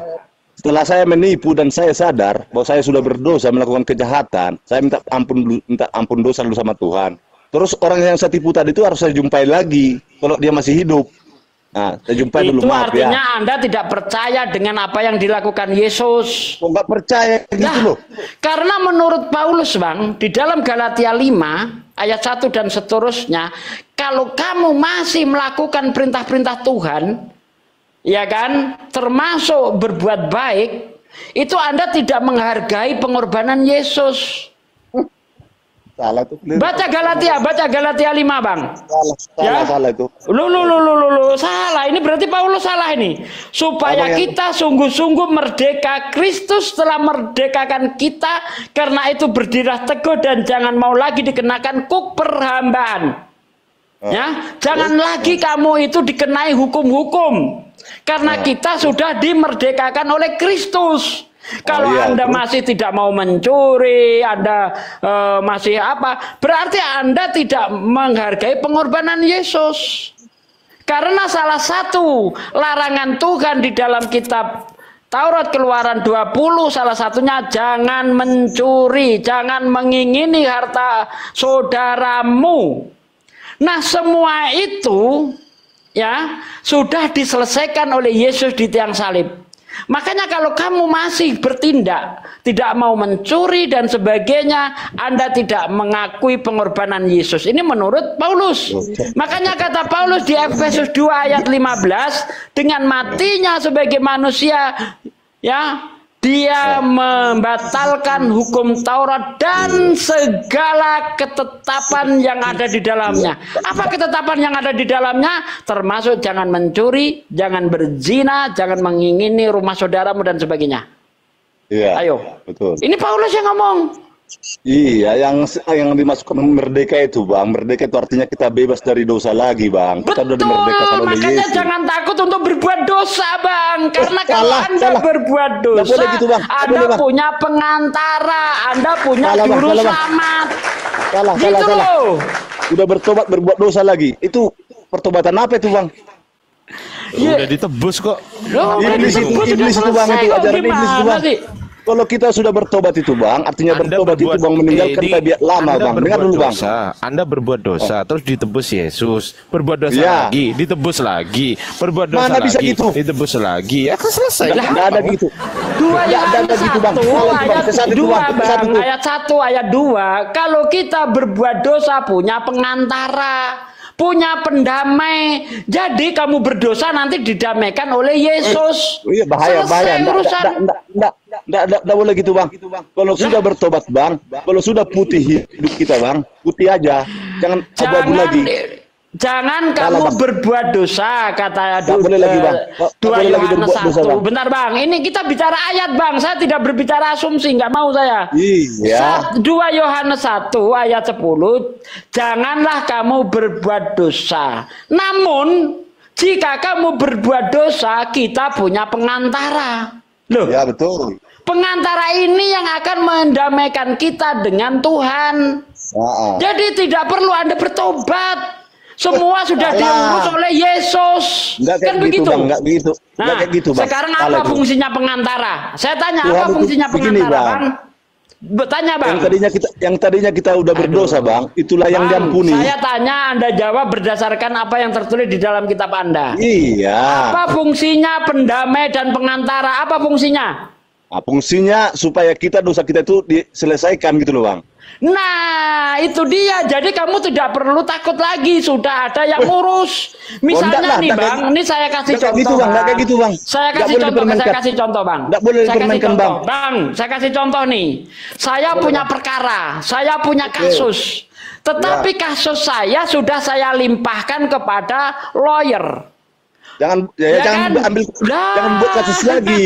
Speaker 6: Setelah saya menipu dan saya sadar bahwa saya sudah berdosa melakukan kejahatan, saya minta ampun dosa dulu sama Tuhan. Terus orang yang saya tipu tadi itu harus saya jumpai lagi kalau dia masih hidup. Nah, saya jumpai dulu, maaf ya. Itu
Speaker 7: artinya Anda tidak percaya dengan apa yang dilakukan Yesus.
Speaker 6: Kok nggak percaya gitu loh?
Speaker 7: Karena menurut Paulus, Bang, di dalam Galatia 5 ayat 1 dan seterusnya, kalau kamu masih melakukan perintah-perintah Tuhan, ya kan, termasuk berbuat baik, itu Anda tidak menghargai pengorbanan Yesus.
Speaker 6: Salah tuh.
Speaker 7: Baca Galatia 5, Bang.
Speaker 6: Salah itu.
Speaker 7: Salah. Ini berarti Paulus salah ini. Supaya kita sungguh-sungguh merdeka. Kristus telah merdekakan kita, karena itu berdirilah teguh dan jangan mau lagi dikenakan kuk perhambaan. Ya, jangan lagi kamu itu dikenai hukum-hukum. Karena kita sudah dimerdekakan oleh Kristus. Kalau Anda masih tidak mau mencuri, Anda masih apa? Berarti Anda tidak menghargai pengorbanan Yesus. Karena salah satu larangan Tuhan di dalam kitab Taurat Keluaran 20, salah satunya jangan mencuri, jangan mengingini harta saudaramu. Nah, semua itu ya sudah diselesaikan oleh Yesus di tiang salib. Makanya kalau kamu masih bertindak tidak mau mencuri dan sebagainya, Anda tidak mengakui pengorbanan Yesus. Ini menurut Paulus. Makanya kata Paulus di Efesus 2 ayat 15, dengan matinya sebagai manusia, ya, dia membatalkan hukum Taurat dan segala ketetapan yang ada di dalamnya. Apa ketetapan yang ada di dalamnya? Termasuk jangan mencuri, jangan berzina, jangan mengingini rumah saudaramu dan sebagainya.
Speaker 6: Iya.
Speaker 7: Ayo.
Speaker 6: Betul.
Speaker 7: Ini Paulus yang ngomong.
Speaker 6: Iya, yang dimasukkan merdeka itu, Bang. Merdeka itu artinya kita bebas dari dosa lagi, Bang. Kita
Speaker 7: Betul,
Speaker 6: udah dimerdekakan oleh
Speaker 7: makanya
Speaker 6: Yesus.
Speaker 7: jangan takut untuk berbuat dosa, Bang. Karena kalau Anda berbuat dosa,
Speaker 6: gitu, Bang.
Speaker 7: Anda punya pengantara, Anda punya juru selamat.
Speaker 6: Salah. Udah bertobat berbuat dosa lagi. Itu pertobatan apa itu, Bang?
Speaker 3: Udah ditebus kok.
Speaker 6: Iblis itu, Bang, itu ajaran iblis itu, Bang. Kalau kita sudah bertobat itu, Bang, artinya bertobat itu, Bang, meninggalkan tabiat lama, Bang. Dengar dulu, Bang.
Speaker 3: Anda berbuat dosa, terus ditebus Yesus. Berbuat dosa lagi, ditebus lagi. Berbuat dosa
Speaker 6: Mana bisa
Speaker 3: lagi,
Speaker 6: gitu?
Speaker 3: ditebus lagi. Ya kan selesai.
Speaker 6: Nggak ada gitu.
Speaker 7: 2 Yohanes 1 ayat 1 ayat 2, kalau kita berbuat dosa punya pengantara, punya pendamai. Jadi kamu berdosa nanti didamaikan oleh Yesus.
Speaker 6: Iya, bahaya. Nggak boleh gitu, Bang. Kalau sudah bertobat, Bang, kalau sudah putih hidup kita, Bang, putih aja. Jangan abu-abu lagi.
Speaker 7: Jangan kamu berbuat dosa, kata 2 Yohanes 1. Bentar, Bang, ini kita bicara ayat, Bang. Saya tidak berbicara asumsi, nggak mau saya.
Speaker 6: Iya.
Speaker 7: 2 Yohanes 1 ayat 10, janganlah kamu berbuat dosa. Namun jika kamu berbuat dosa, kita punya pengantara. Loh.
Speaker 6: Ya, betul.
Speaker 7: Pengantara ini yang akan mendamaikan kita dengan Tuhan. Jadi tidak perlu Anda bertobat. Semua sudah diurus oleh Yesus.
Speaker 6: Enggak kayak
Speaker 7: Kan
Speaker 6: gitu,
Speaker 7: begitu.
Speaker 6: Bang. Enggak begitu. Enggak
Speaker 7: Nah,
Speaker 6: kayak gitu, Bang.
Speaker 7: sekarang
Speaker 6: Salah
Speaker 7: apa
Speaker 6: itu.
Speaker 7: fungsinya pengantara? Saya tanya,
Speaker 6: Tuhan
Speaker 7: apa
Speaker 6: itu
Speaker 7: fungsinya
Speaker 6: begini,
Speaker 7: pengantara,
Speaker 6: Bang.
Speaker 7: Bang? Bertanya, Bang.
Speaker 6: Yang tadinya kita udah berdosa, Bang. Itulah yang
Speaker 7: Bang,
Speaker 6: diampuni.
Speaker 7: saya tanya, Anda jawab berdasarkan apa yang tertulis di dalam kitab Anda.
Speaker 6: Iya.
Speaker 7: Apa fungsinya pendamai dan pengantara? Apa fungsinya?
Speaker 6: Nah, fungsinya supaya dosa kita itu diselesaikan gitu loh, Bang.
Speaker 7: Nah, itu dia. Jadi kamu tidak perlu takut lagi. Sudah ada yang ngurus. Misalnya
Speaker 6: enggak lah,
Speaker 7: nih,
Speaker 6: enggak
Speaker 7: Bang.
Speaker 6: kayak-
Speaker 7: Ini saya kasih
Speaker 6: enggak kayak
Speaker 7: contoh.
Speaker 6: gitu, Bang. Enggak kayak gitu, Bang.
Speaker 7: Saya
Speaker 6: Enggak
Speaker 7: kasih
Speaker 6: boleh
Speaker 7: contoh. Saya
Speaker 6: dipermainkan.
Speaker 7: kasih contoh, Bang.
Speaker 6: Enggak boleh
Speaker 7: Saya kasih
Speaker 6: dipermainkan,
Speaker 7: contoh.
Speaker 6: Bang.
Speaker 7: Bang, saya kasih contoh nih. Saya punya perkara. Saya punya kasus. Tetapi kasus saya sudah saya limpahkan kepada lawyer.
Speaker 6: Jangan
Speaker 7: Ya
Speaker 6: jangan
Speaker 7: kan?
Speaker 6: ambil
Speaker 7: Lah.
Speaker 6: jangan buat kasus lagi.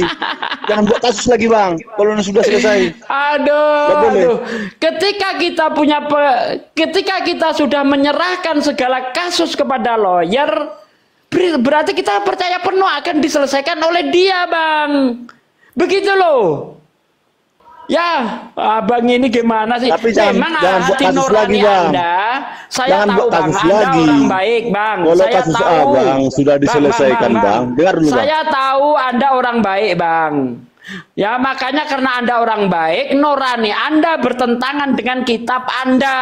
Speaker 6: Jangan buat kasus lagi, Bang. Kalau sudah selesai. Nggak boleh.
Speaker 7: Aduh. Ketika kita sudah menyerahkan segala kasus kepada lawyer, berarti kita percaya penuh akan diselesaikan oleh dia, Bang. Begitu loh. Ya, Abang ini gimana sih?
Speaker 6: Tapi jangan buat
Speaker 7: hati
Speaker 6: kasus
Speaker 7: nurani
Speaker 6: lagi, Bang.
Speaker 7: Anda, saya
Speaker 6: Jangan
Speaker 7: tahu,
Speaker 6: buat
Speaker 7: Bang,
Speaker 6: kasus
Speaker 7: Anda
Speaker 6: lagi.
Speaker 7: orang baik, Bang.
Speaker 6: Kalau
Speaker 7: Saya
Speaker 6: kasus
Speaker 7: tahu.
Speaker 6: Abang sudah diselesaikan, Bang. Dengar dulu, Bang.
Speaker 7: Saya tahu Anda orang baik, Bang. Ya, makanya karena Anda orang baik, nurani Anda bertentangan dengan kitab Anda.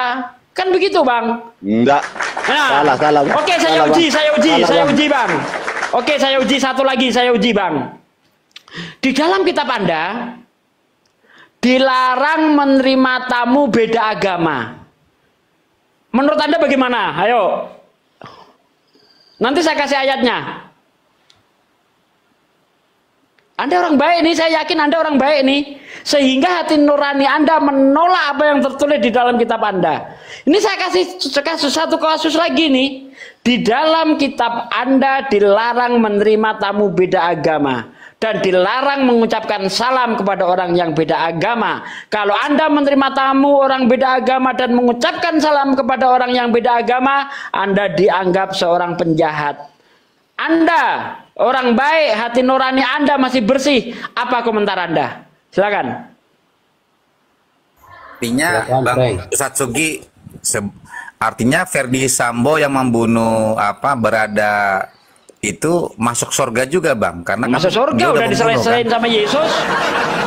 Speaker 7: Kan begitu, Bang?
Speaker 6: Enggak.
Speaker 7: Nah,
Speaker 6: Salah, Bang.
Speaker 7: Oke,
Speaker 6: Salah, Bang.
Speaker 7: saya
Speaker 6: Salah, Bang.
Speaker 7: uji, Bang. Oke, saya uji satu lagi, saya uji, Bang. Di dalam kitab Anda dilarang menerima tamu beda agama. Menurut Anda bagaimana? Ayo. Nanti saya kasih ayatnya. Anda orang baik nih, saya yakin Anda orang baik nih. Sehingga hati nurani Anda menolak apa yang tertulis di dalam kitab Anda. Ini saya kasih satu kasus lagi nih. Di dalam kitab Anda dilarang menerima tamu beda agama. Dan dilarang mengucapkan salam kepada orang yang beda agama. Kalau Anda menerima tamu orang beda agama dan mengucapkan salam kepada orang yang beda agama, Anda dianggap seorang penjahat. Anda orang baik, hati nurani Anda masih bersih. Apa komentar Anda? Silakan.
Speaker 9: Artinya Bang Ustadz Sugi, artinya Ferdi Sambo yang membunuh Berada itu masuk surga juga, Bang, karena
Speaker 7: masuk surga
Speaker 9: dia
Speaker 7: udah diselesaikan
Speaker 9: kan?
Speaker 7: sama Yesus.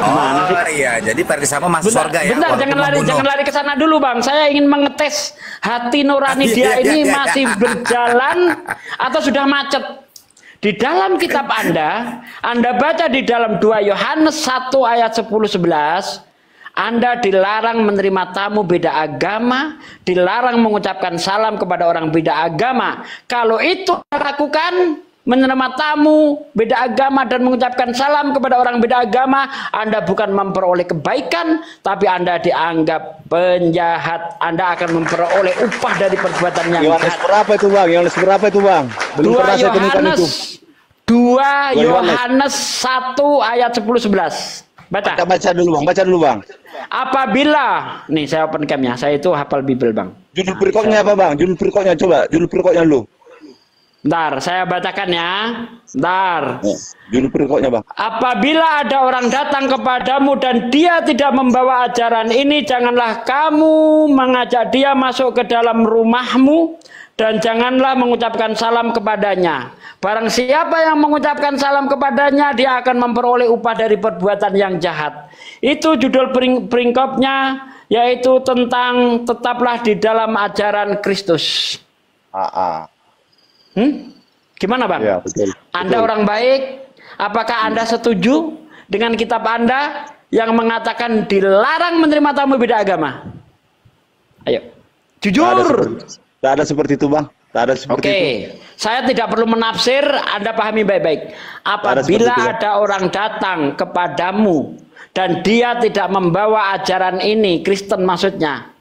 Speaker 9: Oh iya, jadi Ferdi Sambo masuk surga ya.
Speaker 7: Bentar, jangan lari ke sana dulu, Bang. Saya ingin mengetes hati nurani dia ini masih berjalan atau sudah macet. Di dalam kitab Anda baca di dalam 2 Yohanes 1 ayat 10-11, Anda dilarang menerima tamu beda agama, dilarang mengucapkan salam kepada orang beda agama. Kalau itu lakukan, menerima tamu beda agama dan mengucapkan salam kepada orang beda agama, Anda bukan memperoleh kebaikan, tapi Anda dianggap penjahat. Anda akan memperoleh upah dari perbuatan yang
Speaker 6: Yohanes
Speaker 7: jahat.
Speaker 6: berapa itu, Bang? Yohanes berapa itu, Bang? Belum
Speaker 7: 2
Speaker 6: pernah saya temukan itu.
Speaker 7: 2 Yohanes 1 ayat 10-11. Baca.
Speaker 6: Baca dulu, Bang.
Speaker 7: Apabila, nih saya open cam-nya, saya itu hafal Bible, Bang.
Speaker 6: Judul perikopnya apa, Bang? Judul perikopnya coba, judul perikopnya lu.
Speaker 7: Bentar, saya bacakan ya. Bentar.
Speaker 6: Judul perikopnya, Bang.
Speaker 7: Apabila ada orang datang kepadamu dan dia tidak membawa ajaran ini, janganlah kamu mengajak dia masuk ke dalam rumahmu dan janganlah mengucapkan salam kepadanya. Barang siapa yang mengucapkan salam kepadanya, dia akan memperoleh upah dari perbuatan yang jahat. Itu judul peringkopnya, yaitu tentang tetaplah di dalam ajaran Kristus. Gimana, Bang?
Speaker 6: Ya, betul.
Speaker 7: Anda orang baik, apakah Anda setuju dengan kitab Anda yang mengatakan dilarang menerima tamu beda agama? Ayo, jujur.
Speaker 6: Tidak ada seperti itu, Bang. Tak ada seperti itu.
Speaker 7: Saya tidak perlu menafsir, Anda pahami baik-baik. Apabila ada orang datang kepadamu dan dia tidak membawa ajaran ini, Kristen maksudnya,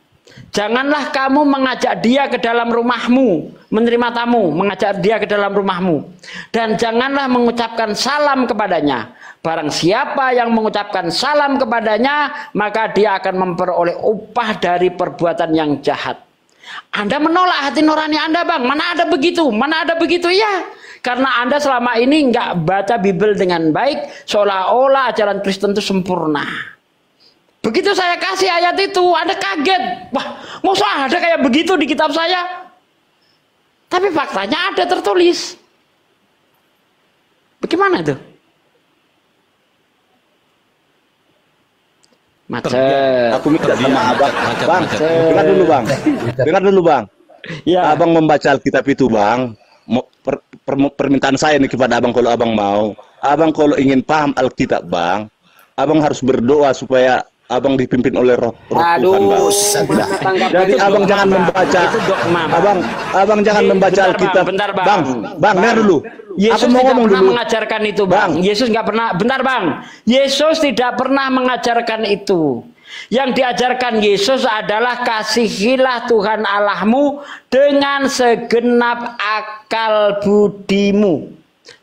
Speaker 7: janganlah kamu mengajak dia ke dalam rumahmu, menerima tamu, mengajak dia ke dalam rumahmu, dan janganlah mengucapkan salam kepadanya. Barang siapa yang mengucapkan salam kepadanya, maka dia akan memperoleh upah dari perbuatan yang jahat. Anda menolak hati nurani Anda, Bang. Mana ada begitu? Mana ada begitu? Ya, karena Anda selama ini nggak baca Bible dengan baik, seolah-olah ajaran Kristen itu sempurna. Begitu saya kasih ayat itu, Anda kaget. Wah, masa ada kayak begitu di kitab saya? Tapi faktanya ada tertulis. Bagaimana itu? Macet.
Speaker 6: Aku minta sama abang. Bang, dengar dulu bang. Dengar dulu bang.
Speaker 7: Ya.
Speaker 6: Abang membaca Alkitab itu bang. Permintaan saya nih kepada abang, kalau abang mau. Abang kalau ingin paham Alkitab bang, abang harus berdoa supaya abang dipimpin oleh roh Tuhan bang. Jadi abang jangan membaca. Abang jangan membaca Alkitab.
Speaker 7: Bentar bang.
Speaker 6: Bang, dengar dulu.
Speaker 7: Yesus
Speaker 6: aku mau
Speaker 7: tidak
Speaker 6: ngomong
Speaker 7: pernah
Speaker 6: dulu.
Speaker 7: mengajarkan itu bang. Yesus nggak pernah. Bentar bang. Yesus tidak pernah mengajarkan itu. Yang diajarkan Yesus adalah kasihilah Tuhan Allahmu dengan segenap akal budimu.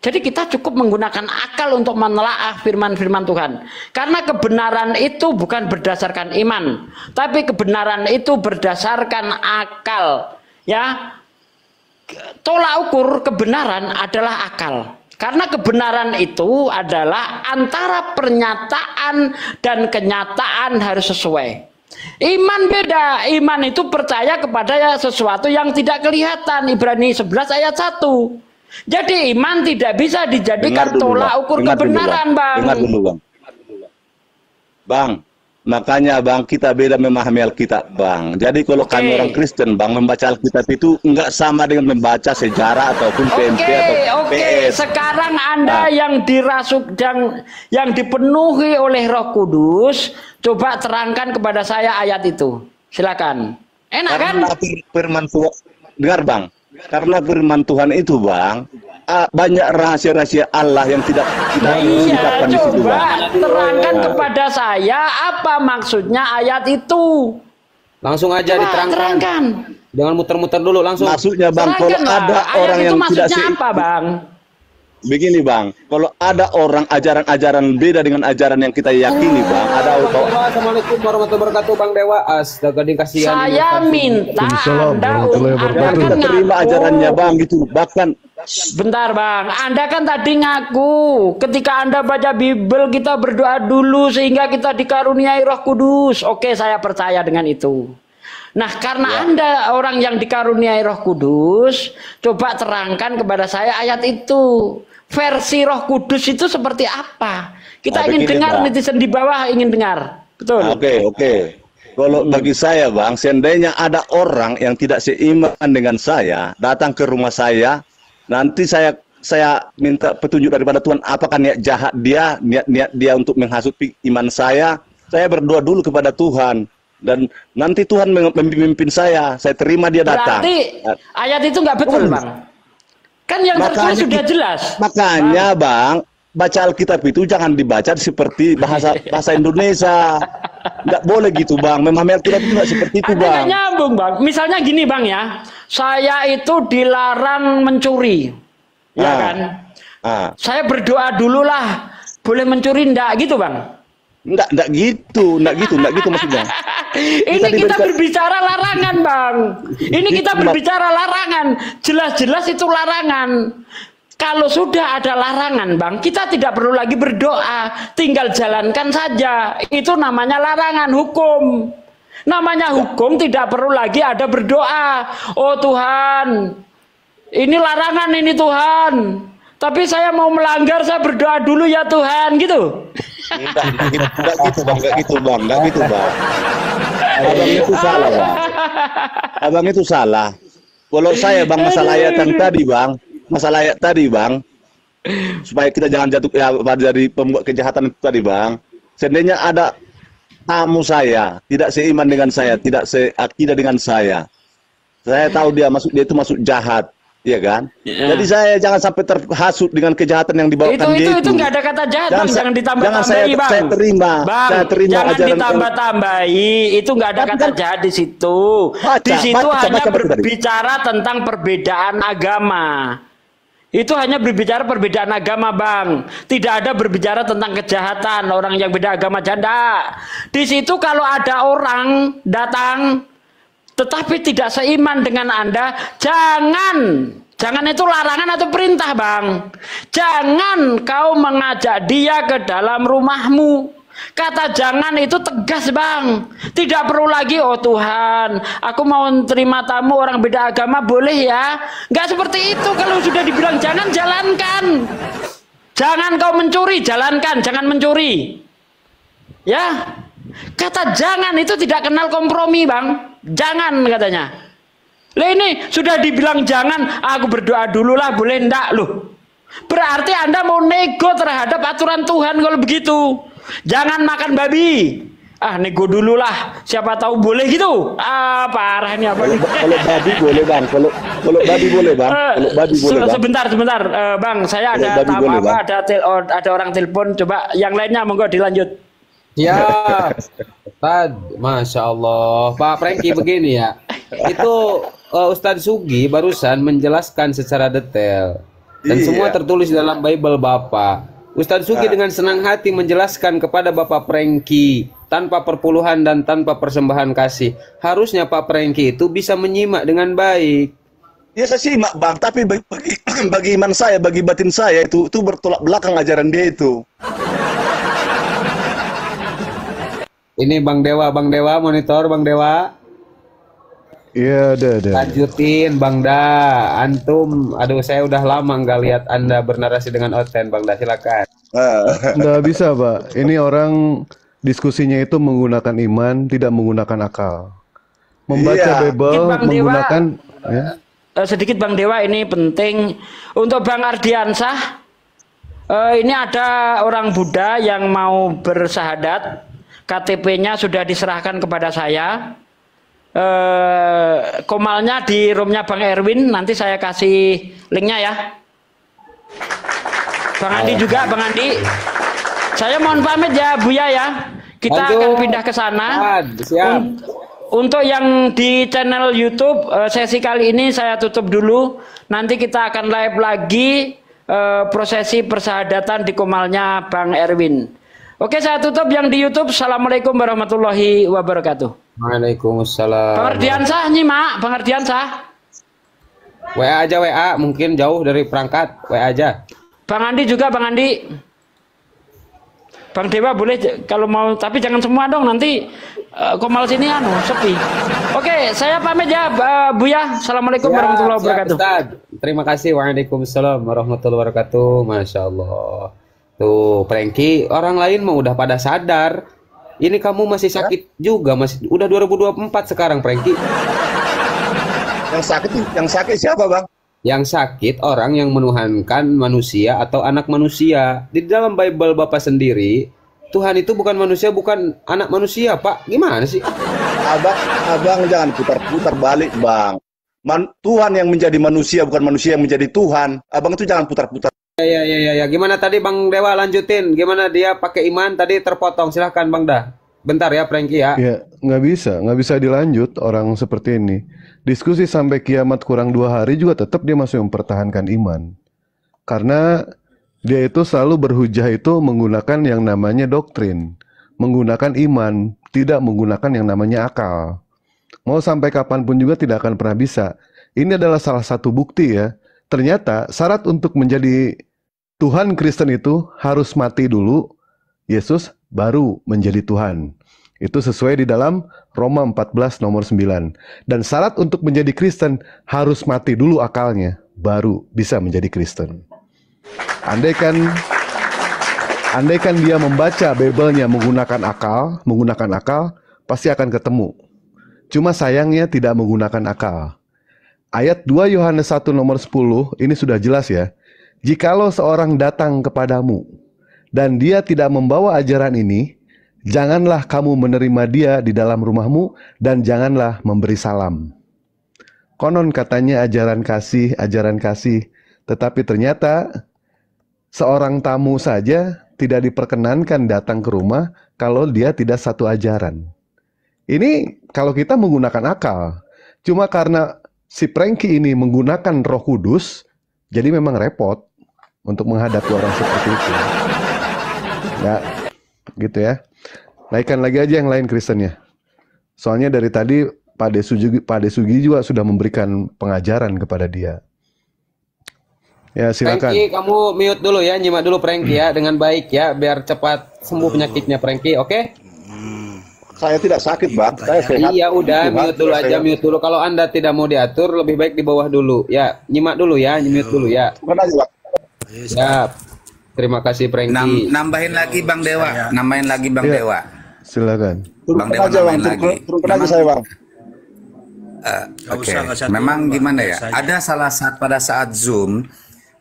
Speaker 7: Jadi kita cukup menggunakan akal untuk menelaah firman-firman Tuhan. Karena kebenaran itu bukan berdasarkan iman, tapi kebenaran itu berdasarkan akal. Ya, tolak ukur kebenaran adalah akal. Karena kebenaran itu adalah antara pernyataan dan kenyataan harus sesuai. Iman beda. Iman itu percaya kepada sesuatu yang tidak kelihatan. Ibrani 11 ayat 1. Jadi iman tidak bisa dijadikan tolak ukur kebenaran, bang.
Speaker 6: Dengar dulu bang. Bang, makanya bang kita beda memahami Alkitab bang. Jadi kalau kami orang Kristen bang membaca Alkitab itu enggak sama dengan membaca sejarah ataupun PMP atau PS.
Speaker 7: Sekarang Anda yang dirasuk yang dipenuhi oleh Roh Kudus, coba terangkan kepada saya ayat itu. Silakan. Enak kan?
Speaker 6: Firman Tuhan. Dengar bang. Karena firman Tuhan itu bang, banyak rahasia-rahasia Allah yang tidak diungkapkan di situ bang.
Speaker 7: Terangkan kepada saya apa maksudnya ayat itu.
Speaker 5: Langsung aja diterangkan. Jangan muter-muter dulu, langsung.
Speaker 6: Maksudnya bang, kalau ada orang yang tidak
Speaker 7: apa bang?
Speaker 6: Begini bang, kalau ada orang ajaran-ajaran beda dengan ajaran yang kita yakini bang, ada
Speaker 5: Assalamualaikum warahmatullahi wabarakatuh bang Dewa. Astaga dikasihan.
Speaker 7: Saya minta Anda
Speaker 6: kita terima ajarannya bang gitu. Bahkan
Speaker 7: bentar bang, Anda kan tadi ngaku ketika Anda baca Bible kita berdoa dulu sehingga kita dikaruniai Roh Kudus. Oke, saya percaya dengan itu. Nah, karena Anda orang yang dikaruniai Roh Kudus, coba terangkan kepada saya ayat itu. Versi Roh Kudus itu seperti apa? Kita ingin dengar, netizen di bawah ingin dengar. Betul.
Speaker 6: Oke. Kalau bagi saya bang, seandainya ada orang yang tidak seiman dengan saya datang ke rumah saya, nanti saya minta petunjuk daripada Tuhan, apakah niat jahat dia, niat dia untuk menghasut iman saya berdoa dulu kepada Tuhan. Dan nanti Tuhan memimpin saya terima dia datang.
Speaker 7: Berarti ayat itu nggak betul bang? Kan yang tertulis sudah jelas.
Speaker 6: Makanya bang, baca Alkitab itu jangan dibaca seperti bahasa Indonesia. Nggak boleh gitu bang, memahami Alkitab itu nggak seperti itu bang.
Speaker 7: Nyambung bang, misalnya gini bang ya, saya itu dilarang mencuri, ya kan? Saya berdoa dulu lah, boleh mencuri ndak gitu bang?
Speaker 6: Nggak gitu maksudnya.
Speaker 7: Ini kita berbicara larangan bang. Ini kita berbicara larangan. Jelas-jelas itu larangan. Kalau sudah ada larangan bang, kita tidak perlu lagi berdoa, tinggal jalankan saja. Itu namanya larangan hukum. Namanya hukum tidak perlu lagi ada berdoa. Oh Tuhan, ini larangan ini Tuhan. Tapi saya mau melanggar, saya berdoa dulu ya Tuhan, gitu.
Speaker 6: Enggak gitu bang. Abang itu salah bang. Abang itu salah. Kalau saya bang masalah ayat tadi bang, supaya kita jangan jatuh dari pembuat kejahatan itu tadi bang. Seandainya ada tamu saya tidak seiman dengan saya, tidak seakidah dengan saya tahu dia itu masuk jahat. Iya kan? Jadi saya jangan sampai terhasut dengan kejahatan yang dibawakan dia
Speaker 7: itu nggak ada kata jahat bang, jangan ditambah-tambahi bang.
Speaker 6: Saya terima
Speaker 7: Jangan ditambah-tambahi, itu nggak ada kata jahat di situ. Di situ hanya berbicara tentang perbedaan agama. Itu hanya berbicara perbedaan agama bang. Tidak ada berbicara tentang kejahatan orang yang beda agama janda. Di situ kalau ada orang datang tetapi tidak seiman dengan Anda, jangan itu larangan atau perintah bang. Jangan kau mengajak dia ke dalam rumahmu. Kata jangan itu tegas bang. Tidak perlu lagi oh Tuhan aku mau terima tamu orang beda agama boleh ya. Nggak seperti itu. Kalau sudah dibilang jangan, jalankan. Jangan kau mencuri, jalankan. Jangan mencuri. Ya. Kata jangan itu tidak kenal kompromi bang. Jangan katanya. Lah ini sudah dibilang jangan, aku berdoa dulu lah boleh ndak loh. Berarti Anda mau nego terhadap aturan Tuhan kalau begitu. Jangan makan babi. Ah, nego dulu lah. Siapa tahu boleh gitu. Ah, parah ini apa nih?
Speaker 6: Kalau babi boleh bang. Kalau babi boleh bang. Kalau babi boleh bang.
Speaker 7: Sebentar, bang. Saya ada
Speaker 6: boleh,
Speaker 7: apa? Ada orang telepon. Coba yang lainnya monggo dilanjut.
Speaker 5: Ya, Tad, Masya Allah. Pak Prengki begini ya. Itu Ustadz Sugi barusan menjelaskan secara detail. Dan semua tertulis dalam Bible Bapak. Ustadz Sugi dengan senang hati menjelaskan kepada Bapak Prengki tanpa perpuluhan dan tanpa persembahan kasih. Harusnya Pak Prengki itu bisa menyimak dengan baik.
Speaker 6: Ya saya simak bang, tapi bagi iman saya, bagi batin saya itu bertolak belakang ajaran dia itu.
Speaker 5: Ini Bang Dewa monitor Bang Dewa.
Speaker 10: Iya, ada.
Speaker 5: Lanjutin Bang Da, antum. Aduh, saya udah lama nggak lihat Anda bernarasi dengan Oten, Bang Da, silakan.
Speaker 10: Nggak bisa, Pak. Ini orang diskusinya itu menggunakan iman, tidak menggunakan akal. Membaca Bible menggunakan
Speaker 7: sedikit Bang Dewa ini penting untuk Bang Ardiansah. Ini ada orang Buddha yang mau bersahadat, KTP-nya sudah diserahkan kepada saya. Komalnya di roomnya Bang Erwin, nanti saya kasih linknya ya. Bang Andi juga, Bang Andi. Saya mohon pamit ya Buya ya. Kita akan pindah ke sana. Untuk yang di channel YouTube sesi kali ini saya tutup dulu. Nanti kita akan live lagi prosesi persahabatan di komalnya Bang Erwin. Oke, saya tutup yang di YouTube. Assalamualaikum warahmatullahi wabarakatuh.
Speaker 5: Waalaikumsalam.
Speaker 7: Bang Ardiansah nyimak, Bang Ardiansah.
Speaker 5: WA aja WA, mungkin jauh dari perangkat, WA aja.
Speaker 7: Bang Andi juga, Bang Andi. Bang Dewa boleh kalau mau, tapi jangan semua dong, nanti komal sini sepi. Oke, saya pamit ya Buya. Assalamualaikum warahmatullahi wabarakatuh.
Speaker 5: Ustaz. Terima kasih. Waalaikumsalam warahmatullahi wabarakatuh. Masya Allah. Tuh, Prengki, orang lain mah udah pada sadar. Ini kamu masih sakit juga, udah 2024 sekarang, Prengki.
Speaker 6: Yang sakit siapa, Bang?
Speaker 5: Yang sakit orang yang menuhankan manusia atau anak manusia. Di dalam Bible Bapak sendiri, Tuhan itu bukan manusia, bukan anak manusia, Pak. Gimana sih?
Speaker 6: Abang jangan putar-putar balik, Bang. Tuhan yang menjadi manusia, bukan manusia yang menjadi Tuhan. Abang itu jangan putar-putar.
Speaker 5: Ya. Gimana tadi Bang Dewa, lanjutin. Gimana dia pakai iman tadi terpotong. Silahkan Bang Da. Bentar ya Prengki ya.
Speaker 10: Ya, nggak bisa dilanjut orang seperti ini. Diskusi sampai kiamat kurang 2 hari juga tetap dia masih mempertahankan iman. Karena dia itu selalu berhujah itu menggunakan yang namanya doktrin. Menggunakan iman, tidak menggunakan yang namanya akal. Mau sampai kapanpun juga tidak akan pernah bisa. Ini adalah salah satu bukti ya. Ternyata syarat untuk menjadi Tuhan Kristen itu harus mati dulu, Yesus baru menjadi Tuhan. Itu sesuai di dalam Roma 14 nomor 9. Dan syarat untuk menjadi Kristen harus mati dulu akalnya, baru bisa menjadi Kristen. Andaikan dia membaca Bible-nya menggunakan akal, pasti akan ketemu. Cuma sayangnya tidak menggunakan akal. Ayat 2 Yohanes 1 nomor 10 ini sudah jelas ya. Jikalau seorang datang kepadamu dan dia tidak membawa ajaran ini, janganlah kamu menerima dia di dalam rumahmu dan janganlah memberi salam. Konon katanya ajaran kasih, tetapi ternyata seorang tamu saja tidak diperkenankan datang ke rumah kalau dia tidak satu ajaran. Ini kalau kita menggunakan akal. Cuma karena si Prengki ini menggunakan Roh Kudus, jadi memang repot untuk menghadapi orang seperti itu. Ya, gitu ya. Naikkan lagi aja yang lain Kristennya. Soalnya dari tadi Pak Desugi juga sudah memberikan pengajaran kepada dia. Ya, silakan.
Speaker 5: Prengki, kamu mute dulu ya, nyimak dulu Prengki ya dengan baik ya, biar cepat sembuh penyakitnya Frankie, oke?
Speaker 6: Saya tidak sakit, Bang. Saya sehat.
Speaker 5: Iya, udah
Speaker 6: Sehat,
Speaker 5: mute dulu aja,
Speaker 6: sehat.
Speaker 5: mute dulu. Kalau Anda tidak mau diatur, lebih baik di bawah dulu. Ya, nyimak dulu ya, mute dulu ya.
Speaker 6: Mana aja, Bang?
Speaker 5: Siap. Terima kasih Frankie.
Speaker 9: Nambahin lagi Bang Dewa, nambahin lagi Bang
Speaker 10: Iya.
Speaker 9: Dewa.
Speaker 10: Silakan.
Speaker 9: Bang Dewa
Speaker 6: aja, Bang.
Speaker 9: nambahin lagi.
Speaker 6: Turunkan aja saya, Bang.
Speaker 9: Oke, memang gimana ya? Ada salah saat pada saat Zoom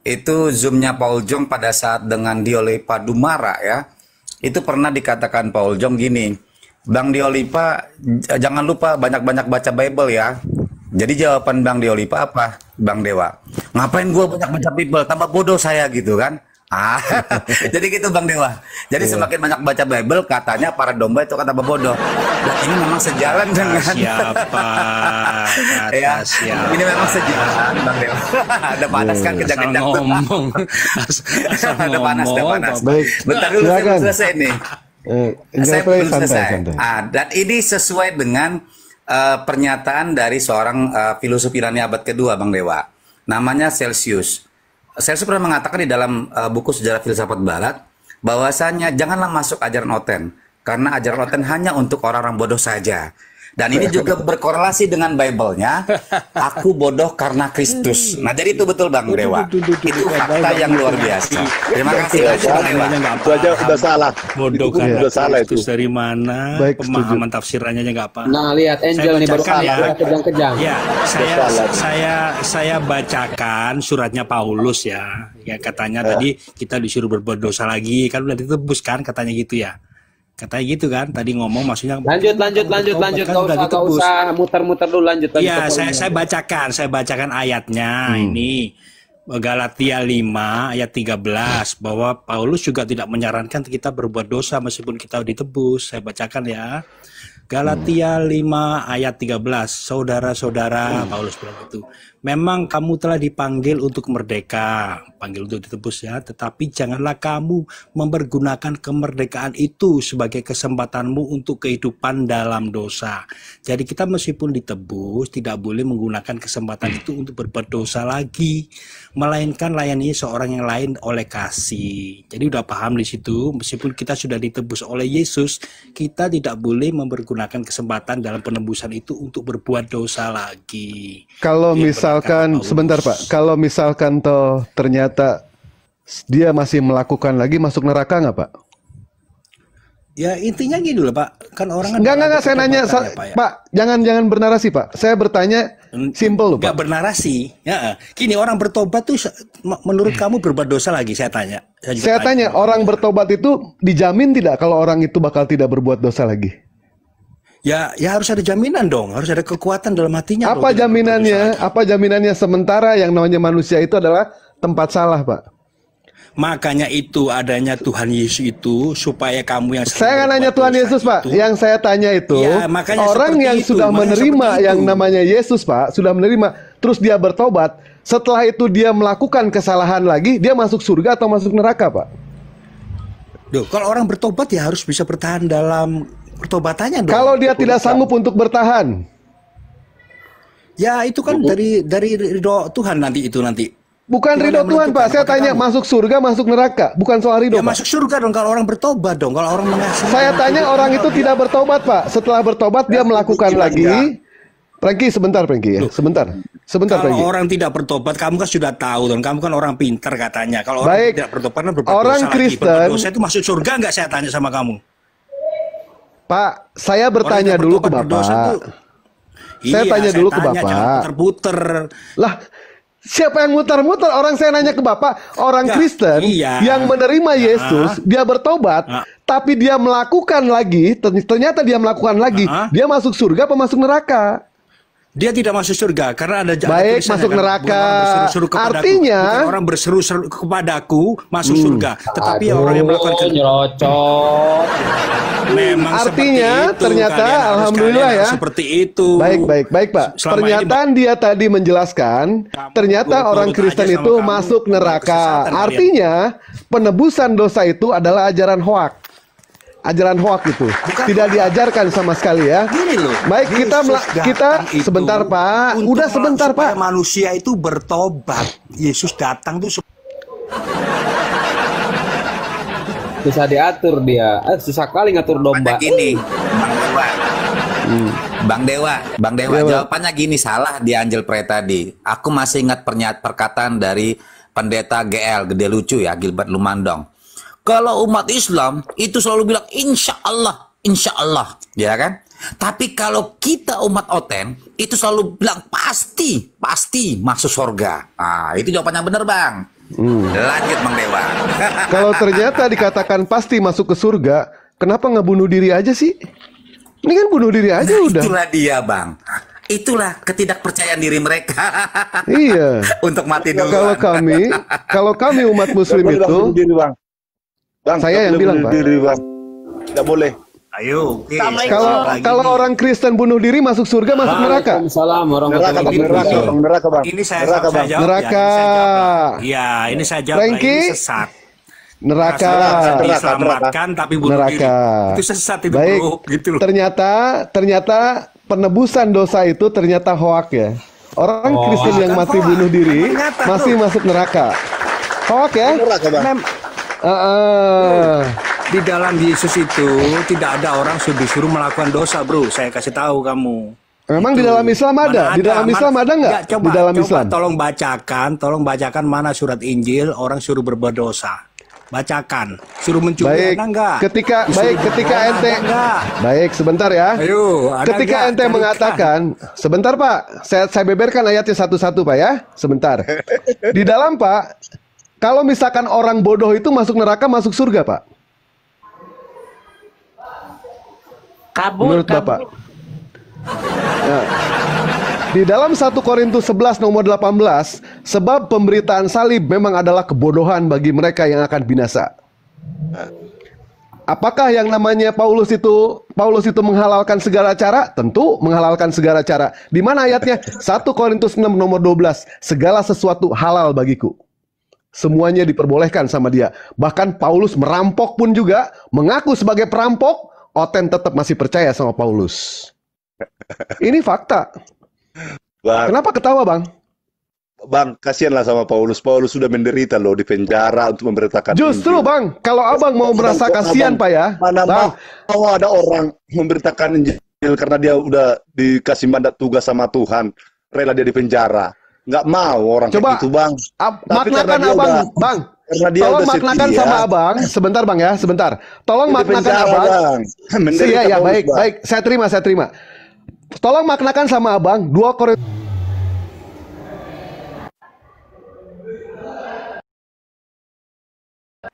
Speaker 9: itu Zoomnya Paul Jong pada saat dengan Diolipa Dumara ya, itu pernah dikatakan Paul Jong gini, Bang Diolipa jangan lupa banyak-banyak baca Bible ya. Jadi jawaban Bang Diolipa apa? Bang Dewa, ngapain gua banyak baca Bible? Tambah bodoh saya gitu kan? Jadi gitu Bang Dewa. Jadi semakin banyak baca Bible katanya para domba itu kata bodoh. Dan ini memang sejalan dengan
Speaker 11: Siapa?
Speaker 9: ya, ini memang sejalan Bang Dewa. Ada panas kan kejang-kejang tuh.
Speaker 11: ngomong.
Speaker 9: Ada panas, ada panas.
Speaker 10: Baik.
Speaker 9: Bentar dulu saya
Speaker 10: Silakan.
Speaker 9: belum selesai nih. Saya
Speaker 10: Santai,
Speaker 9: belum selesai.
Speaker 10: santai.
Speaker 9: Dan ini sesuai dengan pernyataan dari seorang filosof Yunani abad kedua, Bang Dewa. Namanya Celsius. Celsius pernah mengatakan di dalam buku Sejarah Filsafat Barat bahwasanya janganlah masuk ajaran Oten karena ajaran Oten hanya untuk orang-orang bodoh saja. Dan ini juga berkorelasi dengan Bible-nya, aku bodoh karena Kristus. Nah, jadi itu betul Bang Dewa. Itu fakta yang luar biasa. Terima kasih Bang Dewa.
Speaker 6: Itu aja udah salah.
Speaker 11: Bodoh
Speaker 6: Itu
Speaker 11: kan
Speaker 6: udah salah itu.
Speaker 11: dari mana?
Speaker 10: Baik,
Speaker 11: Pemahaman tafsirannya aja nggak apa.
Speaker 5: Nah, lihat Angel nih baru
Speaker 11: bacakan ya.
Speaker 5: kejang-kejang.
Speaker 11: Ya, saya bacakan suratnya Paulus ya. Ya katanya tadi kita disuruh berbuat dosa lagi, kan udah ditebus kan katanya gitu ya. Katanya gitu kan, tadi ngomong maksudnya
Speaker 5: Lanjut. Gak usah muter-muter dulu, lanjut.
Speaker 11: Iya, saya bacakan ayatnya ini. Galatia 5 ayat 13 bahwa Paulus juga tidak menyarankan kita berbuat dosa meskipun kita ditebus. Saya bacakan ya. Galatia 5 ayat 13. Saudara-saudara, Paulus bilang itu, memang kamu telah dipanggil untuk merdeka, panggil untuk ditebus ya, tetapi janganlah kamu mempergunakan kemerdekaan itu sebagai kesempatanmu untuk kehidupan dalam dosa. Jadi kita meskipun ditebus tidak boleh menggunakan kesempatan itu untuk berbuat dosa lagi, melainkan layani seorang yang lain oleh kasih. Jadi udah paham di situ, meskipun kita sudah ditebus oleh Yesus, kita tidak boleh mempergunakan kesempatan dalam penebusan itu untuk berbuat dosa lagi.
Speaker 10: Kalau
Speaker 11: Ini
Speaker 10: misalkan,
Speaker 11: berkata Paulus.
Speaker 10: sebentar Pak, kalau misalkan toh ternyata dia masih melakukan lagi, masuk neraka nggak Pak?
Speaker 11: Ya intinya gini loh Pak, kan orang kan
Speaker 10: Enggak, saya nanya,
Speaker 11: ya, Pak, ya.
Speaker 10: Pak, jangan bernarasi Pak. Saya bertanya simple loh
Speaker 11: Nggak
Speaker 10: Pak.
Speaker 11: bernarasi. Ya, gini orang bertobat tuh menurut kamu berbuat dosa lagi? Saya tanya. juga
Speaker 10: Saya tanya, orang bertobat itu dijamin tidak kalau orang itu bakal tidak berbuat dosa lagi?
Speaker 11: Ya harus ada jaminan dong, harus ada kekuatan dalam hatinya.
Speaker 10: Apa jaminannya? Apa jaminannya sementara yang namanya manusia itu adalah tempat salah, Pak?
Speaker 11: Makanya itu adanya Tuhan Yesus itu supaya kamu yang
Speaker 10: Saya nggak nanya Tuhan Yesus, Pak. Yang saya tanya itu
Speaker 11: Ya, makanya
Speaker 10: orang
Speaker 11: seperti
Speaker 10: yang
Speaker 11: itu,
Speaker 10: sudah
Speaker 11: makanya
Speaker 10: menerima
Speaker 11: seperti
Speaker 10: yang
Speaker 11: itu.
Speaker 10: namanya Yesus, Pak, sudah menerima, terus dia bertobat. Setelah itu dia melakukan kesalahan lagi, dia masuk surga atau masuk neraka, Pak?
Speaker 11: Duh, kalau orang bertobat ya harus bisa bertahan dalam pertobatannya dong.
Speaker 10: Kalau dia tidak sanggup untuk bertahan,
Speaker 11: ya itu kan dari ridho Tuhan nanti.
Speaker 10: bukan
Speaker 11: Tuhan
Speaker 10: ridho
Speaker 11: yang
Speaker 10: Tuhan, Pak.
Speaker 11: menentukan
Speaker 10: Saya
Speaker 11: apakah
Speaker 10: tanya
Speaker 11: kamu-
Speaker 10: masuk surga, masuk neraka, bukan soal ridho,
Speaker 11: Ya
Speaker 10: Pak.
Speaker 11: masuk surga dong kalau orang bertobat dong. Kalau orang mengasihi.
Speaker 10: Saya tanya orang itu tidak bertobat, Pak. Setelah bertobat dia melakukan lagi. Frankie, sebentar, Frankie ya. Sebentar,
Speaker 11: Kalau
Speaker 10: Frankie.
Speaker 11: orang tidak bertobat, kamu kan sudah tahu dan kamu kan orang pintar katanya. Kalau orang
Speaker 10: Baik.
Speaker 11: tidak bertobat, kan berbuat
Speaker 10: Orang
Speaker 11: dosa
Speaker 10: Kristen-
Speaker 11: lagi. Berbuat dosa itu masuk surga nggak? Saya tanya sama kamu.
Speaker 10: Pak, saya bertanya
Speaker 11: Orang yang
Speaker 10: dulu ke
Speaker 11: bertobat berdosa
Speaker 10: Bapak.
Speaker 11: tuh-
Speaker 10: Saya
Speaker 11: Iya,
Speaker 10: tanya dulu ke
Speaker 11: jangan
Speaker 10: Bapak.
Speaker 11: puter-puter.
Speaker 10: Lah, siapa yang muter-muter? Orang saya nanya ke Bapak, orang
Speaker 11: Ya,
Speaker 10: Kristen
Speaker 11: iya.
Speaker 10: yang menerima Yesus, dia bertobat, tapi dia melakukan lagi, ternyata dia melakukan lagi, dia masuk surga apa masuk neraka?
Speaker 11: Dia tidak masuk surga karena ada
Speaker 10: Baik,
Speaker 11: tulisannya
Speaker 10: masuk
Speaker 11: kan,
Speaker 10: neraka.
Speaker 11: bukan orang berseru-seru kepadaku.
Speaker 10: Artinya-
Speaker 11: Bukan orang berseru-seru kepadaku masuk surga, tetapi orang yang melakukan
Speaker 5: nyerocot.
Speaker 11: memang
Speaker 10: Artinya
Speaker 11: seperti itu.
Speaker 10: ternyata
Speaker 11: Kalian harus-
Speaker 10: alhamdulillah
Speaker 11: kalian
Speaker 10: ya.
Speaker 11: harus seperti itu.
Speaker 10: Baik Pak.
Speaker 11: Selama ini,
Speaker 10: Pernyataan dia tadi menjelaskan ternyata
Speaker 11: guru-guru
Speaker 10: orang
Speaker 11: tanya
Speaker 10: Kristen
Speaker 11: sama
Speaker 10: itu
Speaker 11: kamu,
Speaker 10: masuk neraka.
Speaker 11: kesesatan kalian.
Speaker 10: Artinya penebusan dosa itu adalah ajaran hoak. Ajaran hoak itu tidak diajarkan sama sekali ya.
Speaker 11: Gini loh,
Speaker 10: Baik, kita
Speaker 11: datang itu
Speaker 10: sebentar Pak.
Speaker 11: untuk
Speaker 10: Udah sebentar
Speaker 11: supaya
Speaker 10: Pak.
Speaker 11: manusia itu bertobat. Yesus datang tuh
Speaker 5: susah diatur dia. Susah kali ngatur domba.
Speaker 9: Gini, Bang Dewa,
Speaker 10: Iya, Bang.
Speaker 9: jawabannya gini, salah di Angel Pray tadi. Aku masih ingat perkataan dari pendeta GL, Gede Lucu ya, Gilbert Lumandong. Kalau umat Islam itu selalu bilang insya Allah, ya kan? Tapi kalau kita umat Oten itu selalu bilang pasti masuk surga. Nah, itu jawabannya benar, Bang. Lanjut, Bang Dewa.
Speaker 10: Kalau ternyata dikatakan pasti masuk ke surga, kenapa nggak bunuh diri aja sih? Ini kan bunuh diri aja udah.
Speaker 9: Itulah dia, Bang. Itulah ketidakpercayaan diri mereka.
Speaker 10: Iya.
Speaker 9: Untuk mati dulu.
Speaker 10: Kalau kami umat Muslim itu,
Speaker 6: Bang,
Speaker 10: saya yang bilang, Pak.
Speaker 6: Tidak boleh.
Speaker 11: Ayo.
Speaker 10: Kalau orang Kristen bunuh diri masuk surga, masuk neraka.
Speaker 5: Waalaikumsalam warahmatullahi wabarakatuh.
Speaker 6: Neraka, Bang.
Speaker 11: Ini saya
Speaker 6: Neraka, Bang.
Speaker 11: jawab.
Speaker 10: Neraka.
Speaker 11: Iya, ini saya jawab.
Speaker 10: Frankie?
Speaker 11: Ini sesat.
Speaker 10: Neraka.
Speaker 11: Diselamatkan tapi bunuh diri.
Speaker 10: Neraka.
Speaker 11: Itu sesat itu,
Speaker 10: Baik.
Speaker 11: bro. Gitu loh.
Speaker 10: Ternyata penebusan dosa itu ternyata hoak ya. Orang Kristen yang mati bunuh diri masih masuk neraka. Hoak ya?
Speaker 6: Neraka, Bang.
Speaker 11: Di dalam Yesus itu tidak ada orang disuruh melakukan dosa, bro. Saya kasih tahu kamu.
Speaker 10: Memang di dalam Islam ada? Di dalam Islam ada nggak? Di dalam Islam.
Speaker 11: Tolong bacakan mana surat Injil orang suruh berbuat dosa. Bacakan, suruh mencuri ada enggak?
Speaker 10: Ketika ente baik sebentar ya.
Speaker 11: Ayo, ada
Speaker 10: ketika
Speaker 11: enggak?
Speaker 10: ente mengatakan, sebentar Pak, saya beberkan ayatnya satu-satu Pak ya, sebentar. Di dalam Pak, kalau misalkan orang bodoh itu masuk neraka, masuk surga Pak? Menurut Bapak? Ya. Di dalam 1 Korintus 11 nomor 18, sebab pemberitaan salib memang adalah kebodohan bagi mereka yang akan binasa. Apakah yang namanya Paulus itu menghalalkan segala cara? Tentu menghalalkan segala cara. Di mana ayatnya? 1 Korintus 6 nomor 12, segala sesuatu halal bagiku. Semuanya diperbolehkan sama dia. Bahkan Paulus merampok pun juga, mengaku sebagai perampok, Oten tetap masih percaya sama Paulus. Ini fakta.
Speaker 6: Bang.
Speaker 10: Kenapa ketawa, Bang?
Speaker 6: Bang, kasihanlah sama Paulus. Paulus sudah menderita loh di penjara untuk memberitakan
Speaker 10: Justru,
Speaker 6: Injil.
Speaker 10: Bang, kalau Abang mau merasa kasihan, Pak ya.
Speaker 6: Mana
Speaker 10: Bang,
Speaker 6: mau ada orang memberitakan Injil karena dia udah dikasih mandat tugas sama Tuhan, rela dia di penjara. Nggak mau orang
Speaker 10: coba
Speaker 6: kayak gitu, Bang.
Speaker 10: maknakan Abang, Bang.
Speaker 6: Tolong
Speaker 10: maknakan
Speaker 6: setia.
Speaker 10: sama Abang, sebentar Bang ya, sebentar. Tolong
Speaker 6: Di
Speaker 10: maknakan
Speaker 6: penjara,
Speaker 10: Abang.
Speaker 6: Bang. Menderita
Speaker 10: Iya, ya,
Speaker 6: Paulus,
Speaker 10: baik,
Speaker 6: Bang.
Speaker 10: baik. Saya terima. Tolong maknakan sama Abang 2 Korintus.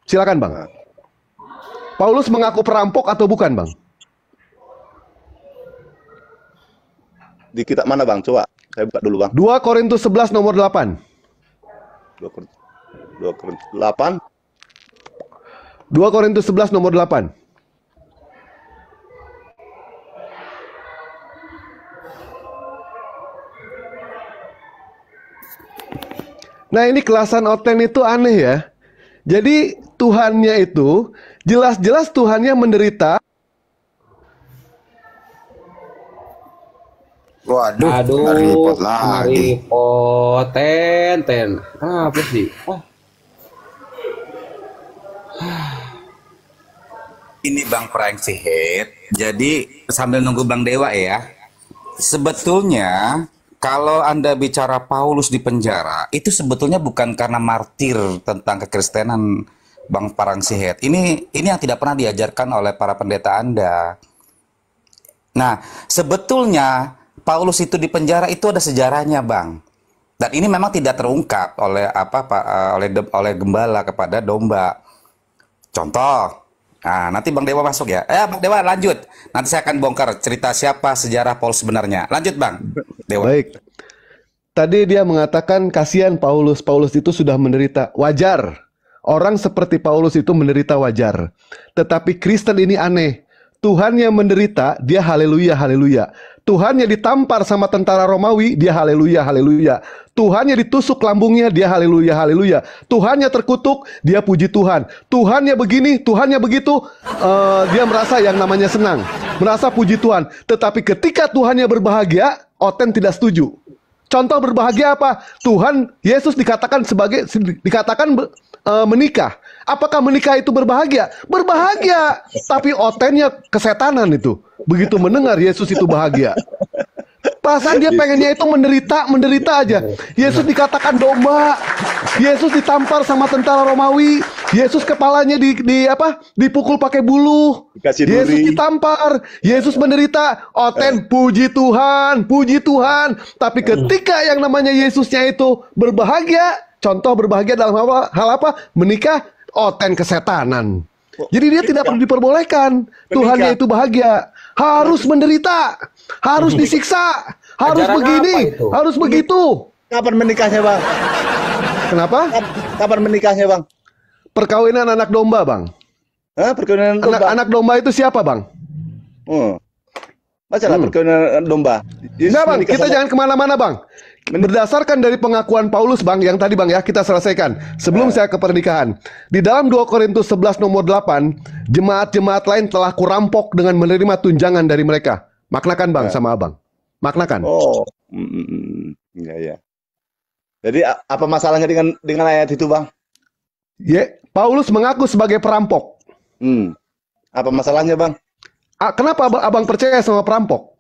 Speaker 10: Silakan, Bang. Paulus mengaku perampok atau bukan, Bang?
Speaker 6: Di kitab mana, Bang? Coba saya buka dulu, Bang.
Speaker 10: 2 Korintus 11 nomor 8.
Speaker 6: 2 Korintus 8.
Speaker 10: 2 Korintus 11 nomor 8. Nah, ini kelasan Oten itu aneh ya. Jadi Tuhannya itu jelas-jelas Tuhannya menderita.
Speaker 1: Waduh,
Speaker 5: Aduh,
Speaker 1: repot lagi.
Speaker 5: ten. Apa sih?
Speaker 9: Ini Bang Frank Sihet. Jadi sambil nunggu Bang Dewa ya. Sebetulnya kalau Anda bicara Paulus di penjara, itu sebetulnya bukan karena martir tentang kekristenan, Bang Parang Sihet. Ini yang tidak pernah diajarkan oleh para pendeta Anda. Nah, sebetulnya Paulus itu di penjara itu ada sejarahnya, Bang. Dan ini memang tidak terungkap oleh oleh gembala kepada domba. Contoh. Nah, nanti Bang Dewa masuk ya. Bang Dewa lanjut. Nanti saya akan bongkar cerita siapa sejarah Paulus sebenarnya. Lanjut, Bang Dewa.
Speaker 10: Baik. Tadi dia mengatakan kasihan Paulus. Paulus itu sudah menderita. Wajar. Orang seperti Paulus itu menderita wajar. Tetapi Kristen ini aneh. Tuhannya menderita, dia haleluya, haleluya. Tuhannya ditampar sama tentara Romawi, dia haleluya, haleluya. Tuhannya ditusuk lambungnya, dia haleluya, haleluya. Tuhannya terkutuk, dia puji Tuhan. Tuhannya begini, Tuhannya begitu, dia merasa yang namanya senang. Merasa puji Tuhan. Tetapi ketika Tuhannya berbahagia, Oten tidak setuju. Contoh berbahagia apa? Tuhan Yesus dikatakan menikah. Apakah menikah itu berbahagia? Berbahagia, tapi otennya kesetanan itu. Begitu mendengar Yesus itu bahagia. Perasaan dia pengennya itu menderita aja. Yesus dikatakan domba. Yesus ditampar sama tentara Romawi. Yesus kepalanya dipukul pakai bulu. Yesus ditampar. Yesus menderita. Oten, puji Tuhan, puji Tuhan. Tapi ketika yang namanya Yesusnya itu berbahagia, contoh berbahagia dalam hal apa? Menikah, oten kesetanan. Jadi dia tidak perlu diperbolehkan. Tuhannya itu bahagia. Harus menderita, harus disiksa, harus begini, harus begitu.
Speaker 6: Kapan menikahnya, Bang?
Speaker 10: Kenapa?
Speaker 6: Kapan menikahnya, Bang?
Speaker 10: Perkawinan anak domba, Bang.
Speaker 6: Hah? Perkawinan domba?
Speaker 10: Anak domba itu siapa, Bang?
Speaker 6: Bacalah perkawinan domba.
Speaker 10: Enggak, Bang, kita jangan kemana-mana, Bang. Berdasarkan dari pengakuan Paulus, Bang, yang tadi, Bang, ya, kita selesaikan sebelum saya ke pernikahan. Di dalam 2 Korintus 11 nomor 8, jemaat-jemaat lain telah kurampok dengan menerima tunjangan dari mereka. Maknakan, Bang, sama Abang. Maknakan.
Speaker 6: Iya. Jadi apa masalahnya dengan ayat itu, Bang?
Speaker 10: Paulus mengaku sebagai perampok.
Speaker 6: Apa masalahnya, Bang?
Speaker 10: Kenapa Abang percaya sama perampok?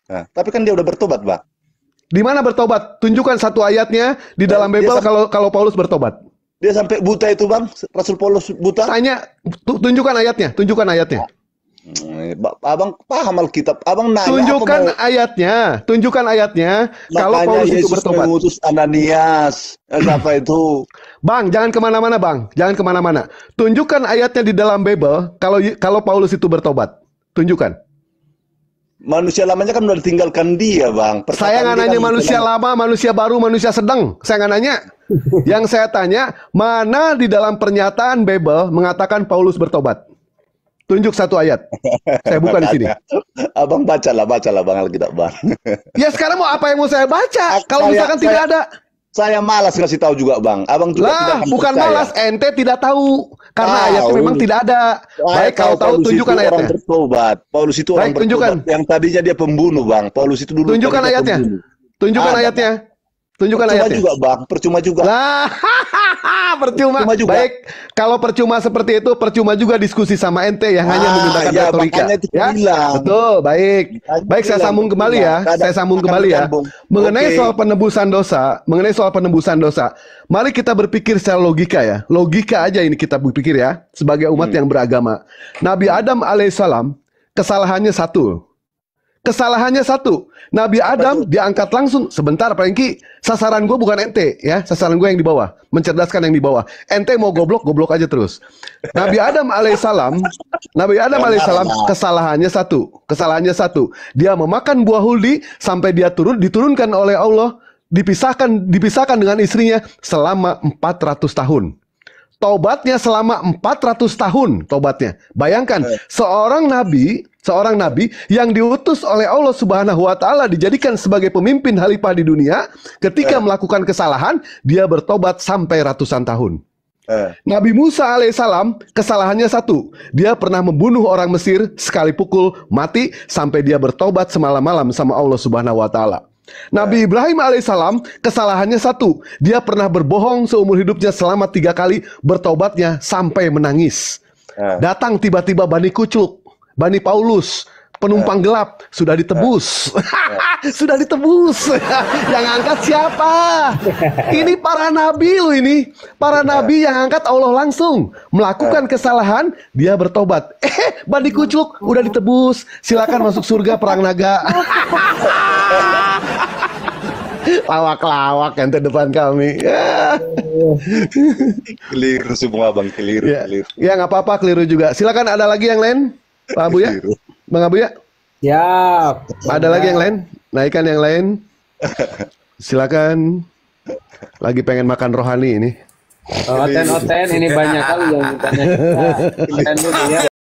Speaker 6: Nah, tapi kan dia udah bertobat, Bang.
Speaker 10: Di mana bertobat? Tunjukkan satu ayatnya di dalam Bible kalau Paulus bertobat.
Speaker 6: Dia sampai buta itu, Bang. Rasul Paulus buta.
Speaker 10: Tanya, tunjukkan ayatnya. Tunjukkan ayatnya.
Speaker 6: Abang paham Alkitab. Abang nanya.
Speaker 10: Tunjukkan ayatnya. Tunjukkan ayatnya. Kalau Paulus itu bertobat.
Speaker 6: Mengutus Ananias. Siapa itu?
Speaker 10: Bang, jangan kemana-mana, Bang. Jangan kemana-mana. Tunjukkan ayatnya di dalam Bible kalau Paulus itu bertobat. Tunjukkan.
Speaker 6: Manusia lamanya kan udah ditinggalkan dia, Bang.
Speaker 10: Saya nggak nanya manusia lama, manusia baru, manusia sedang. Saya nggak nanya. Yang saya tanya, mana di dalam pernyataan Bible mengatakan Paulus bertobat? Tunjuk satu ayat. Saya buka di sini.
Speaker 6: Abang bacalah Bang Alkitab, Bang.
Speaker 10: Ya sekarang mau apa yang mau saya baca? Kalau misalkan tidak ada.
Speaker 6: Saya malas ngasih tahu juga, Bang. Abang juga
Speaker 10: lah, bukan malas, ente tidak tahu karena ayatnya memang tidak ada. Baik, kalau tahu tunjukkan ayatnya.
Speaker 6: Orang bertobat. Paulus itu orang bertobat. Yang tadinya dia pembunuh, Bang. Paulus itu dulu.
Speaker 10: Tunjukkan ayatnya. Tunjukkan ayatnya. Tunjukkan ayatnya.
Speaker 6: Percuma juga, Bang. Percuma juga.
Speaker 10: Lah, percuma juga. Baik, kalau percuma seperti itu, percuma juga diskusi sama ente yang hanya menggunakan retorika. Ya, betul. Baik. Baik, saya sambung kembali ya. Saya sambung kembali ya. Mengenai soal penebusan dosa, mari kita berpikir secara logika ya. Logika aja ini kita berpikir ya, sebagai umat yang beragama. Nabi Adam alaihissalam kesalahannya satu. Nabi Adam diangkat langsung. Sebentar, Franky. Sasaran gue bukan ente, ya. Sasaran gue yang di bawah. Mencerdaskan yang di bawah. Ente mau goblok aja terus. Nabi Adam alaihissalam kesalahannya satu. Dia memakan buah huldi sampai dia diturunkan oleh Allah, dipisahkan dengan istrinya selama 400 tahun. Tobatnya selama 400 tahun tobatnya. Bayangkan, seorang nabi yang diutus oleh Allah Subhanahu wa taala dijadikan sebagai pemimpin khalifah di dunia, ketika melakukan kesalahan, dia bertobat sampai ratusan tahun. Nabi Musa alaihissalam kesalahannya satu. Dia pernah membunuh orang Mesir, sekali pukul mati sampai dia bertobat semalam-malam sama Allah Subhanahu wa taala. Nabi Ibrahim alaihissalam kesalahannya satu. Dia pernah berbohong seumur hidupnya selama 3 kali, bertobatnya sampai menangis. Datang tiba-tiba Bani Kucuk, Bani Paulus, penumpang gelap, sudah ditebus. Sudah ditebus. Yang angkat siapa? Ini para nabi loh ini. Para nabi yang angkat Allah langsung. Melakukan kesalahan, dia bertobat. Bani Kucuk udah ditebus. Silakan masuk surga perang naga. Lawak-lawak ente depan kami.
Speaker 6: Keliru semua, Bang. Keliru.
Speaker 10: Ya nggak apa-apa, keliru juga. Silakan, ada lagi yang lain, Pak Abu ya? Bang Abu ya?
Speaker 5: Siap.
Speaker 10: Ada lagi yang lain? Naikkan yang lain. Silakan. Lagi pengen makan rohani ini.
Speaker 5: Oten ini banyak kali yang ditanya. Oten dulu ya.